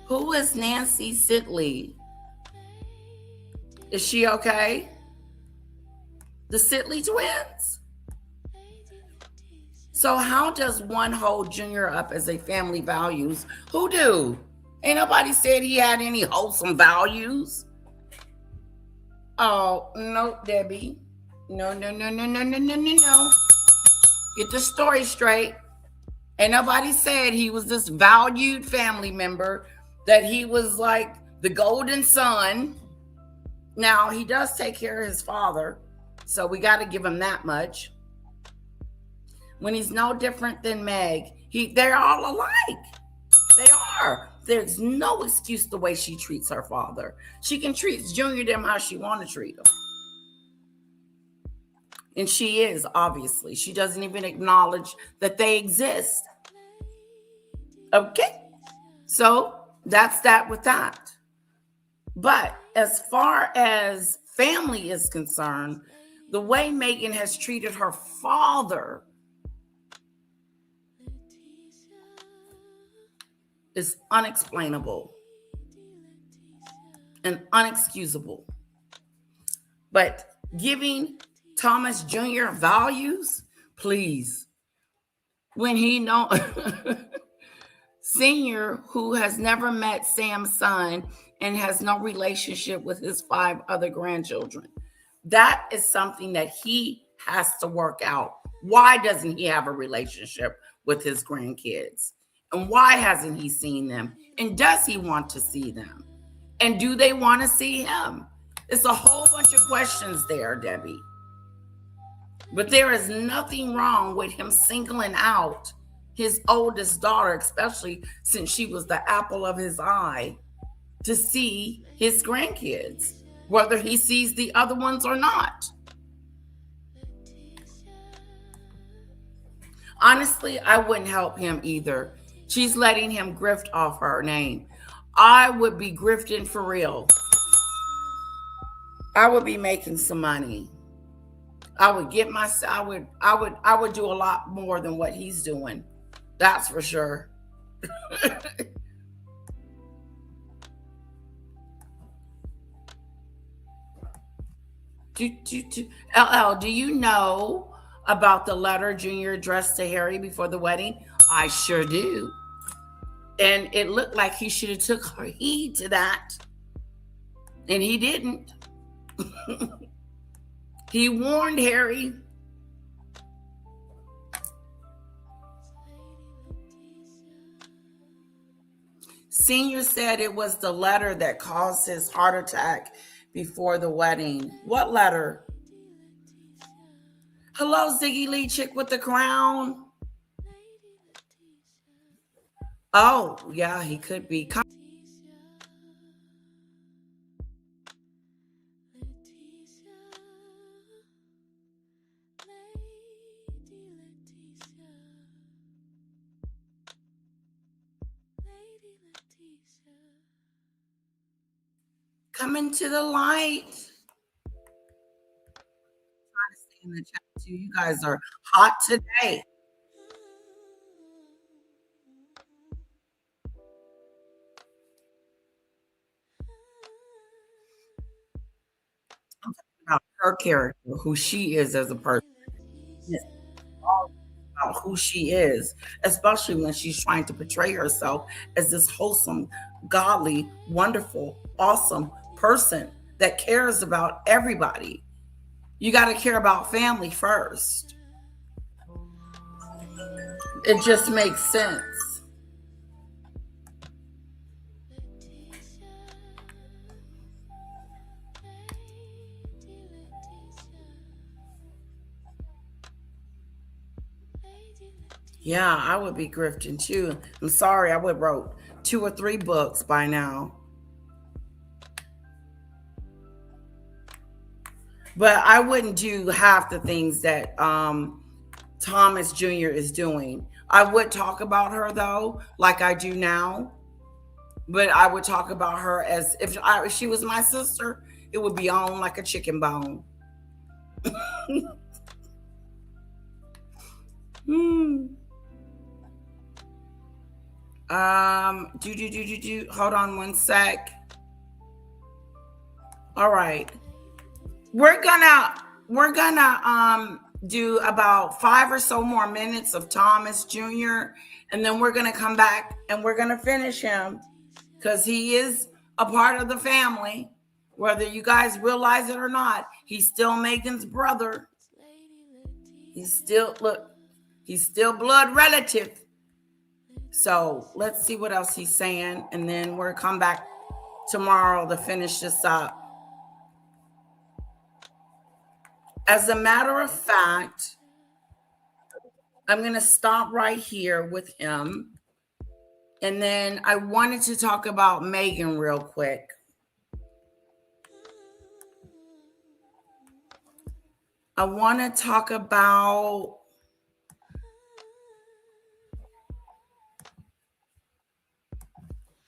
Who is Nancy Sidley? Is she okay? The Sidley twins? So how does one hold Junior up as a family values? Who do? Ain't nobody said he had any wholesome values. Oh, no, Debbie. No. Get the story straight. Ain't nobody said he was this valued family member, that he was like the golden son. Now, he does take care of his father, so we got to give him that much. When he's no different than Meg, they're all alike. They are. There's no excuse the way she treats her father. She can treat Junior them how she want to treat them. And she is, obviously. She doesn't even acknowledge that they exist. Okay? So that's that with that. But as far as family is concerned, the way Meghan has treated her father is unexplainable and unexcusable. But giving Thomas Jr. values, please, when he know Senior, who has never met Sam's son and has no relationship with his 5 other grandchildren, that is something that he has to work out. Why doesn't he have a relationship with his grandkids? And why hasn't he seen them? And does he want to see them? And do they want to see him? It's a whole bunch of questions there, Debbie. But there is nothing wrong with him singling out his oldest daughter, especially since she was the apple of his eye, to see his grandkids, whether he sees the other ones or not. Honestly, I wouldn't help him either. She's letting him grift off her name. I would be grifting for real. I would be making some money. I would get my, I would do a lot more than what he's doing. That's for sure. LL, do you know about the letter Junior addressed to Harry before the wedding? I sure do. And it looked like he should have took heed to that. And he didn't. He warned Harry. Senior said it was the letter that caused his heart attack before the wedding. What letter? Hello, Ziggy Lee chick with the crown. Oh, yeah, he could be. Come into the light. Trying to stay in the chat too. You guys are hot today. I'm talking about her character, who she is as a person. It's all about who she is, especially when she's trying to portray herself as this wholesome, godly, wonderful, awesome person that cares about everybody. You got to care about family first. It just makes sense. Yeah, I would be grifting too. I'm sorry, I would have wrote 2 or 3 books by now. But I wouldn't do half the things that Thomas Jr. is doing. I would talk about her though, like I do now. But I would talk about her as if she was my sister, it would be on like a chicken bone. Hold on one sec. All right. We're gonna do about 5 or so more minutes of Thomas Jr. and then we're gonna come back and we're gonna finish him because he is a part of the family, whether you guys realize it or not. He's still Meghan's brother. He's still blood relative. So let's see what else he's saying, and then we'll come back tomorrow to finish this up. As a matter of fact, I'm going to stop right here with him. And then I wanted to talk about Meghan real quick. I want to talk about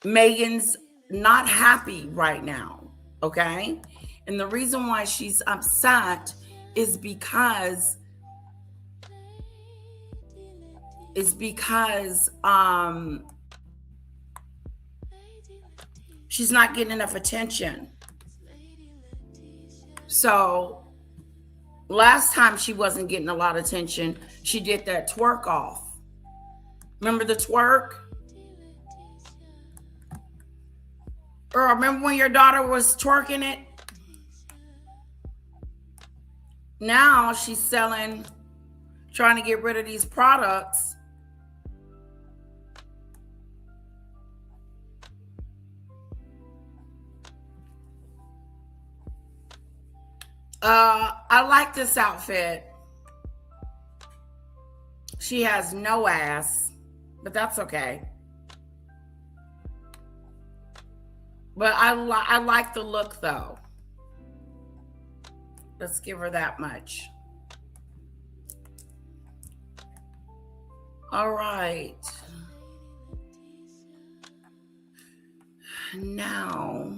Meghan's not happy right now, okay? And the reason why she's upset is because she's not getting enough attention. So last time she wasn't getting a lot of attention, she did that twerk off. Remember the twerk? Or remember when your daughter was twerking it? Now she's trying to get rid of these products. I like this outfit. She has no ass, but that's okay. But I like the look though. Let's give her that much. All right. Now,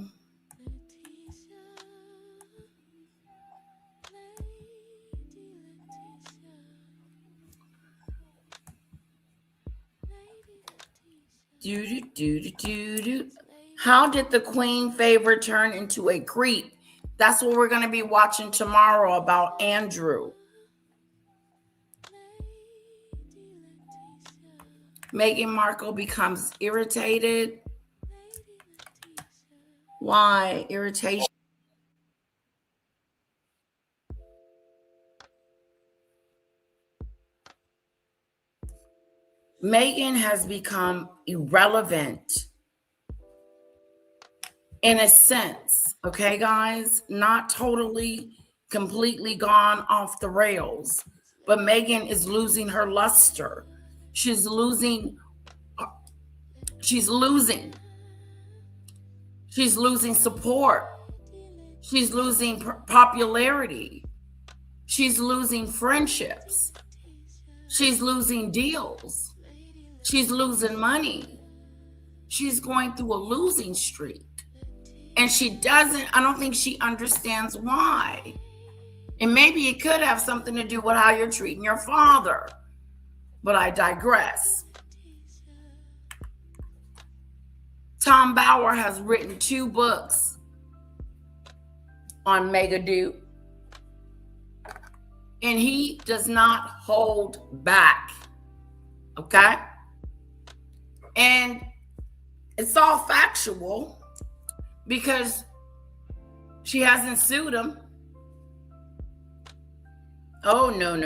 how did the queen favor turn into a creep? That's what we're going to be watching tomorrow about Andrew. Meghan Markle becomes irritated. Why irritation? Meghan has become irrelevant in a sense, okay, guys? Not totally, completely gone off the rails, but Meghan is losing her luster. She's losing support. She's losing popularity. She's losing friendships. She's losing deals. She's losing money. She's going through a losing streak. And I don't think she understands why. And maybe it could have something to do with how you're treating your father. But I digress. Tom Bauer has written 2 books on Meghan, and he does not hold back. Okay? And it's all factual because she hasn't sued him. Oh, no.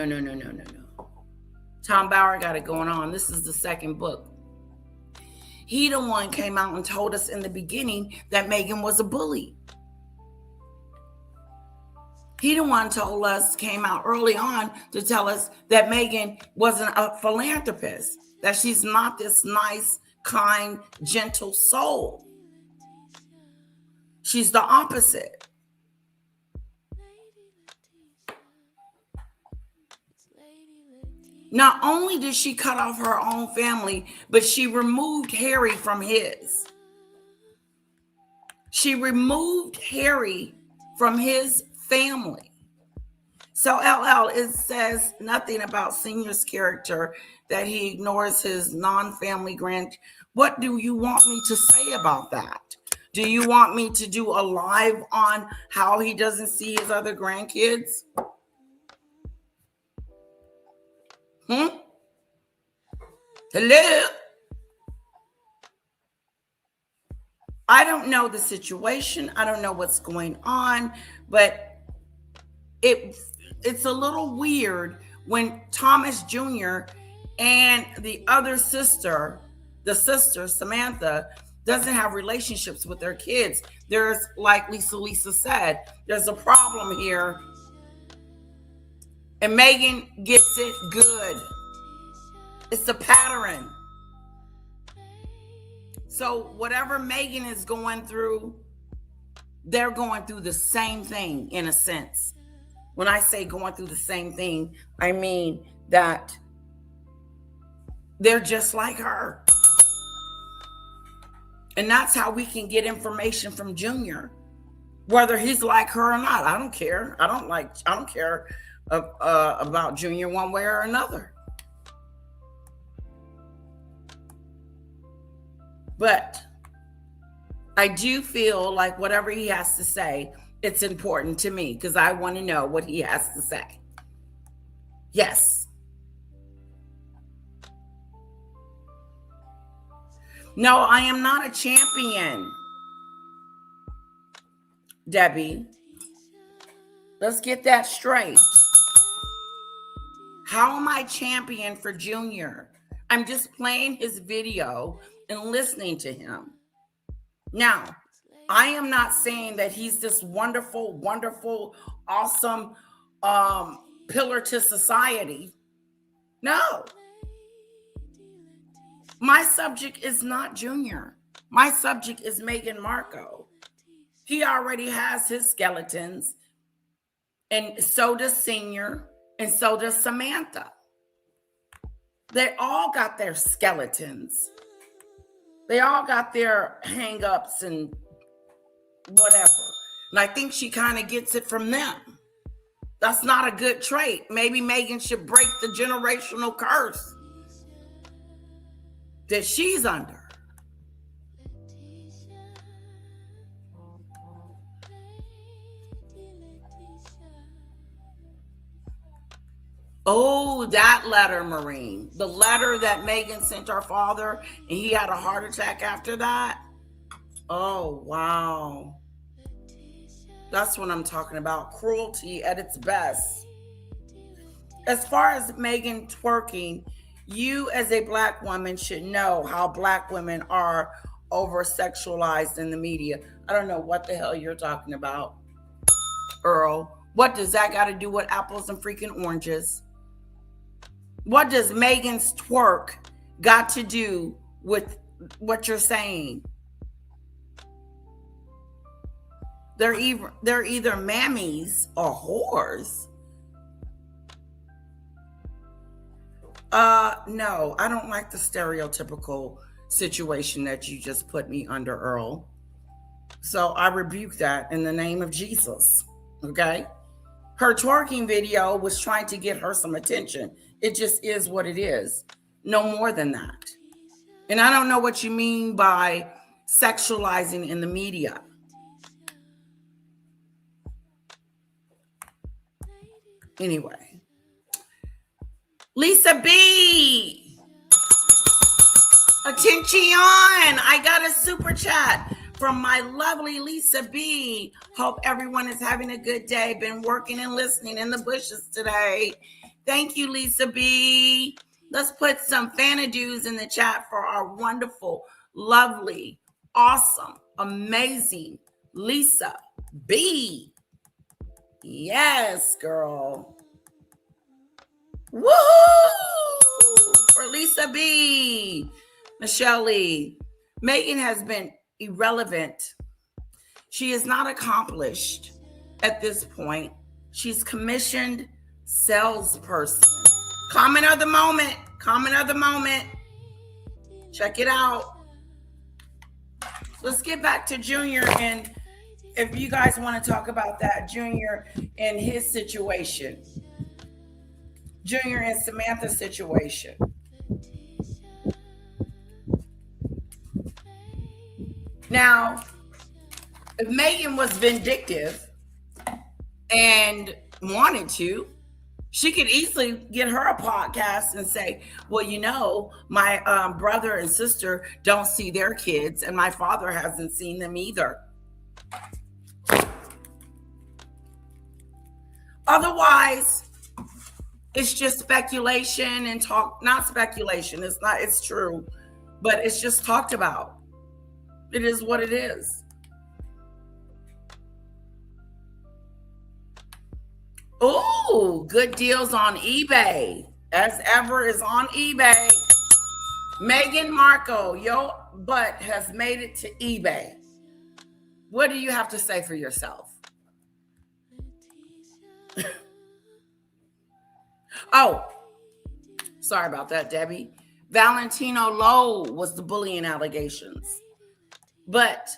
Tom Bauer got it going on. This is the 2nd book. He the one came out and told us in the beginning that Meghan was a bully. He the one came out early on to tell us that Meghan wasn't a philanthropist, that she's not this nice, kind, gentle soul. She's the opposite. Not only did she cut off her own family, but she removed Harry from his. She removed Harry from his family. So LL, it says nothing about Senior's character that he ignores his non-family grand. What do you want me to say about that? Do you want me to do a live on how he doesn't see his other grandkids? Hello? I don't know the situation. I don't know what's going on, but it's a little weird when Thomas Jr. and the other sister, Samantha, doesn't have relationships with their kids. There's, like Lisa said, there's a problem here. And Meghan gets it good. It's a pattern. So whatever Meghan is going through, they're going through the same thing in a sense. When I say going through the same thing, I mean that they're just like her. And that's how we can get information from Junior, whether he's like her or not. I don't care. I don't care about Junior one way or another. But I do feel like whatever he has to say, it's important to me because I want to know what he has to say. Yes. No, I am not a champion, Debbie. Let's get that straight. How am I champion for Junior? I'm just playing his video and listening to him. Now, I am not saying that he's this wonderful, wonderful, awesome pillar to society. No. My subject is not Junior. My subject is Meghan Markle. He already has his skeletons, and so does Senior, and so does Samantha. They all got their skeletons. They all got their hang-ups and whatever. And I think she kind of gets it from them. That's not a good trait. Maybe Meghan should break the generational curse that she's under. Oh, that letter, Maureen. The letter that Meghan sent her father, and he had a heart attack after that. Oh, wow. That's what I'm talking about. Cruelty at its best. As far as Meghan twerking, you as a Black woman should know how Black women are over-sexualized in the media. I don't know what the hell you're talking about, Earl. What does that got to do with apples and freaking oranges? What does Meghan's twerk got to do with what you're saying? They're either mammies or whores. No, I don't like the stereotypical situation that you just put me under, Earl. So I rebuke that in the name of Jesus. Okay? Her twerking video was trying to get her some attention. It just is what it is. No more than that. And I don't know what you mean by sexualizing in the media. Anyway. Lisa B. Attention. I got a super chat from my lovely Lisa B. Hope everyone is having a good day. Been working and listening in the bushes today. Thank you, Lisa B. Let's put some fanadoos in the chat for our wonderful, lovely, awesome, amazing Lisa B. Yes, girl. Woohoo! For Lisa B. Michelle Lee. Meghan has been irrelevant. She is not accomplished at this point. She's commissioned salesperson. Comment of the moment. Comment of the moment. Check it out. Let's get back to Junior, and if you guys want to talk about that, Junior and his situation. Junior and Samantha's situation. Now, if Meghan was vindictive and wanted to, she could easily get her a podcast and say, well, you know, my brother and sister don't see their kids, and my father hasn't seen them either. Otherwise, it's just speculation and talk, not speculation. It's not, it's true, but it's just talked about. It is what it is. Oh, good deals on eBay. As ever is on eBay. Meghan Markle, your butt has made it to eBay. What do you have to say for yourself? Oh, sorry about that, Debbie. Valentino Lowe was the bullying allegations. But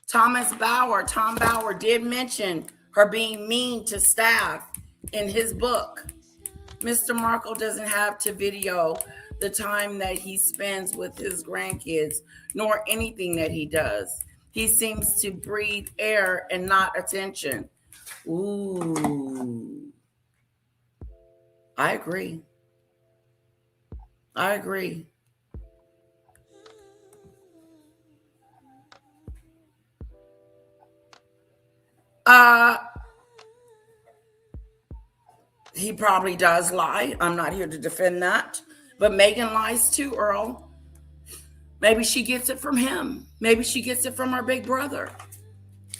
Tom Bauer did mention her being mean to staff in his book. Mr. Markle doesn't have to video the time that he spends with his grandkids, nor anything that he does. He seems to breathe air and not attention. Ooh. I agree. He probably does lie. I'm not here to defend that. But Meghan lies too, Earl. Maybe she gets it from him. Maybe she gets it from her big brother.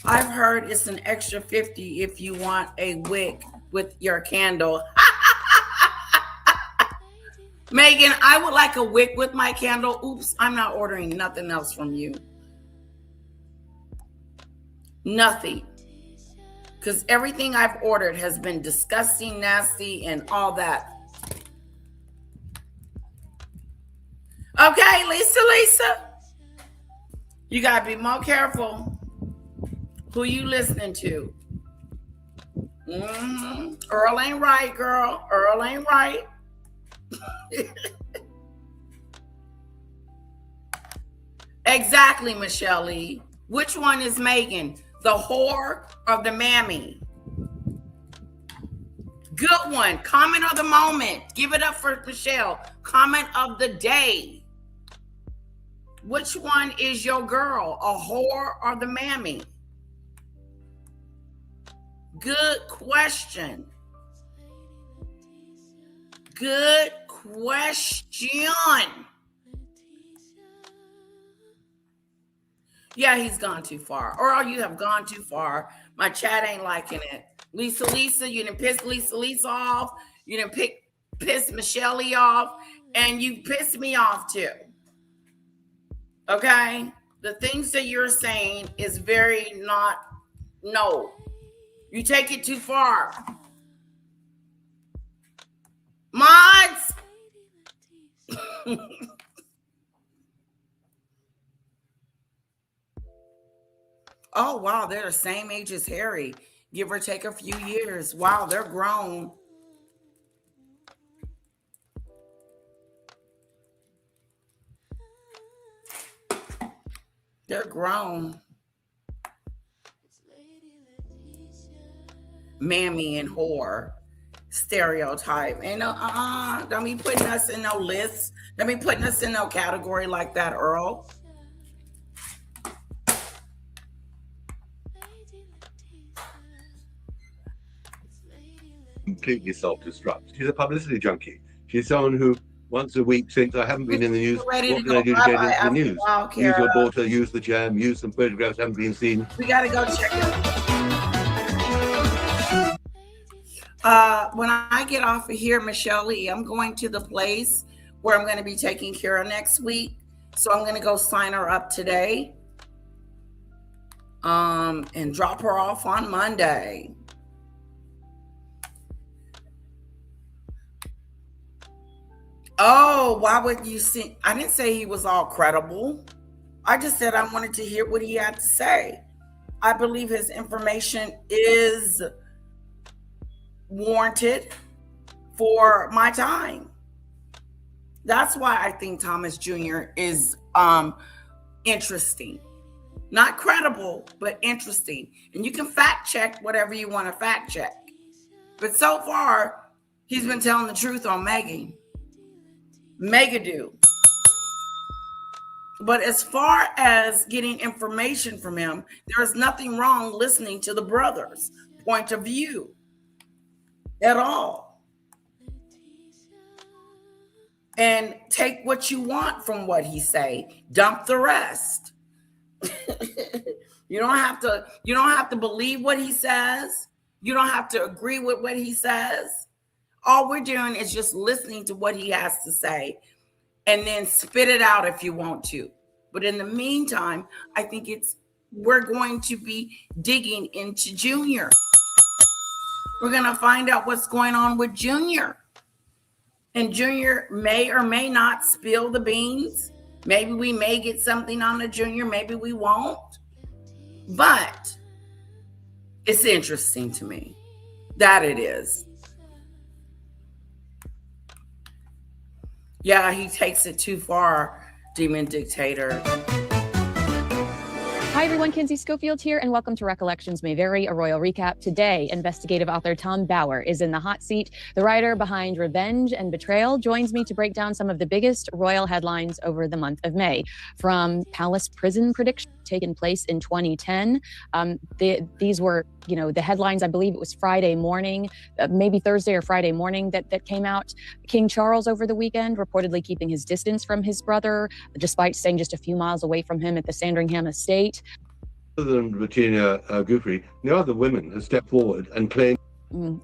I've heard it's an extra 50 if you want a wick with your candle. Megan, I would like a wick with my candle. Oops, I'm not ordering nothing else from you. Nothing. Because everything I've ordered has been disgusting, nasty, and all that. Okay, Lisa. You got to be more careful who you listening to. Earl ain't right, girl. Earl ain't right. Exactly, Michelle Lee. Which one is Meghan? The whore or the mammy? Good one. Comment of the moment. Give it up for Michelle. Comment of the day. Which one is your girl? A whore or the mammy? Good question. Good question. Yeah, he's gone too far. Or you have gone too far. My chat ain't liking it. Lisa, you didn't piss Lisa off. You didn't piss Michelle off. And you pissed me off too. Okay? The things that you're saying is very not, no. You take it too far. Mods! Oh, wow, they're the same age as Harry. Give or take a few years. Wow, they're grown. They're grown. Mammy and whore stereotype. And don't be putting us in no list. Don't be putting us in no category like that, Earl. Completely self-destruct. She's a publicity junkie. She's someone who once a week thinks, I haven't been in the news. What can I do to get into the news? Use your daughter, use the jam, use some photographs haven't been seen. We got to go check it. When I get off of here, Michelle Lee, I'm going to the place where I'm going to be taking care of next week. So I'm going to go sign her up today and drop her off on Monday. Oh, why would you see? I didn't say he was all credible. I just said I wanted to hear what he had to say. I believe his information is warranted for my time. That's why I think Thomas Jr. is interesting. Not credible, but interesting. And you can fact check whatever you want to fact check. But so far, he's been telling the truth on Meghan. Megadu. But as far as getting information from him, there is nothing wrong listening to the brothers' point of view at all. And take what you want from what he say. Dump the rest. You don't have to believe what he says. You don't have to agree with what he says. All we're doing is just listening to what he has to say and then spit it out if you want to. But in the meantime, I think we're going to be digging into Junior. We're going to find out what's going on with Junior. And Junior may or may not spill the beans. Maybe we may get something on the Junior. Maybe we won't. But it's interesting to me. That it is. Yeah, he takes it too far, Demon Dictator. Hi everyone, Kinsey Schofield here, and welcome to Recollections May Vary, a royal recap. Today, investigative author Tom Bauer is in the hot seat. The writer behind Revenge and Betrayal joins me to break down some of the biggest royal headlines over the month of May. From palace prison predictions taken place in 2010. These were, the headlines, I believe it was Friday morning, maybe Thursday or Friday morning that came out. King Charles over the weekend reportedly keeping his distance from his brother, despite staying just a few miles away from him at the Sandringham estate. Other than Virginia Giuffre, no other women have stepped forward and claimed.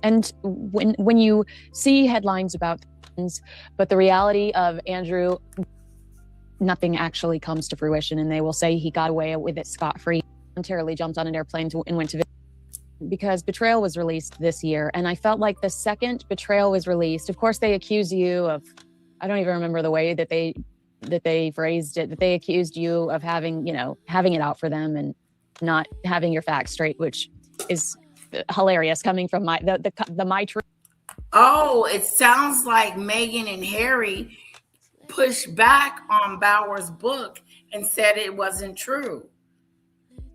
And when you see headlines about things, but the reality of Andrew, nothing actually comes to fruition, and they will say he got away with it scot-free, voluntarily jumped on an airplane and went to because Betrayal was released this year. And I felt like the second Betrayal was released, of course, they accuse you of, I don't even remember the way that they phrased it, that they accused you of having it out for them and not having your facts straight, which is hilarious coming from my truth. Oh, it sounds like Meghan and Harry pushed back on Bauer's book and said it wasn't true.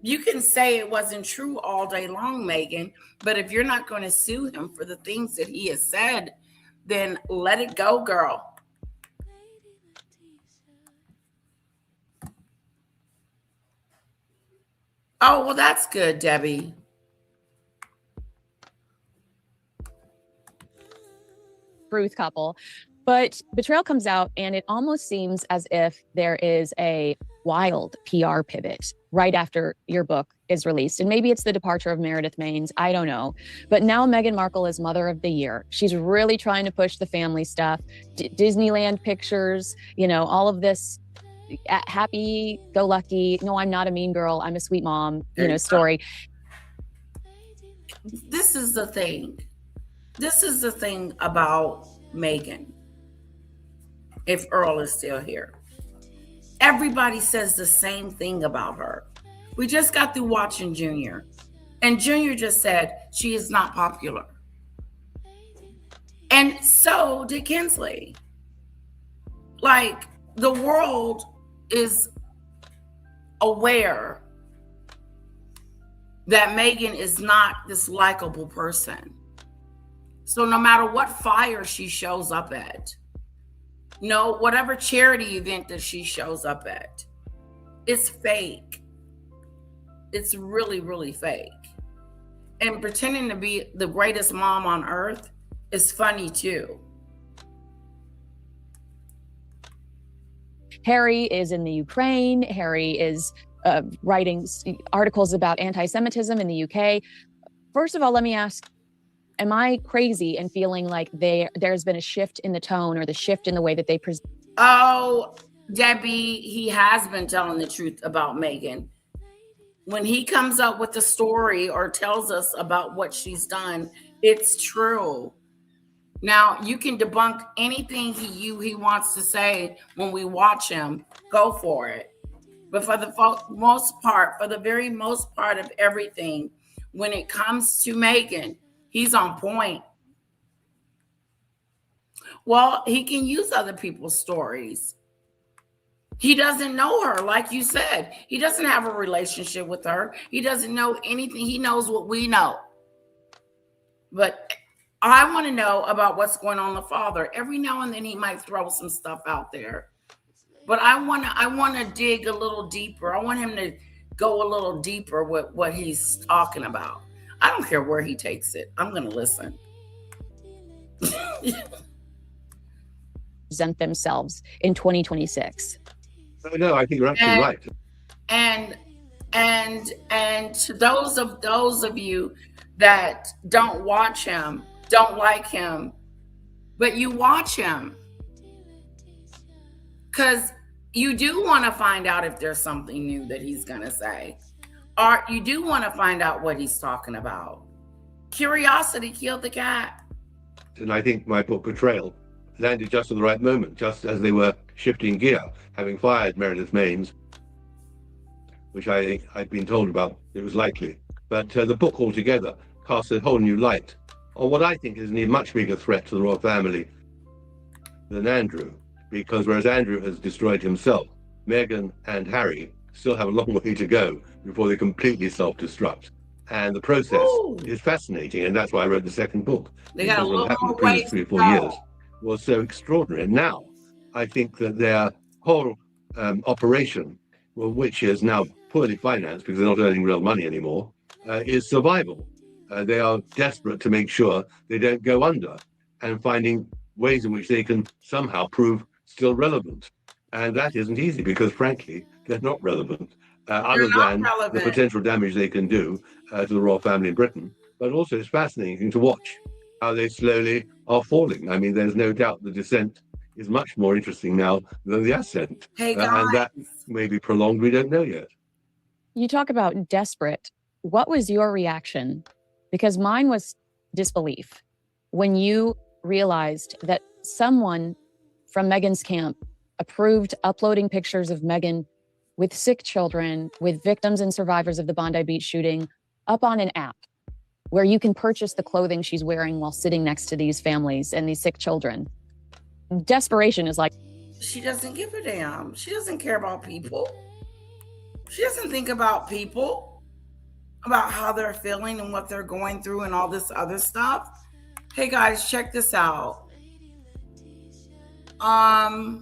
You can say it wasn't true all day long, Meghan, but if you're not going to sue him for the things that he has said, then let it go, girl. Oh, well, that's good, Debbie. Truth couple. But Betrayal comes out, and it almost seems as if there is a wild PR pivot right after your book is released. And maybe it's the departure of Meredith Maines. I don't know. But now Meghan Markle is Mother of the Year. She's really trying to push the family stuff, Disneyland pictures, all of this happy-go-lucky, no, I'm not a mean girl, I'm a sweet mom, story. This is the thing. This is the thing about Meghan. If Earl is still here, everybody says the same thing about her. We just got through watching Junior, and Junior just said she is not popular. And so did Kinsley. Like, the world is aware that Meghan is not this likable person. So no matter what fire she shows up at, whatever charity event that she shows up at, it's fake. It's really, really fake. And pretending to be the greatest mom on earth is funny too. Harry is in the Ukraine. Harry is writing articles about anti-Semitism in the UK. First of all, let me ask, am I crazy in feeling like there's been a shift in the tone or the shift in the way that they present? Oh, Debbie, he has been telling the truth about Meghan. When he comes up with a story or tells us about what she's done, it's true. Now, you can debunk anything he wants to say when we watch him. Go for it. But for the very most part of everything, when it comes to Meghan, he's on point. Well, he can use other people's stories. He doesn't know her, like you said. He doesn't have a relationship with her. He doesn't know anything. He knows what we know. But I want to know about what's going on with the father. Every now and then he might throw some stuff out there. But I want to dig a little deeper. I want him to go a little deeper with what he's talking about. I don't care where he takes it. I'm going to listen. Present themselves in 2026. No, I think you're absolutely right. And to those of you that don't watch him, don't like him, but you watch him because you do want to find out if there's something new that he's going to say, or you do want to find out what he's talking about. Curiosity killed the cat. And I think my book Betrayal landed just at the right moment, just as they were shifting gear, having fired Meredith Maines, which I think I'd been told about it was likely. But the book altogether casts a whole new light on what I think is a much bigger threat to the royal family than Andrew, because whereas Andrew has destroyed himself, Meghan and Harry still have a long way to go before they completely self-destruct. And the process is fascinating, and that's why I wrote the second book. They got a little what happened more the previous ways 3 or to 4 go. years was so extraordinary. And now I think that their whole operation, which is now poorly financed because they're not earning real money anymore, is survival. They are desperate to make sure they don't go under and finding ways in which they can somehow prove still relevant. And that isn't easy because, frankly, they're not relevant. other than the potential damage they can do to the royal family in Britain. But also it's fascinating to watch how they slowly are falling. I mean, there's no doubt the descent is much more interesting now than the ascent. Hey, guys. And that may be prolonged, we don't know yet. You talk about desperate. What was your reaction? Because mine was disbelief when you realized that someone from Meghan's camp approved uploading pictures of Meghan with sick children, with victims and survivors of the Bondi Beach shooting up on an app where you can purchase the clothing she's wearing while sitting next to these families and these sick children. Desperation is like... She doesn't give a damn. She doesn't care about people. She doesn't think about people, about how they're feeling and what they're going through and all this other stuff. Hey guys, check this out. I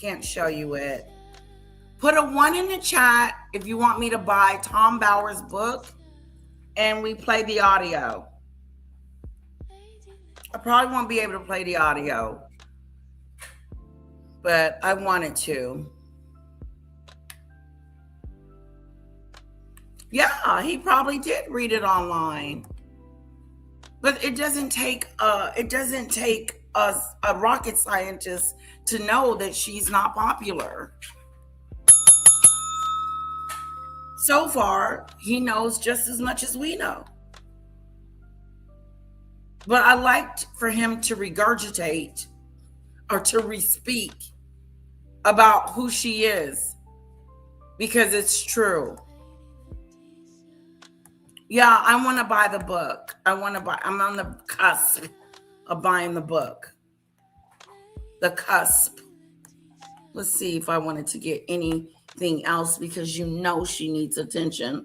can't show you it. Put a 1 in the chat if you want me to buy Tom Bower's book and we play the audio. I probably won't be able to play the audio, but I wanted to. Yeah, he probably did read it online. But it doesn't take a rocket scientist to know that she's not popular. So far, he knows just as much as we know. But I liked for him to regurgitate or to re-speak about who she is, because it's true. Yeah, I want to buy the book. I'm on the cusp of buying the book. The cusp. Let's see if I wanted to get anything else, because you know she needs attention.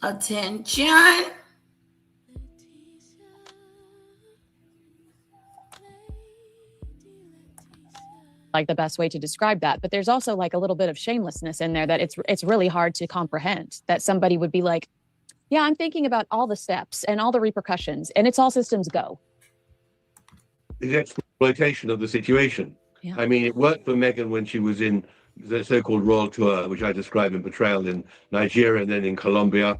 Attention. Like the best way to describe that. But there's also like a little bit of shamelessness in there that it's really hard to comprehend, that somebody would be like, yeah, I'm thinking about all the steps and all the repercussions, and it's all systems go. The exploitation of the situation. Yeah. I mean, it worked for Meghan when she was in the so-called royal tour, which I describe in Betrayal, in Nigeria and then in Colombia.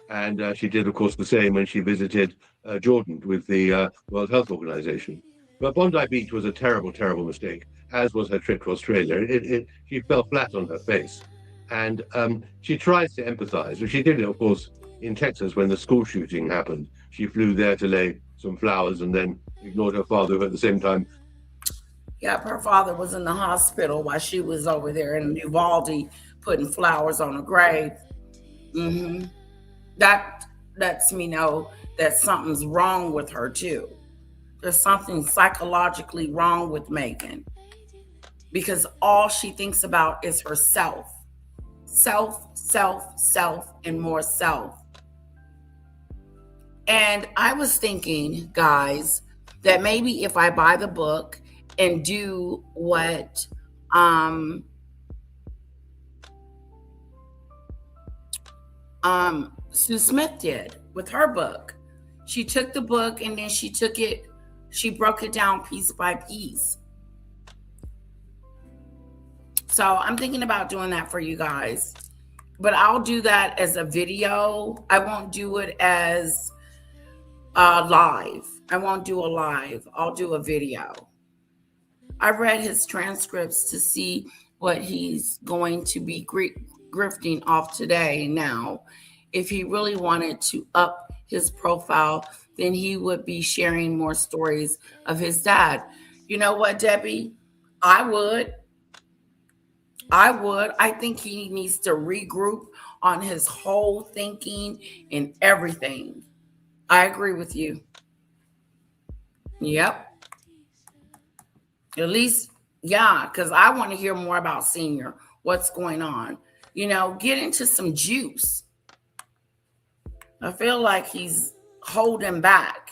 And she did, of course, the same when she visited Jordan with the World Health Organization. But Bondi Beach was a terrible, terrible mistake, as was her trip to Australia. She fell flat on her face. And she tries to empathize. But she did it, of course, in Texas when the school shooting happened. She flew there to lay some flowers and then ignored her father, who at the same time... Yeah, her father was in the hospital while she was over there in Uvalde putting flowers on a grave. Mm-hmm. That lets me know that something's wrong with her too. There's something psychologically wrong with Meghan, because all she thinks about is herself. Self, self, self, and more self. And I was thinking, guys, that maybe if I buy the book and do what Sue Smith did with her book. She took the book and then she broke it down piece by piece. So I'm thinking about doing that for you guys, but I'll do that as a video. I won't do it as live. I won't do a live. I'll do a video. I read his transcripts to see what he's going to be grifting off today. Now, if he really wanted to up his profile, then he would be sharing more stories of his dad. You know what, Debbie? I would. I think he needs to regroup on his whole thinking and everything. I agree with you. Yep. At least, yeah, because I want to hear more about Senior. What's going on? You know, get into some juice. I feel like he's holding back.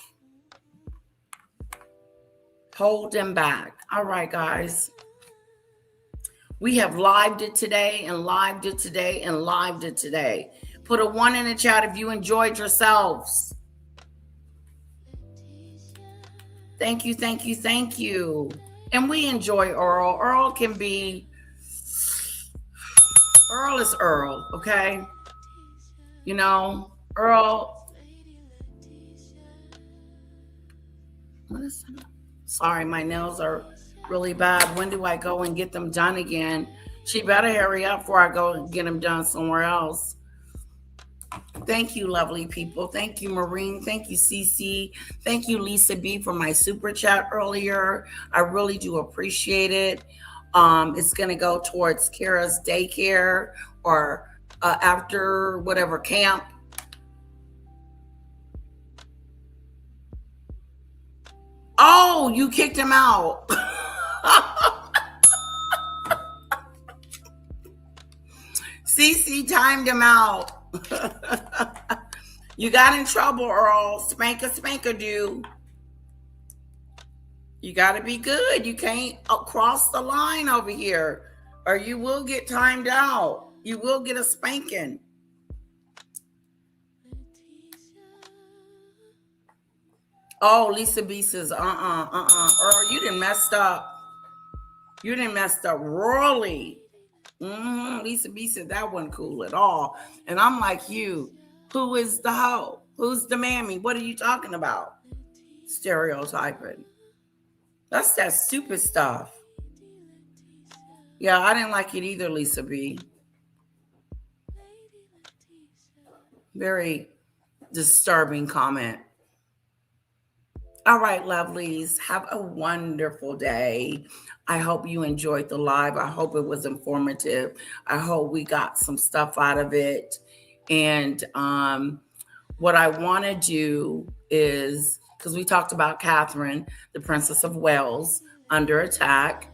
Holding back. All right, guys. We have lived it today and lived it today and lived it today. Put a 1 in the chat if you enjoyed yourselves. Thank you, thank you, thank you. And we enjoy Earl. Earl is Earl, okay? You know, Earl. What is that? Sorry, my nails are really bad. When do I go and get them done again? She better hurry up before I go and get them done somewhere else. Thank you, lovely people. Thank you, Maureen. Thank you, Cece. Thank you, Lisa B, for my super chat earlier. I really do appreciate it. It's going to go towards Kara's daycare or after whatever camp. Oh, you kicked him out. Cece timed him out. You got in trouble, Earl. Spanker do. You got to be good. You can't cross the line over here, or you will get timed out. You will get a spanking. Oh, Lisa B says, Earl, you done messed up. You done messed up royally. Lisa B said that wasn't cool at all. And I'm like, you, who is the hoe? Who's the mammy? What are you talking about? Stereotyping. That's that stupid stuff. Yeah, I didn't like it either, Lisa B. Very disturbing comment. All right, lovelies, have a wonderful day. I hope you enjoyed the live. I hope it was informative. I hope we got some stuff out of it. And what I want to do is, because we talked about Catherine, the Princess of Wales, under attack.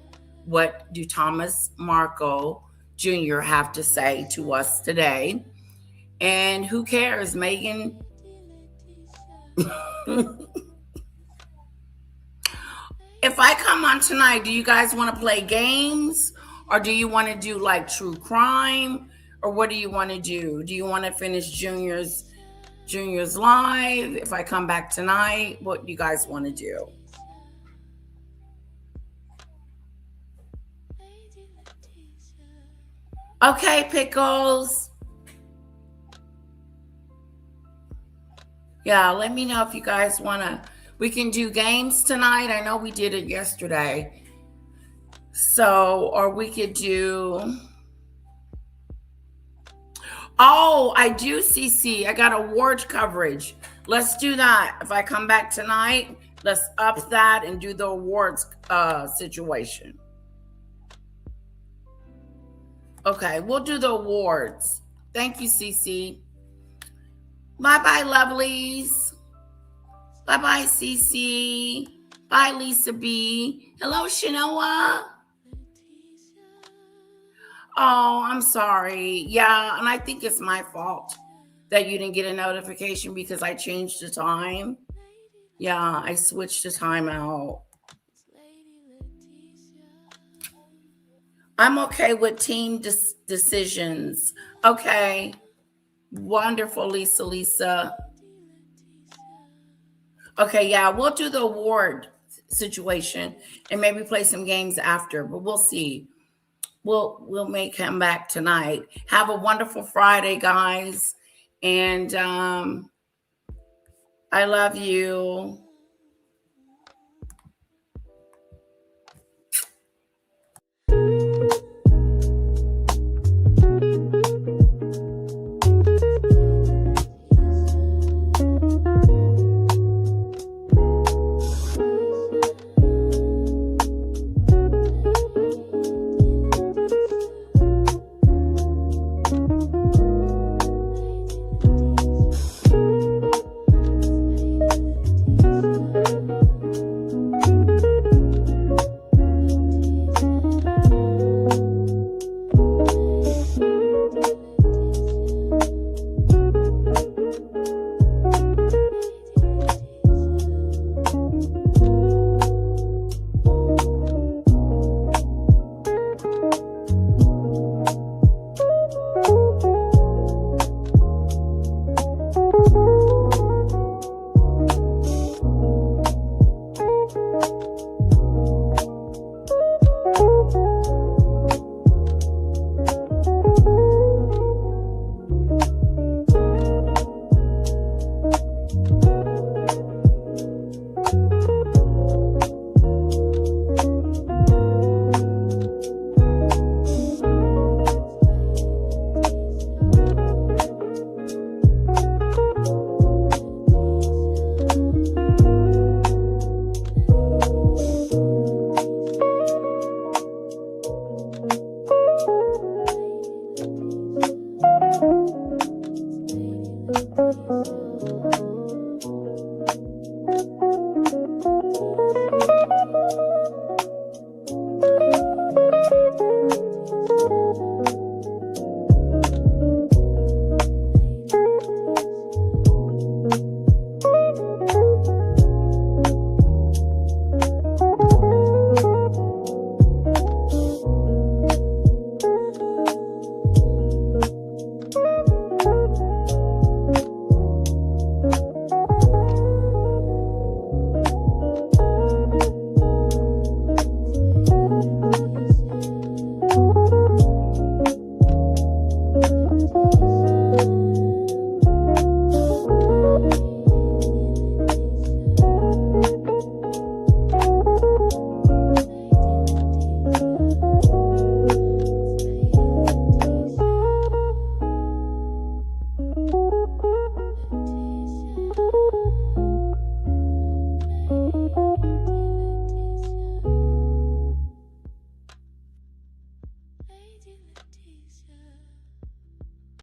What do Thomas Markle Jr. have to say to us today? And who cares, Meghan? If I come on tonight, do you guys want to play games? Or do you want to do like true crime? Or what do you want to do? Do you want to finish Junior's live? If I come back tonight, what do you guys want to do? Okay, Pickles. Yeah, let me know if you guys want to. We can do games tonight. I know we did it yesterday. So, or we could do. Oh, I do, CC. I got award coverage. Let's do that. If I come back tonight, let's up that and do the awards situation. Okay, we'll do the awards. Thank you, CC. Bye-bye, lovelies. Bye-bye, CC. Bye, Lisa B. Hello, Shanoa. Oh, I'm sorry. Yeah, and I think it's my fault that you didn't get a notification because I changed the time. Yeah, I switched the time out. I'm okay with team decisions. Okay. Wonderful, Lisa. Okay, yeah, we'll do the award situation and maybe play some games after, but we'll see. We'll make him back tonight. Have a wonderful Friday, guys. And I love you. Bye.